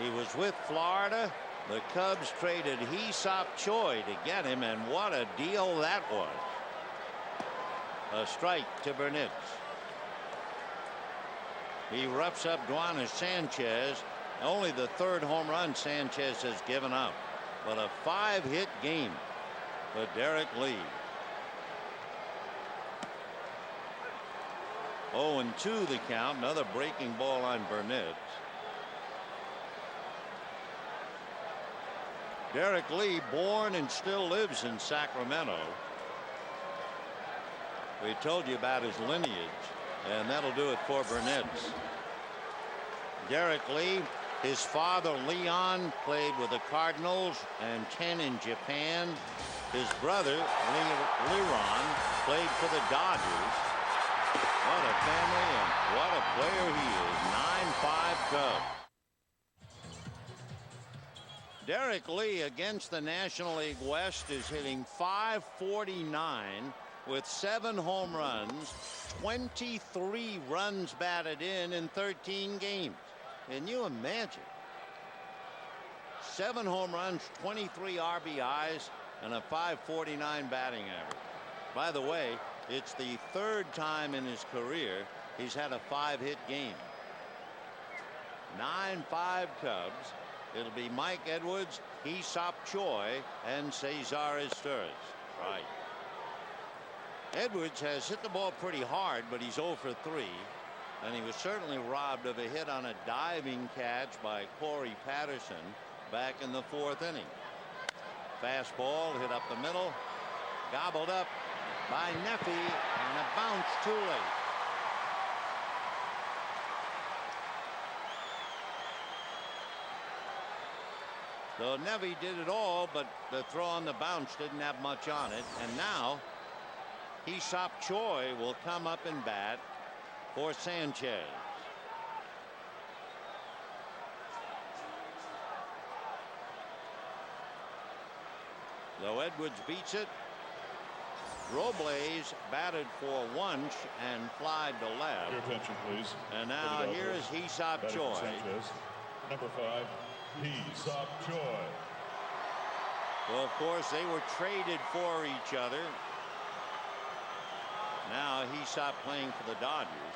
He was with Florida. The Cubs traded Hee-Sop Choi to get him, and what a deal that was. A strike to Burnett. He roughs up Duanes Sanchez. Only the 3rd home run Sanchez has given up. But a 5-hit game for Derek Lee. 0-2 the count. Another breaking ball on Burnett. Derek Lee, born and still lives in Sacramento. We told you about his lineage, and that'll do it for Burnett. Derek Lee, his father Leon played with the Cardinals and 10 in Japan. His brother Leron played for the Dodgers. What a family and what a player he is. 9-5 Cubs. Derek Lee against the National League West is hitting .549 with 7 home runs, 23 runs batted in 13 games. Can you imagine? 7 home runs, 23 RBIs, and a .549 batting average. By the way, it's the 3rd time in his career he's had a 5-hit game. 9-5 Cubs. It'll be Mike Edwards, Hee-Sop Choi, and Cesar Izturis. Right. Edwards has hit the ball pretty hard, but he's 0 for 3. And he was certainly robbed of a hit on a diving catch by Corey Patterson back in the 4th inning. Fastball hit up the middle, gobbled up by Neffy, and a bounce too late. So Neffy did it all, but the throw on the bounce didn't have much on it. And now Hee-Sop Choi will come up and bat for Sanchez. Though Edwards beats it, Robles batted for Wunsch and flied to left. Your attention, please. And now here is Hee-Sop Choi. Number 5, Hee-Sop Choi. Well, of course, they were traded for each other. Now Hee-Sop playing for the Dodgers.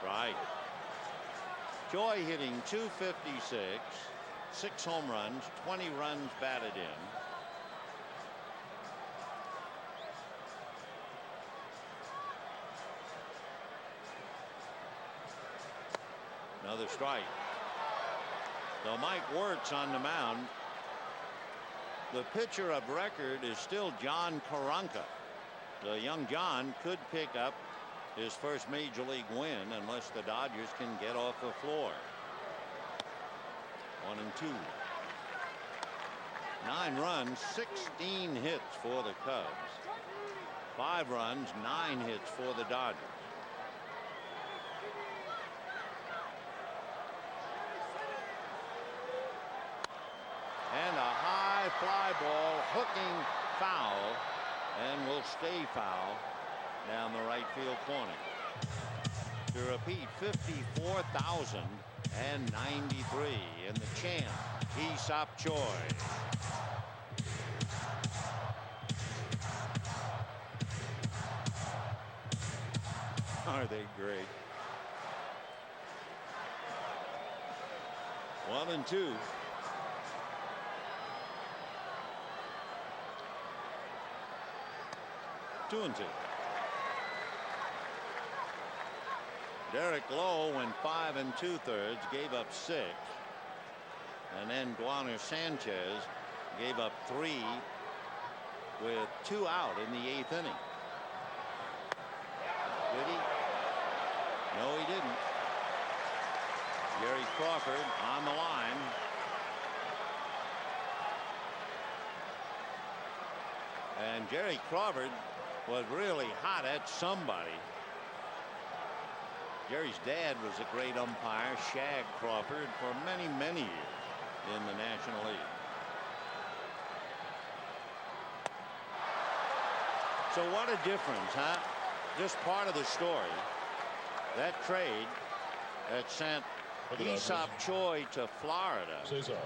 Right. Choi hitting .256, 6 home runs, 20 runs batted in. Another strike. So Mike Wirtz on the mound. The pitcher of record is still John Koronka. The young John could pick up his first major league win unless the Dodgers can get off the floor. 1-2. 9 runs, 16 hits for the Cubs. 5 runs, 9 hits for the Dodgers. And a high fly ball hooking foul and will stay foul down the right field corner. To repeat, 54,093 in the chant, Aesop Choi. Are they great? 1-2. Two and two. Derek Lowe went 5 2/3, gave up 6, and then Guaner Sanchez gave up 3 with 2 out in the 8th inning. Did he? No, he didn't. Gary Crawford on the line. And Jerry Crawford was really hot at somebody. Jerry's dad was a great umpire, Shag Crawford, for many, many years in the National League. So what a difference, huh? Just part of the story. That trade that sent Aesop Choi to Florida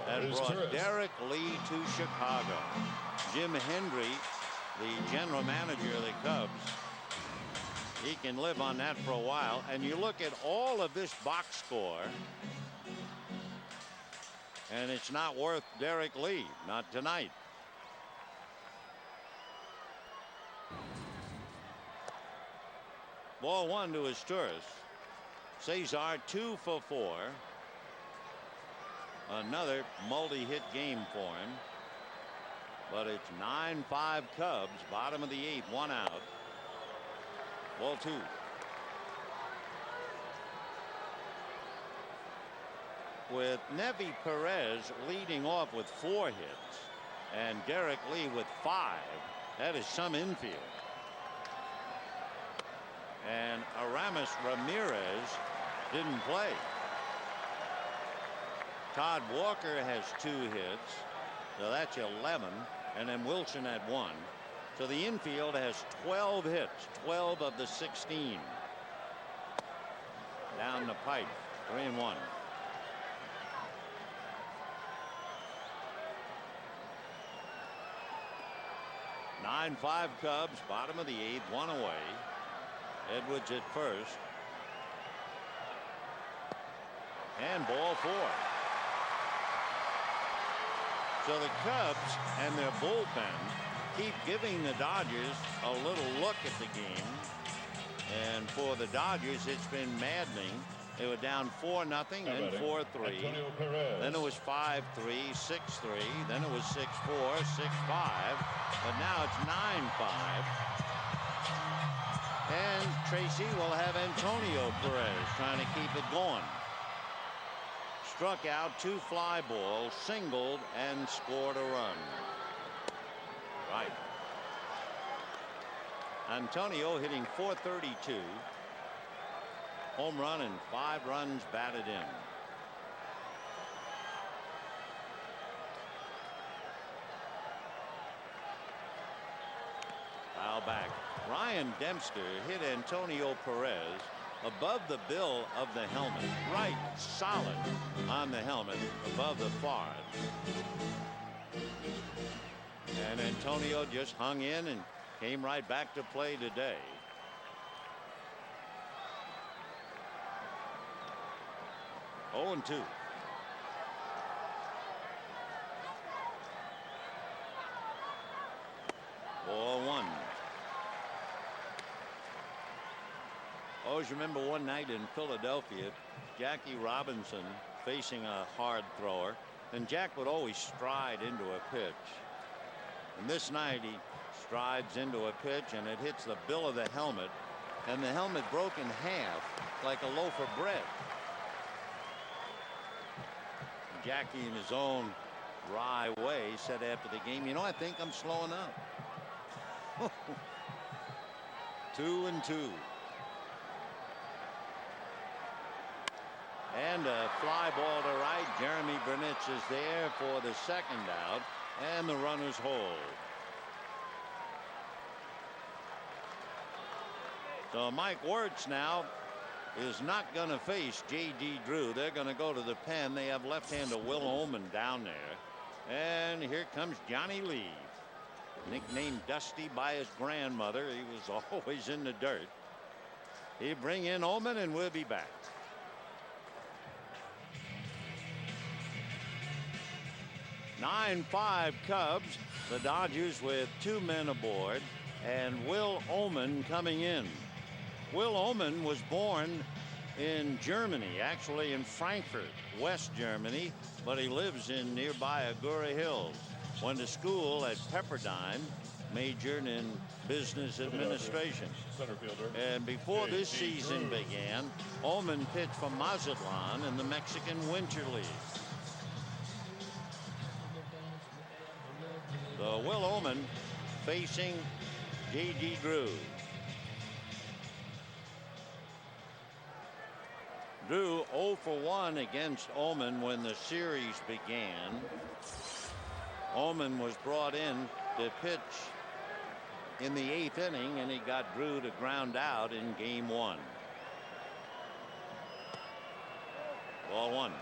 and brought Derek Lee to Chicago. Jim Hendry, the general manager of the Cubs, he can live on that for a while. And you look at all of this box score, and it's not worth Derek Lee, not tonight. Ball 1 to Asturias. Cesar 2 for 4. Another multi-hit game for him. But it's 9-5 Cubs, bottom of the 8th, 1 out. Ball 2. With Nevi Perez leading off with 4 hits and Derek Lee with 5, that is some infield. And Aramis Ramirez didn't play. Todd Walker has 2 hits, so that's 11, and then Wilson had 1. So the infield has 12 hits, 12 of the 16. Down the pipe, 3-1. Nine 5 Cubs, bottom of the 8th, 1 away. Edwards at first. And ball 4. So the Cubs and their bullpen keep giving the Dodgers a little look at the game. And for the Dodgers, it's been maddening. They were down 4-0, then 4-3. Then it was 5-3, 6-3. Then it was 6-4, 6-5. But now it's 9-5. And Tracy will have Antonio Perez trying to keep it going. Struck out 2 fly balls, singled, and scored a run. Right. Antonio hitting .432. Home run and 5 runs batted in. Foul back. Ryan Dempster hit Antonio Perez above the bill of the helmet, right solid on the helmet above the forehead. And Antonio just hung in and came right back to play today. Oh, 0-2. Ball 1. Always remember one night in Philadelphia, Jackie Robinson facing a hard thrower, and Jack would always stride into a pitch. And this night he strides into a pitch and it hits the bill of the helmet, and the helmet broke in half like a loaf of bread. Jackie, in his own wry way, said after the game, I think I'm slowing up. 2-2. And a fly ball to right. Jeremy Burnitz is there for the second out, and the runners hold. So Mike Wirtz now is not going to face J.D. Drew. They're going to go to the pen. They have left-hander Will Ullman down there. And here comes Johnny Lee, nicknamed Dusty by his grandmother. He was always in the dirt. He bring in Ullman, and we'll be back. (9-5) Cubs. The Dodgers with 2 men aboard, and Will Ullman coming in. Will Ullman was born in Germany, actually in Frankfurt, West Germany, but he lives in nearby Agoura Hills. Went to school at Pepperdine, majored in business administration. Center fielder. And before this season began, Ullman pitched for Mazatlan in the Mexican Winter League. So Will Ullman facing J.D. Drew. Drew 0 for 1 against Ullman when the series began. Ullman was brought in to pitch in the 8th inning, and he got Drew to ground out in game 1. Ball 1.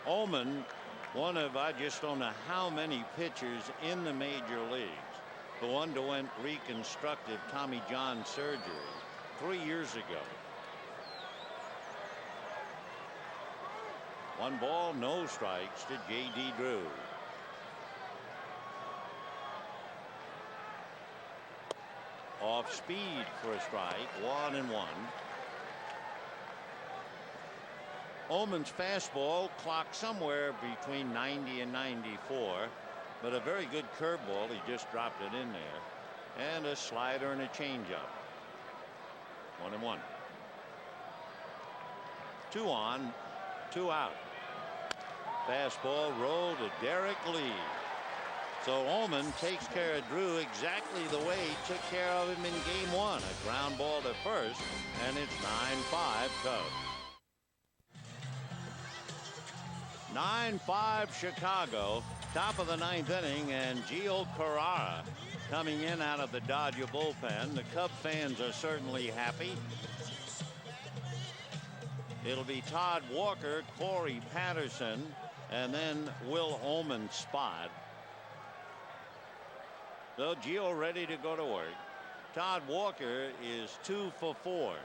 Ullman, one of, I just don't know how many pitchers in the major leagues who underwent reconstructive Tommy John surgery 3 years ago. 1 ball, no strikes to J.D. Drew. Off speed for a strike, 1-1. Ullman's fastball clocked somewhere between 90 and 94, but a very good curveball. He just dropped it in there, and a slider and a changeup. 1-1. 2 on, 2 out. Fastball rolled to Derek Lee. So Ullman takes care of Drew exactly the way he took care of him in game 1. A ground ball to first, and it's 9-5 Cubs. 9-5 Chicago. Top of the 9th inning, and Gio Carrara coming in out of the Dodger bullpen. The Cub fans are certainly happy. It'll be Todd Walker, Corey Patterson, and then Will Ullman's spot. So Gio ready to go to work. Todd Walker is 2 for 4.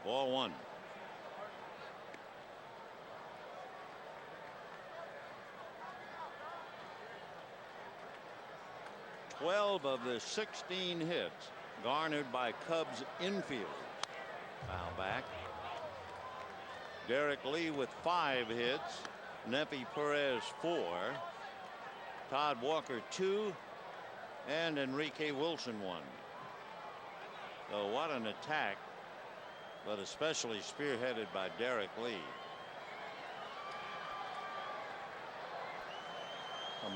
Ball 1. Twelve of the 16 hits garnered by Cubs infielders. Foul back. Derek Lee with 5 hits. Nefi Perez 4. Todd Walker 2. And Enrique Wilson 1. So what an attack, but especially spearheaded by Derek Lee.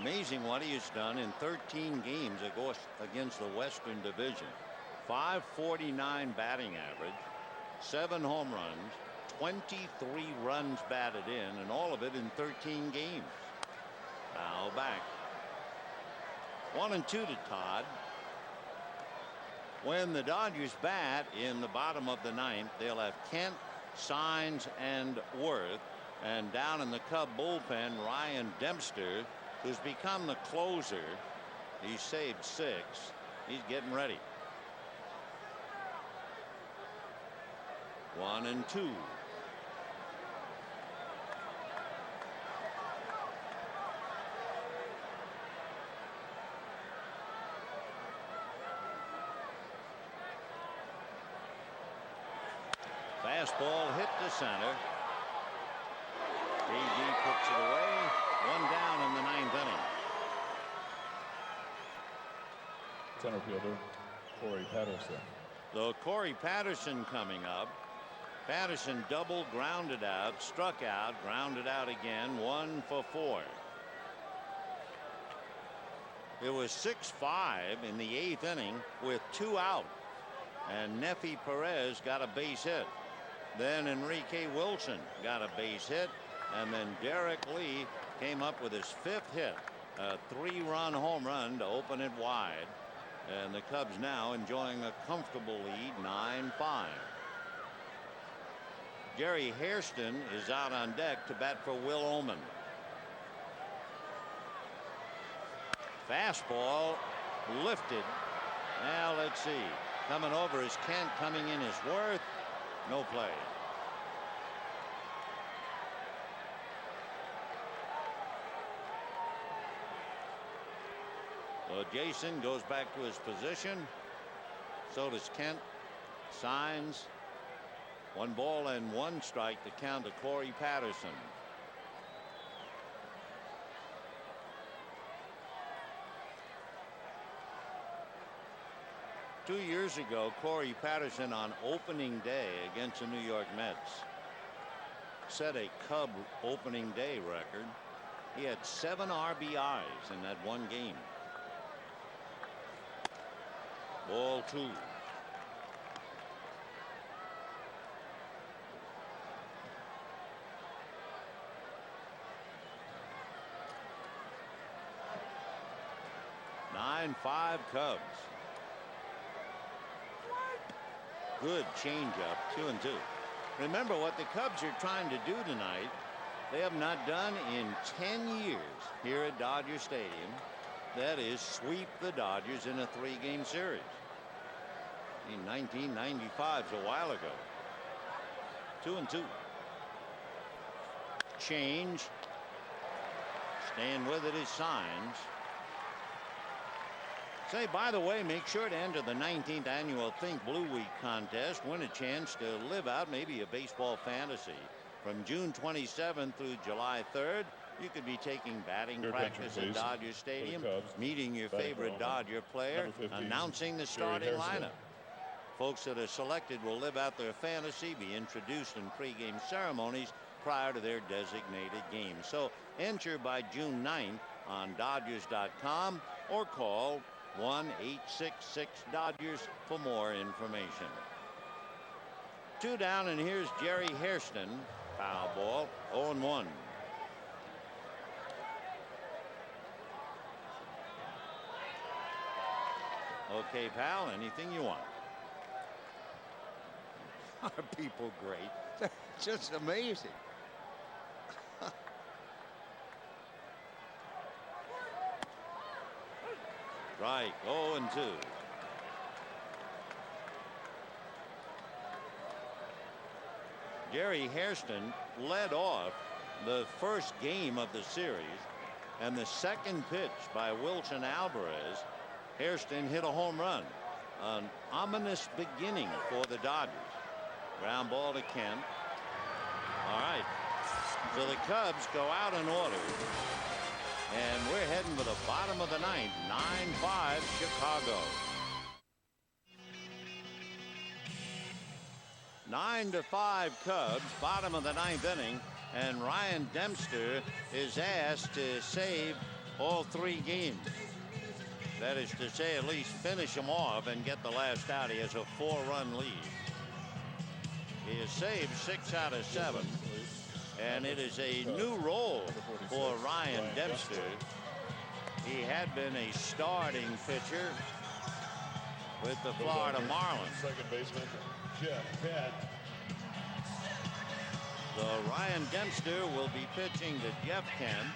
Amazing what he has done in 13 games against the Western Division. .549 batting average, 7 home runs, 23 runs batted in, and all of it in 13 games. Foul back. 1-2 to Todd. When the Dodgers bat in the bottom of the 9th, they'll have Kent, Saenz, and Worth. And down in the Cub bullpen, Ryan Dempster, who's become the closer. He saved 6. He's getting ready. 1-2. Fastball hit to center. KG puts it away. One down in the ninth inning. Center fielder Corey Patterson. So Corey Patterson coming up. Patterson doubled, grounded out, struck out, grounded out again. 1 for 4. It was 6-5 in the 8th inning with 2 out, and Nefi Perez got a base hit. Then Enrique Wilson got a base hit, and then Derek Lee came up with his 5th hit, a 3-run home run to open it wide, and the Cubs now enjoying a comfortable lead, 9-5. Gary Hairston is out on deck to bat for Will Oman. Fastball lifted. Now let's see. Coming over is Kent. Coming in is Worth. No play. So Jason goes back to his position. So does Kent. Saenz. 1 ball and 1 strike to count to Corey Patterson. Two years ago, Corey Patterson on opening day against the New York Mets set a Cub opening day record. He had 7 RBIs in that one game. Ball 2. Nine 5 Cubs. Good changeup, 2-2. Remember what the Cubs are trying to do tonight. They have not done in 10 years here at Dodger Stadium. That is sweep the Dodgers in a 3-game series. In 1995 is a while ago. 2-2. Change. Staying with it is Saenz. Say, by the way, make sure to enter the 19th annual Think Blue Week contest. Win a chance to live out maybe a baseball fantasy. From June 27th through July 3rd, you could be taking batting practice at Dodger Stadium, meeting your favorite Dodger player, announcing the starting lineup. Folks that are selected will live out their fantasy, be introduced in pregame ceremonies prior to their designated games. So enter by June 9th on Dodgers.com or call 1-866-DODGERS for more information. 2 down, and here's Jerry Hairston. Foul ball, 0-1. Okay, pal, anything you want. Are people great? They're just amazing. Right, 0-2. Gary Hairston led off the first game of the series, and the second pitch by Wilson Alvarez, Hairston hit a home run. An ominous beginning for the Dodgers. Ground ball to Kent. All right, so the Cubs go out in order. And we're heading for the bottom of the ninth. 9-5 Chicago. 9-5 Cubs, bottom of the ninth inning, and Ryan Dempster is asked to save all 3 games. That is to say, at least finish them off and get the last out. He has a 4-run lead. He has saved 6 out of 7. And it is a new role for Ryan Dempster. He had been a starting pitcher with the Florida Marlins. Second baseman Jeff Kent. So Ryan Dempster will be pitching to Jeff Kent,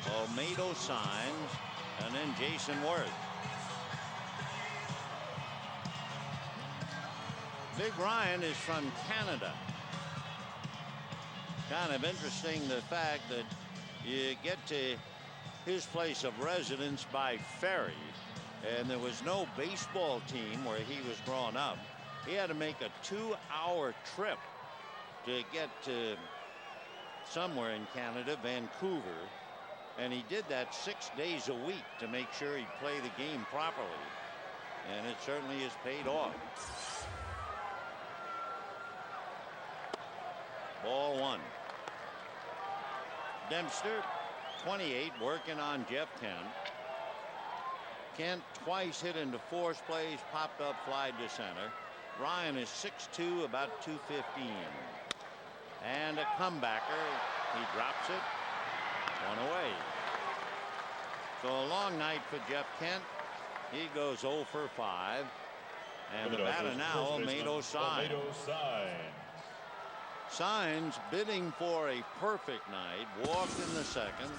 Olmedo Saenz, and then Jason Worth. Big Ryan is from Canada. Kind of interesting the fact that you get to his place of residence by ferry, and there was no baseball team where he was growing up. He had to make a 2-hour trip to get to somewhere in Canada, Vancouver, and he did that 6 days a week to make sure he'd play the game properly, and it certainly has paid off. Ball 1. Dempster, 28, working on Jeff Kent. Kent twice hit into force plays, popped up, fly to center. Ryan is 6'2", about 215. And a comebacker. He drops it. One away. So a long night for Jeff Kent. He goes 0 for 5. And the batter now, Saenz. Saenz bidding for a perfect night. Walked in the second.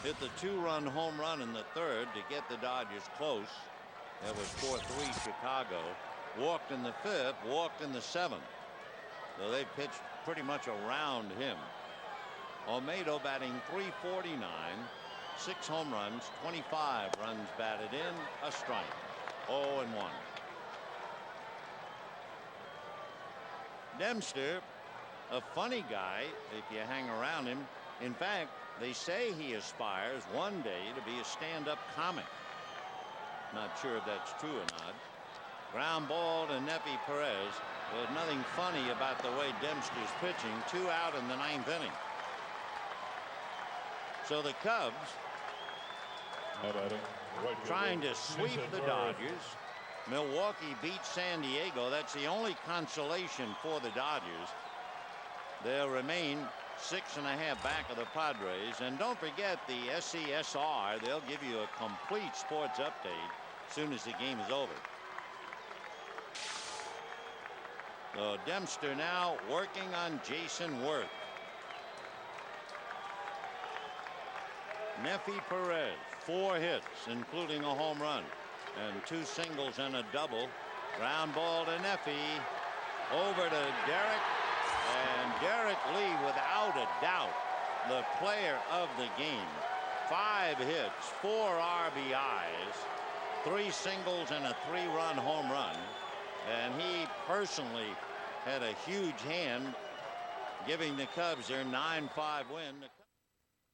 Hit the 2-run home run in the third to get the Dodgers close. That was 4-3 Chicago. Walked in the fifth. Walked in the seventh. So they pitched pretty much around him. Olmedo batting .349, 6 home runs, 25 runs batted in, a strike. 0-1. Dempster, a funny guy if you hang around him. In fact, they say he aspires one day to be a stand-up comic. Not sure if that's true or not. Ground ball to Perez. There's nothing funny about the way Dempster's pitching. 2 out in the 9th inning. So the Cubs trying to sweep the Dodgers. Milwaukee beats San Diego. That's the only consolation for the Dodgers. They'll remain 6.5 back of the Padres. And don't forget the SCSR. They'll give you a complete sports update as soon as the game is over. So Dempster now working on Jason Worth. Perez, 4 hits, including a home run, and 2 singles and a double. Ground ball to Neffy. Over to Derek. And Derek Lee, without a doubt, the player of the game. 5 hits, 4 RBIs, 3 singles and a 3-run home run. And he personally had a huge hand giving the Cubs their 9-5 win.